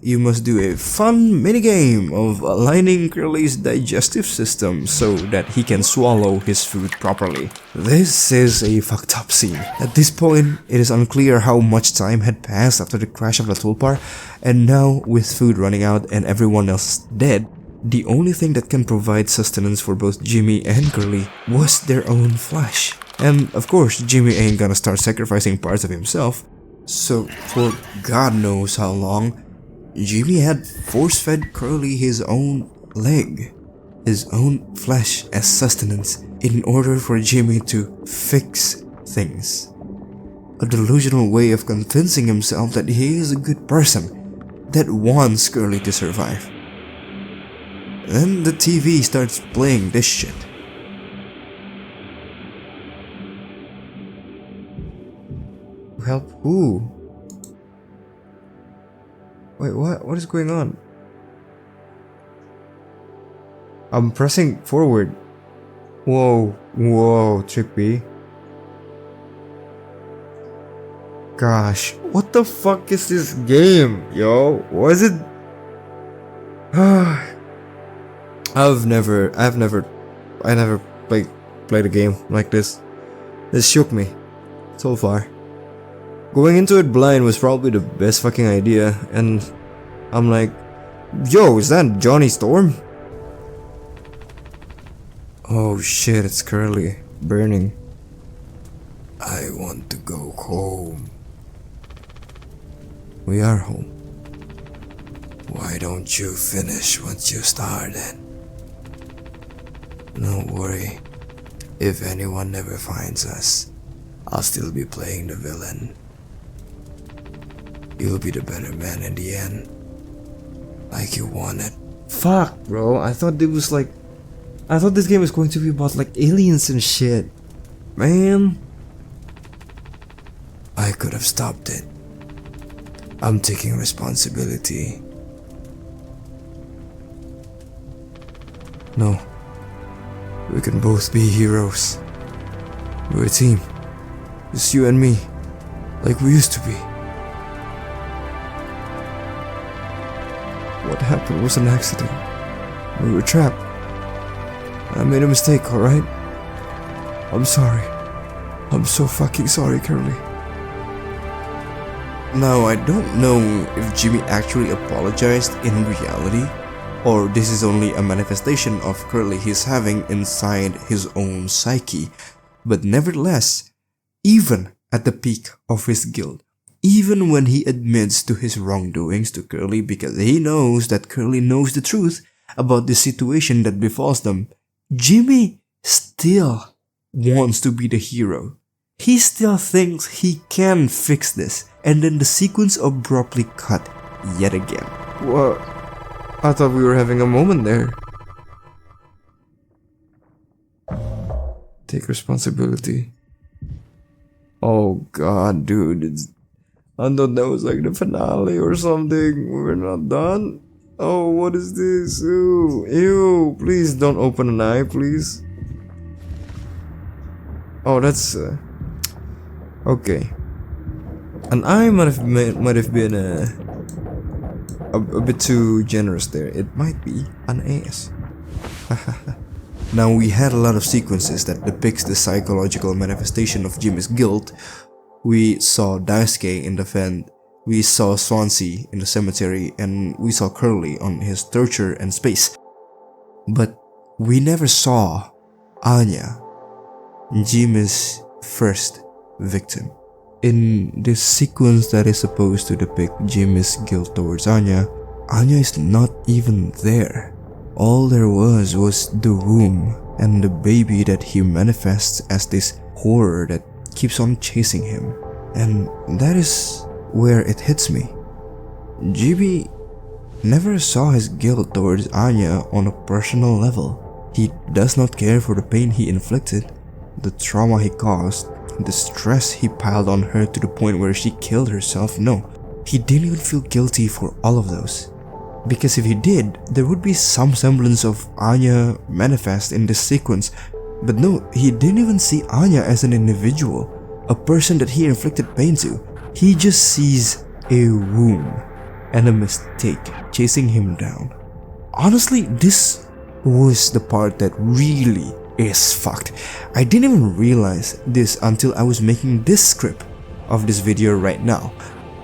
you must do a fun minigame of aligning Curly's digestive system so that he can swallow his food properly. This is a fucked up scene. At this point, it is unclear how much time had passed after the crash of the tulpar, and now, with food running out and everyone else dead, the only thing that can provide sustenance for both Jimmy and Curly was their own flesh. And of course, Jimmy ain't gonna start sacrificing parts of himself, so for God knows how long, Jimmy had force-fed Curly his own leg, his own flesh as sustenance in order for Jimmy to fix things. A delusional way of convincing himself that he is a good person that wants Curly to survive. Then the TV starts playing this shit. Help who? Wait, what is going on? I'm pressing forward. Whoa, trippy. Gosh, what the fuck is this game, yo? Was it? I never played a game like this. This shook me so far. Going into it blind was probably the best fucking idea, and I'm like, yo, is that Johnny Storm? Oh shit, it's Curly, burning. I want to go home. We are home. Why don't you finish what you started? Don't worry, if anyone never finds us, I'll still be playing the villain. You'll be the better man in the end. Like you wanted. Fuck, bro. I thought this game was going to be about like aliens and shit. Man. I could have stopped it. I'm taking responsibility. No. We can both be heroes. We're a team. Just you and me. Like we used to be. What happened was an accident. We were trapped. I made a mistake, alright? I'm sorry. I'm so fucking sorry, Curly. Now, I don't know if Jimmy actually apologized in reality, or this is only a manifestation of Curly he's having inside his own psyche, but nevertheless, even at the peak of his guilt, even when he admits to his wrongdoings to Curly because he knows that Curly knows the truth, about the situation that befalls them, Jimmy still wants to be the hero. He still thinks he can fix this, and then the sequence abruptly cut yet again. What? I thought we were having a moment there. Take responsibility. Oh god, dude. I thought that was like the finale or something. We're not done. Oh, what is this? Ew. Ew. Please don't open an eye, please. Oh, that's... okay. An eye might have been a bit too generous there. It might be an ass. Now, we had a lot of sequences that depicts the psychological manifestation of Jimmy's guilt. We saw Daisuke in the vent, we saw Swansea in the cemetery, and we saw Curly on his torture and space. But we never saw Anya, Jimmy's first victim. In this sequence that is supposed to depict Jimmy's guilt towards Anya, Anya is not even there. All there was the womb and the baby that he manifests as this horror that keeps on chasing him. And that is where it hits me. Jimmy never saw his guilt towards Anya on a personal level. He does not care for the pain he inflicted, the trauma he caused, the stress he piled on her to the point where she killed herself. No, he didn't even feel guilty for all of those. Because if he did, there would be some semblance of Anya manifest in this sequence. But no, he didn't even see Anya as an individual, a person that he inflicted pain to. He just sees a womb and a mistake chasing him down. Honestly, this was the part that really is fucked. I didn't even realize this until I was making this script of this video right now.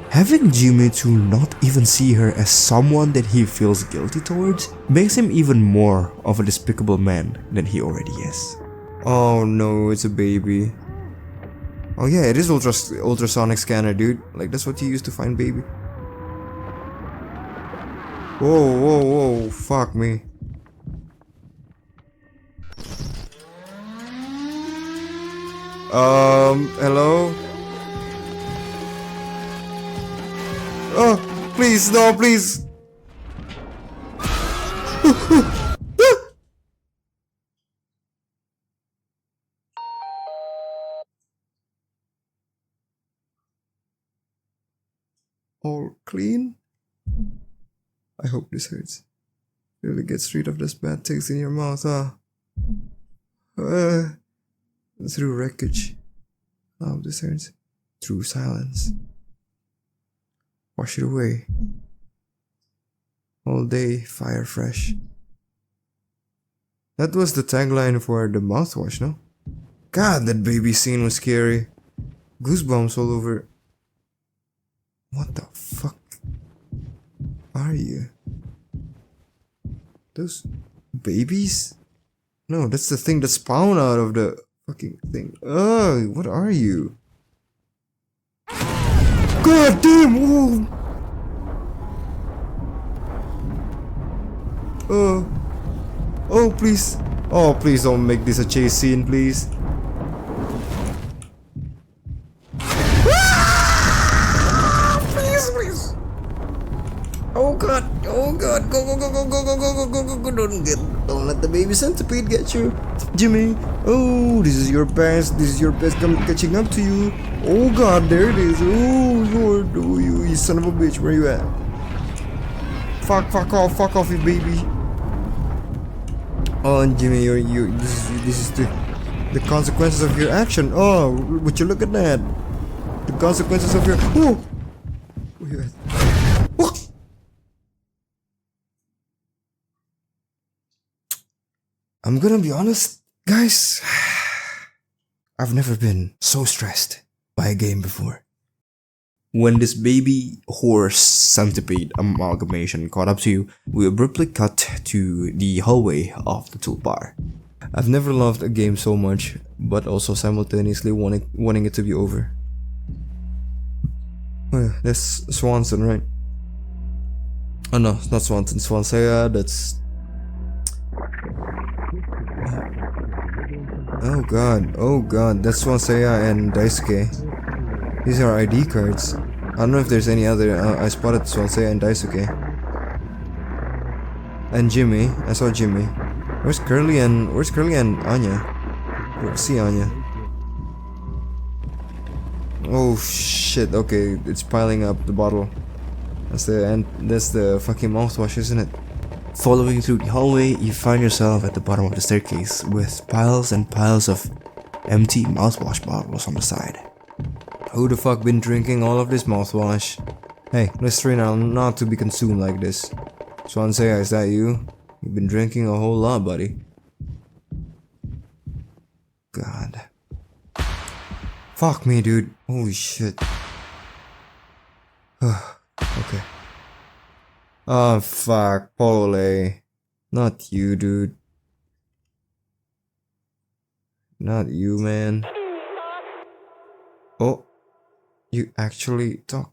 Having Jimmy to not even see her as someone that he feels guilty towards makes him even more of a despicable man than he already is. Oh no, it's a baby. Oh yeah, it is ultrasonic scanner, dude. Like, that's what you use to find baby. Whoa, whoa, whoa, fuck me. Hello? Oh, please, no, please. All clean? I hope this hurts. Really gets rid of this bad taste in your mouth, huh? Through wreckage. I hope this hurts. Through silence. Wash it away. All day, fire fresh. That was the tagline for the mouthwash, no? God, that baby scene was scary. Goosebumps all over. What the fuck are you? Those babies? No, that's the thing that spawned out of the fucking thing. Ugh, what are you? God damn! Whoa. Oh, please. Oh, please don't make this a chase scene, please. Please. Oh god, go, don't let the baby centipede get you, Jimmy. Oh, this is your best, catching up to you. Oh god, there it is. Oh lord, oh you son of a bitch, where you at? Fuck off, you baby. Oh, Jimmy, this is the consequences of your action. Oh, would you look at that? The consequences of your. Oh, where you at? Oh. I'm gonna be honest, guys. I've never been so stressed by a game before. When this baby horse centipede amalgamation caught up to you, we abruptly cut to the hallway of the toolbar. I've never loved a game so much, but also simultaneously wanting it to be over. Oh yeah, that's Swanson, right? Oh no, it's not Swanson, Swansea, that's oh god, that's Swansea and Daisuke. These are ID cards. I don't know if there's any other. I spotted Swansea and Daisuke. And Jimmy. I saw Jimmy. Where's Curly and Anya? Let's see Anya. Oh shit, okay, it's piling up the bottle. That's the fucking mouthwash, isn't it? Following through the hallway, you find yourself at the bottom of the staircase with piles and piles of empty mouthwash bottles on the side. Who the fuck been drinking all of this mouthwash? Hey, let's train our not to be consumed like this. Swansea, is that you? You've been drinking a whole lot, buddy. God. Fuck me, dude. Holy shit. Okay. Oh, fuck. Poli. Not you, dude. Not you, man. Oh. You actually talk.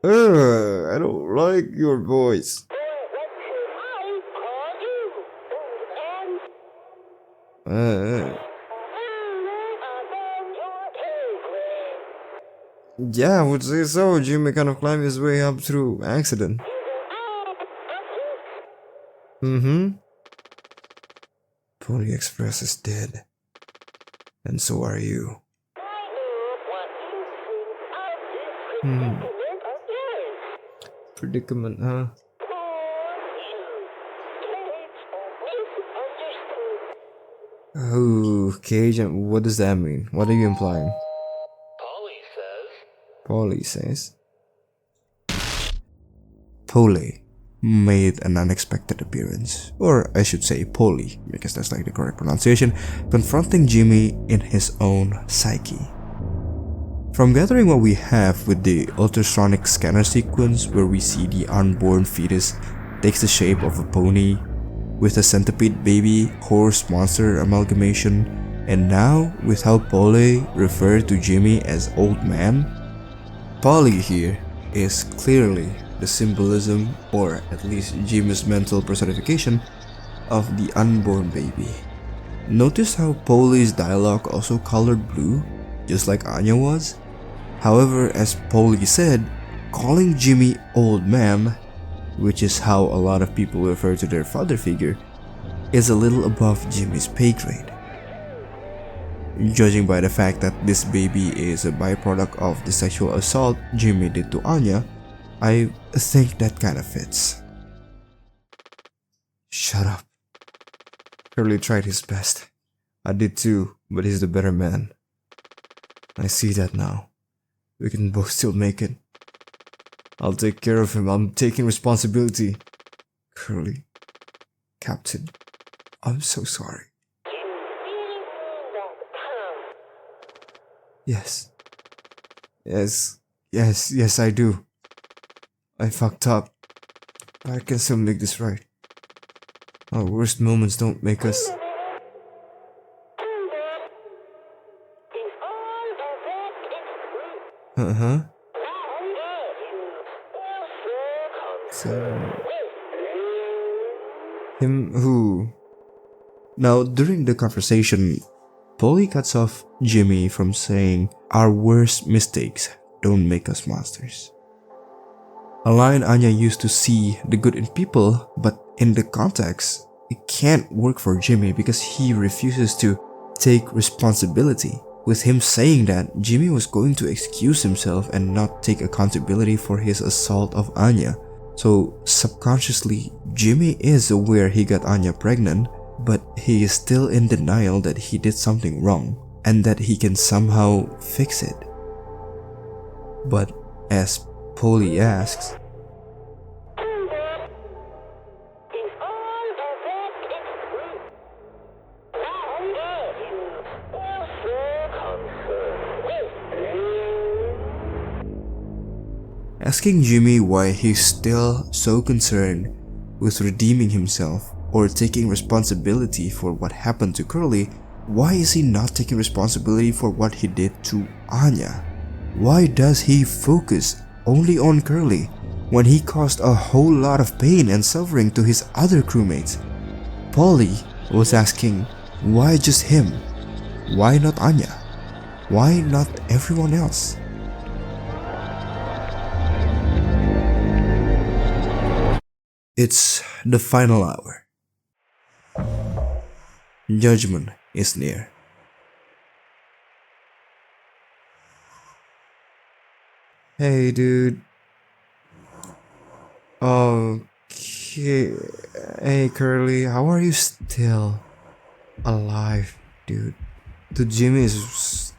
I don't like your voice. Yeah, I would say so. Jimmy kind of climbed his way up through accident. Poli Express is dead. And so are you. Predicament, huh? Oh, Cage, what does that mean? What are you implying? Poli says. Poli made an unexpected appearance, or I should say Poli, because that's like the correct pronunciation, confronting Jimmy in his own psyche. From gathering what we have with the ultrasonic scanner sequence where we see the unborn fetus takes the shape of a pony with a centipede baby horse monster amalgamation, and now with how Poli referred to Jimmy as old man, Poli here is clearly the symbolism, or at least Jimmy's mental personification, of the unborn baby. Notice how Poli's dialogue also colored blue, just like Anya was? However, as Poli said, calling Jimmy old man, which is how a lot of people refer to their father figure, is a little above Jimmy's pay grade. Judging by the fact that this baby is a byproduct of the sexual assault Jimmy did to Anya, I think that kinda fits. Shut up. Curly tried his best. I did too, but he's the better man. I see that now. We can both still make it. I'll take care of him. I'm taking responsibility. Curly. Captain. I'm so sorry. Yes. Yes, I do. I fucked up. I can still make this right. Our worst moments don't make us... So... Him who? Now, during the conversation, Poli cuts off Jimmy from saying, "Our worst mistakes don't make us monsters." A line Anya used to see the good in people, but in the context, it can't work for Jimmy because he refuses to take responsibility. With him saying that, Jimmy was going to excuse himself and not take accountability for his assault of Anya. So subconsciously, Jimmy is aware he got Anya pregnant, but he is still in denial that he did something wrong and that he can somehow fix it. But as Poli asks, asking Jimmy why he's still so concerned with redeeming himself or taking responsibility for what happened to Curly, why is he not taking responsibility for what he did to Anya? Why does he focus only on Curly when he caused a whole lot of pain and suffering to his other crewmates? Poli was asking, why just him? Why not Anya? Why not everyone else? It's the final hour. Judgment is near. Hey, dude. Okay. Hey, Curly, how are you still alive, dude? The Jimmy's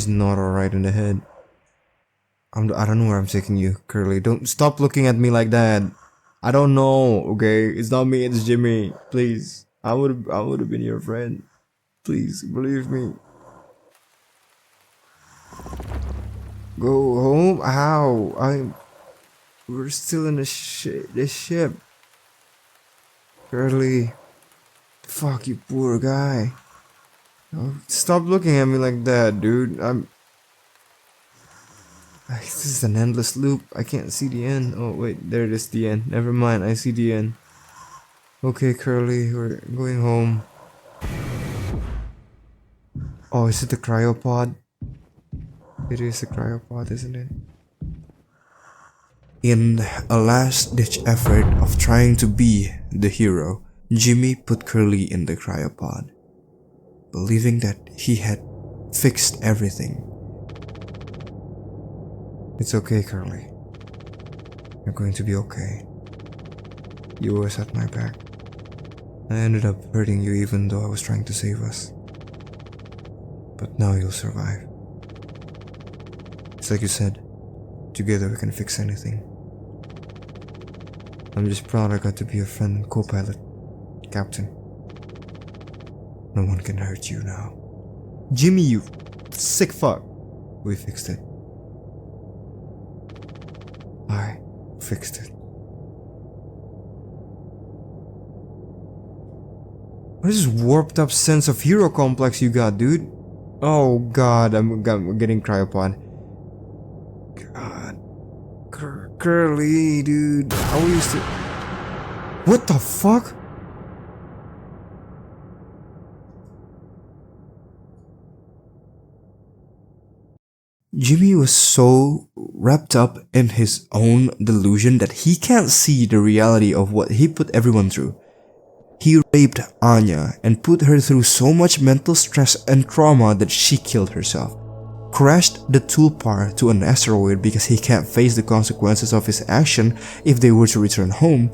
not alright in the head. I don't know where I'm taking you, Curly. Don't stop looking at me like that. I don't know, okay? It's not me, it's Jimmy. Please. I would have been your friend. Please, believe me. Go home? How? We're still in the ship. Curly. Fuck, you poor guy. Oh, stop looking at me like that, dude. This is an endless loop. I can't see the end. Oh, wait, there it is, the end. Never mind, I see the end. Okay, Curly, we're going home. Oh, is it the cryopod? It is a cryopod, isn't it? In a last-ditch effort of trying to be the hero, Jimmy put Curly in the cryopod, believing that he had fixed everything. It's okay, Curly. You're going to be okay. You always had my back. I ended up hurting you even though I was trying to save us. But now you'll survive. It's like you said, together we can fix anything. I'm just proud I got to be a friend and co-pilot, Captain. No one can hurt you now. Jimmy, you sick fuck. We fixed it. I fixed it. What is this warped up sense of hero complex you got, dude? Oh god, I'm getting cryopod. God. Curly, dude. How we used to... What the fuck? Jimmy was so wrapped up in his own delusion that he can't see the reality of what he put everyone through. He raped Anya and put her through so much mental stress and trauma that she killed herself. Crashed the toolbar to an asteroid because he can't face the consequences of his action if they were to return home.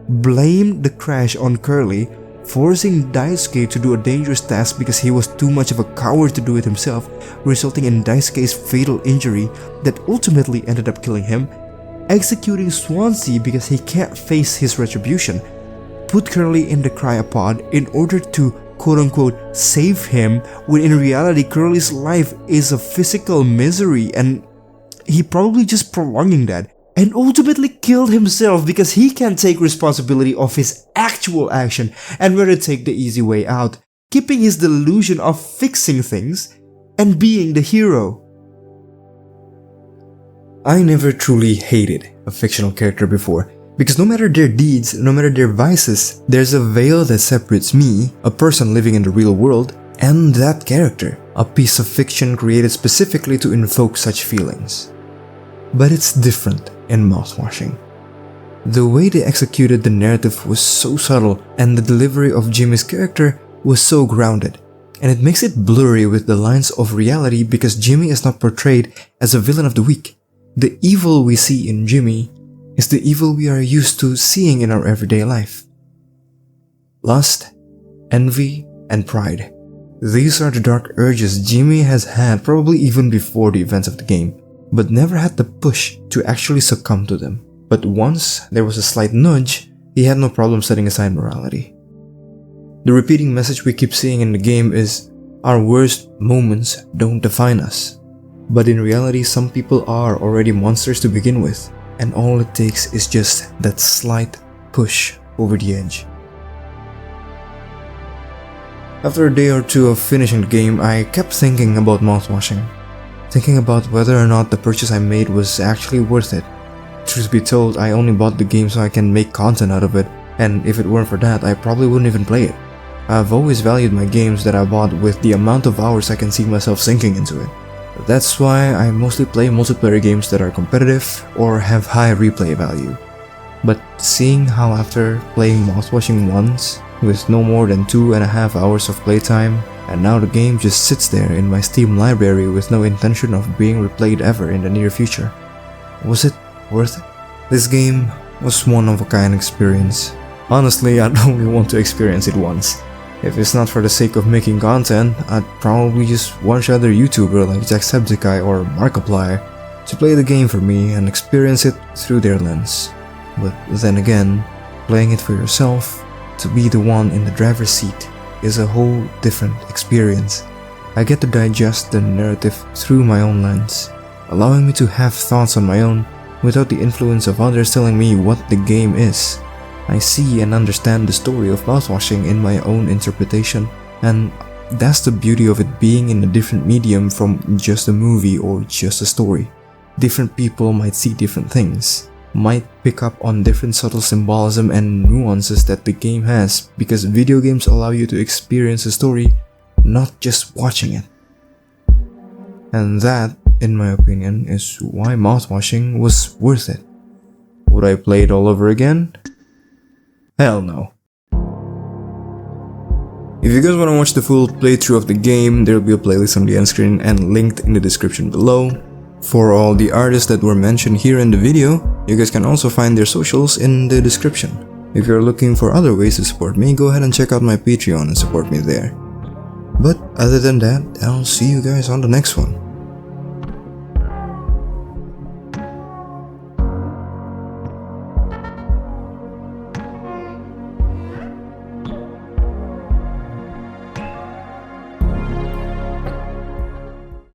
Blamed the crash on Curly, forcing Daisuke to do a dangerous task because he was too much of a coward to do it himself, resulting in Daisuke's fatal injury that ultimately ended up killing him. Executing Swansea because he can't face his retribution. Put Curly in the cryopod in order to quote-unquote save him, when in reality Curly's life is a physical misery and he probably just prolonging that, and ultimately killed himself because he can't take responsibility of his actual action and rather take the easy way out, keeping his delusion of fixing things and being the hero. I never truly hated a fictional character before, because no matter their deeds, no matter their vices, there's a veil that separates me, a person living in the real world, and that character, a piece of fiction created specifically to invoke such feelings. But it's different in Mouthwashing. The way they executed the narrative was so subtle, and the delivery of Jimmy's character was so grounded, and it makes it blurry with the lines of reality because Jimmy is not portrayed as a villain of the week. The evil we see in Jimmy is the evil we are used to seeing in our everyday life. Lust, envy, and pride. These are the dark urges Jimmy has had probably even before the events of the game, but never had the push to actually succumb to them. But once there was a slight nudge, he had no problem setting aside morality. The repeating message we keep seeing in the game is, our worst moments don't define us. But in reality, some people are already monsters to begin with, and all it takes is just that slight push over the edge. After a day or two of finishing the game, I kept thinking about Mouthwashing. Thinking about whether or not the purchase I made was actually worth it. Truth be told, I only bought the game so I can make content out of it, and if it weren't for that, I probably wouldn't even play it. I've always valued my games that I bought with the amount of hours I can see myself sinking into it. That's why I mostly play multiplayer games that are competitive or have high replay value. But seeing how after playing Mouthwashing once, with no more than 2.5 hours of playtime, and now the game just sits there in my Steam library with no intention of being replayed ever in the near future. Was it worth it? This game was one of a kind experience. Honestly, I'd only want to experience it once. If it's not for the sake of making content, I'd probably just watch other YouTuber like Jacksepticeye or Markiplier to play the game for me and experience it through their lens. But then again, playing it for yourself, to be the one in the driver's seat, is a whole different experience. I get to digest the narrative through my own lens, allowing me to have thoughts on my own without the influence of others telling me what the game is. I see and understand the story of Mouthwashing in my own interpretation, and that's the beauty of it being in a different medium from just a movie or just a story. Different people might see different things, might pick up on different subtle symbolism and nuances that the game has, because video games allow you to experience a story, not just watching it. And that, in my opinion, is why Mouthwashing was worth it. Would I play it all over again? Hell no. If you guys want to watch the full playthrough of the game, there will be a playlist on the end screen and linked in the description below. For all the artists that were mentioned here in the video, you guys can also find their socials in the description. If you're looking for other ways to support me, go ahead and check out my Patreon and support me there. But other than that, I'll see you guys on the next one.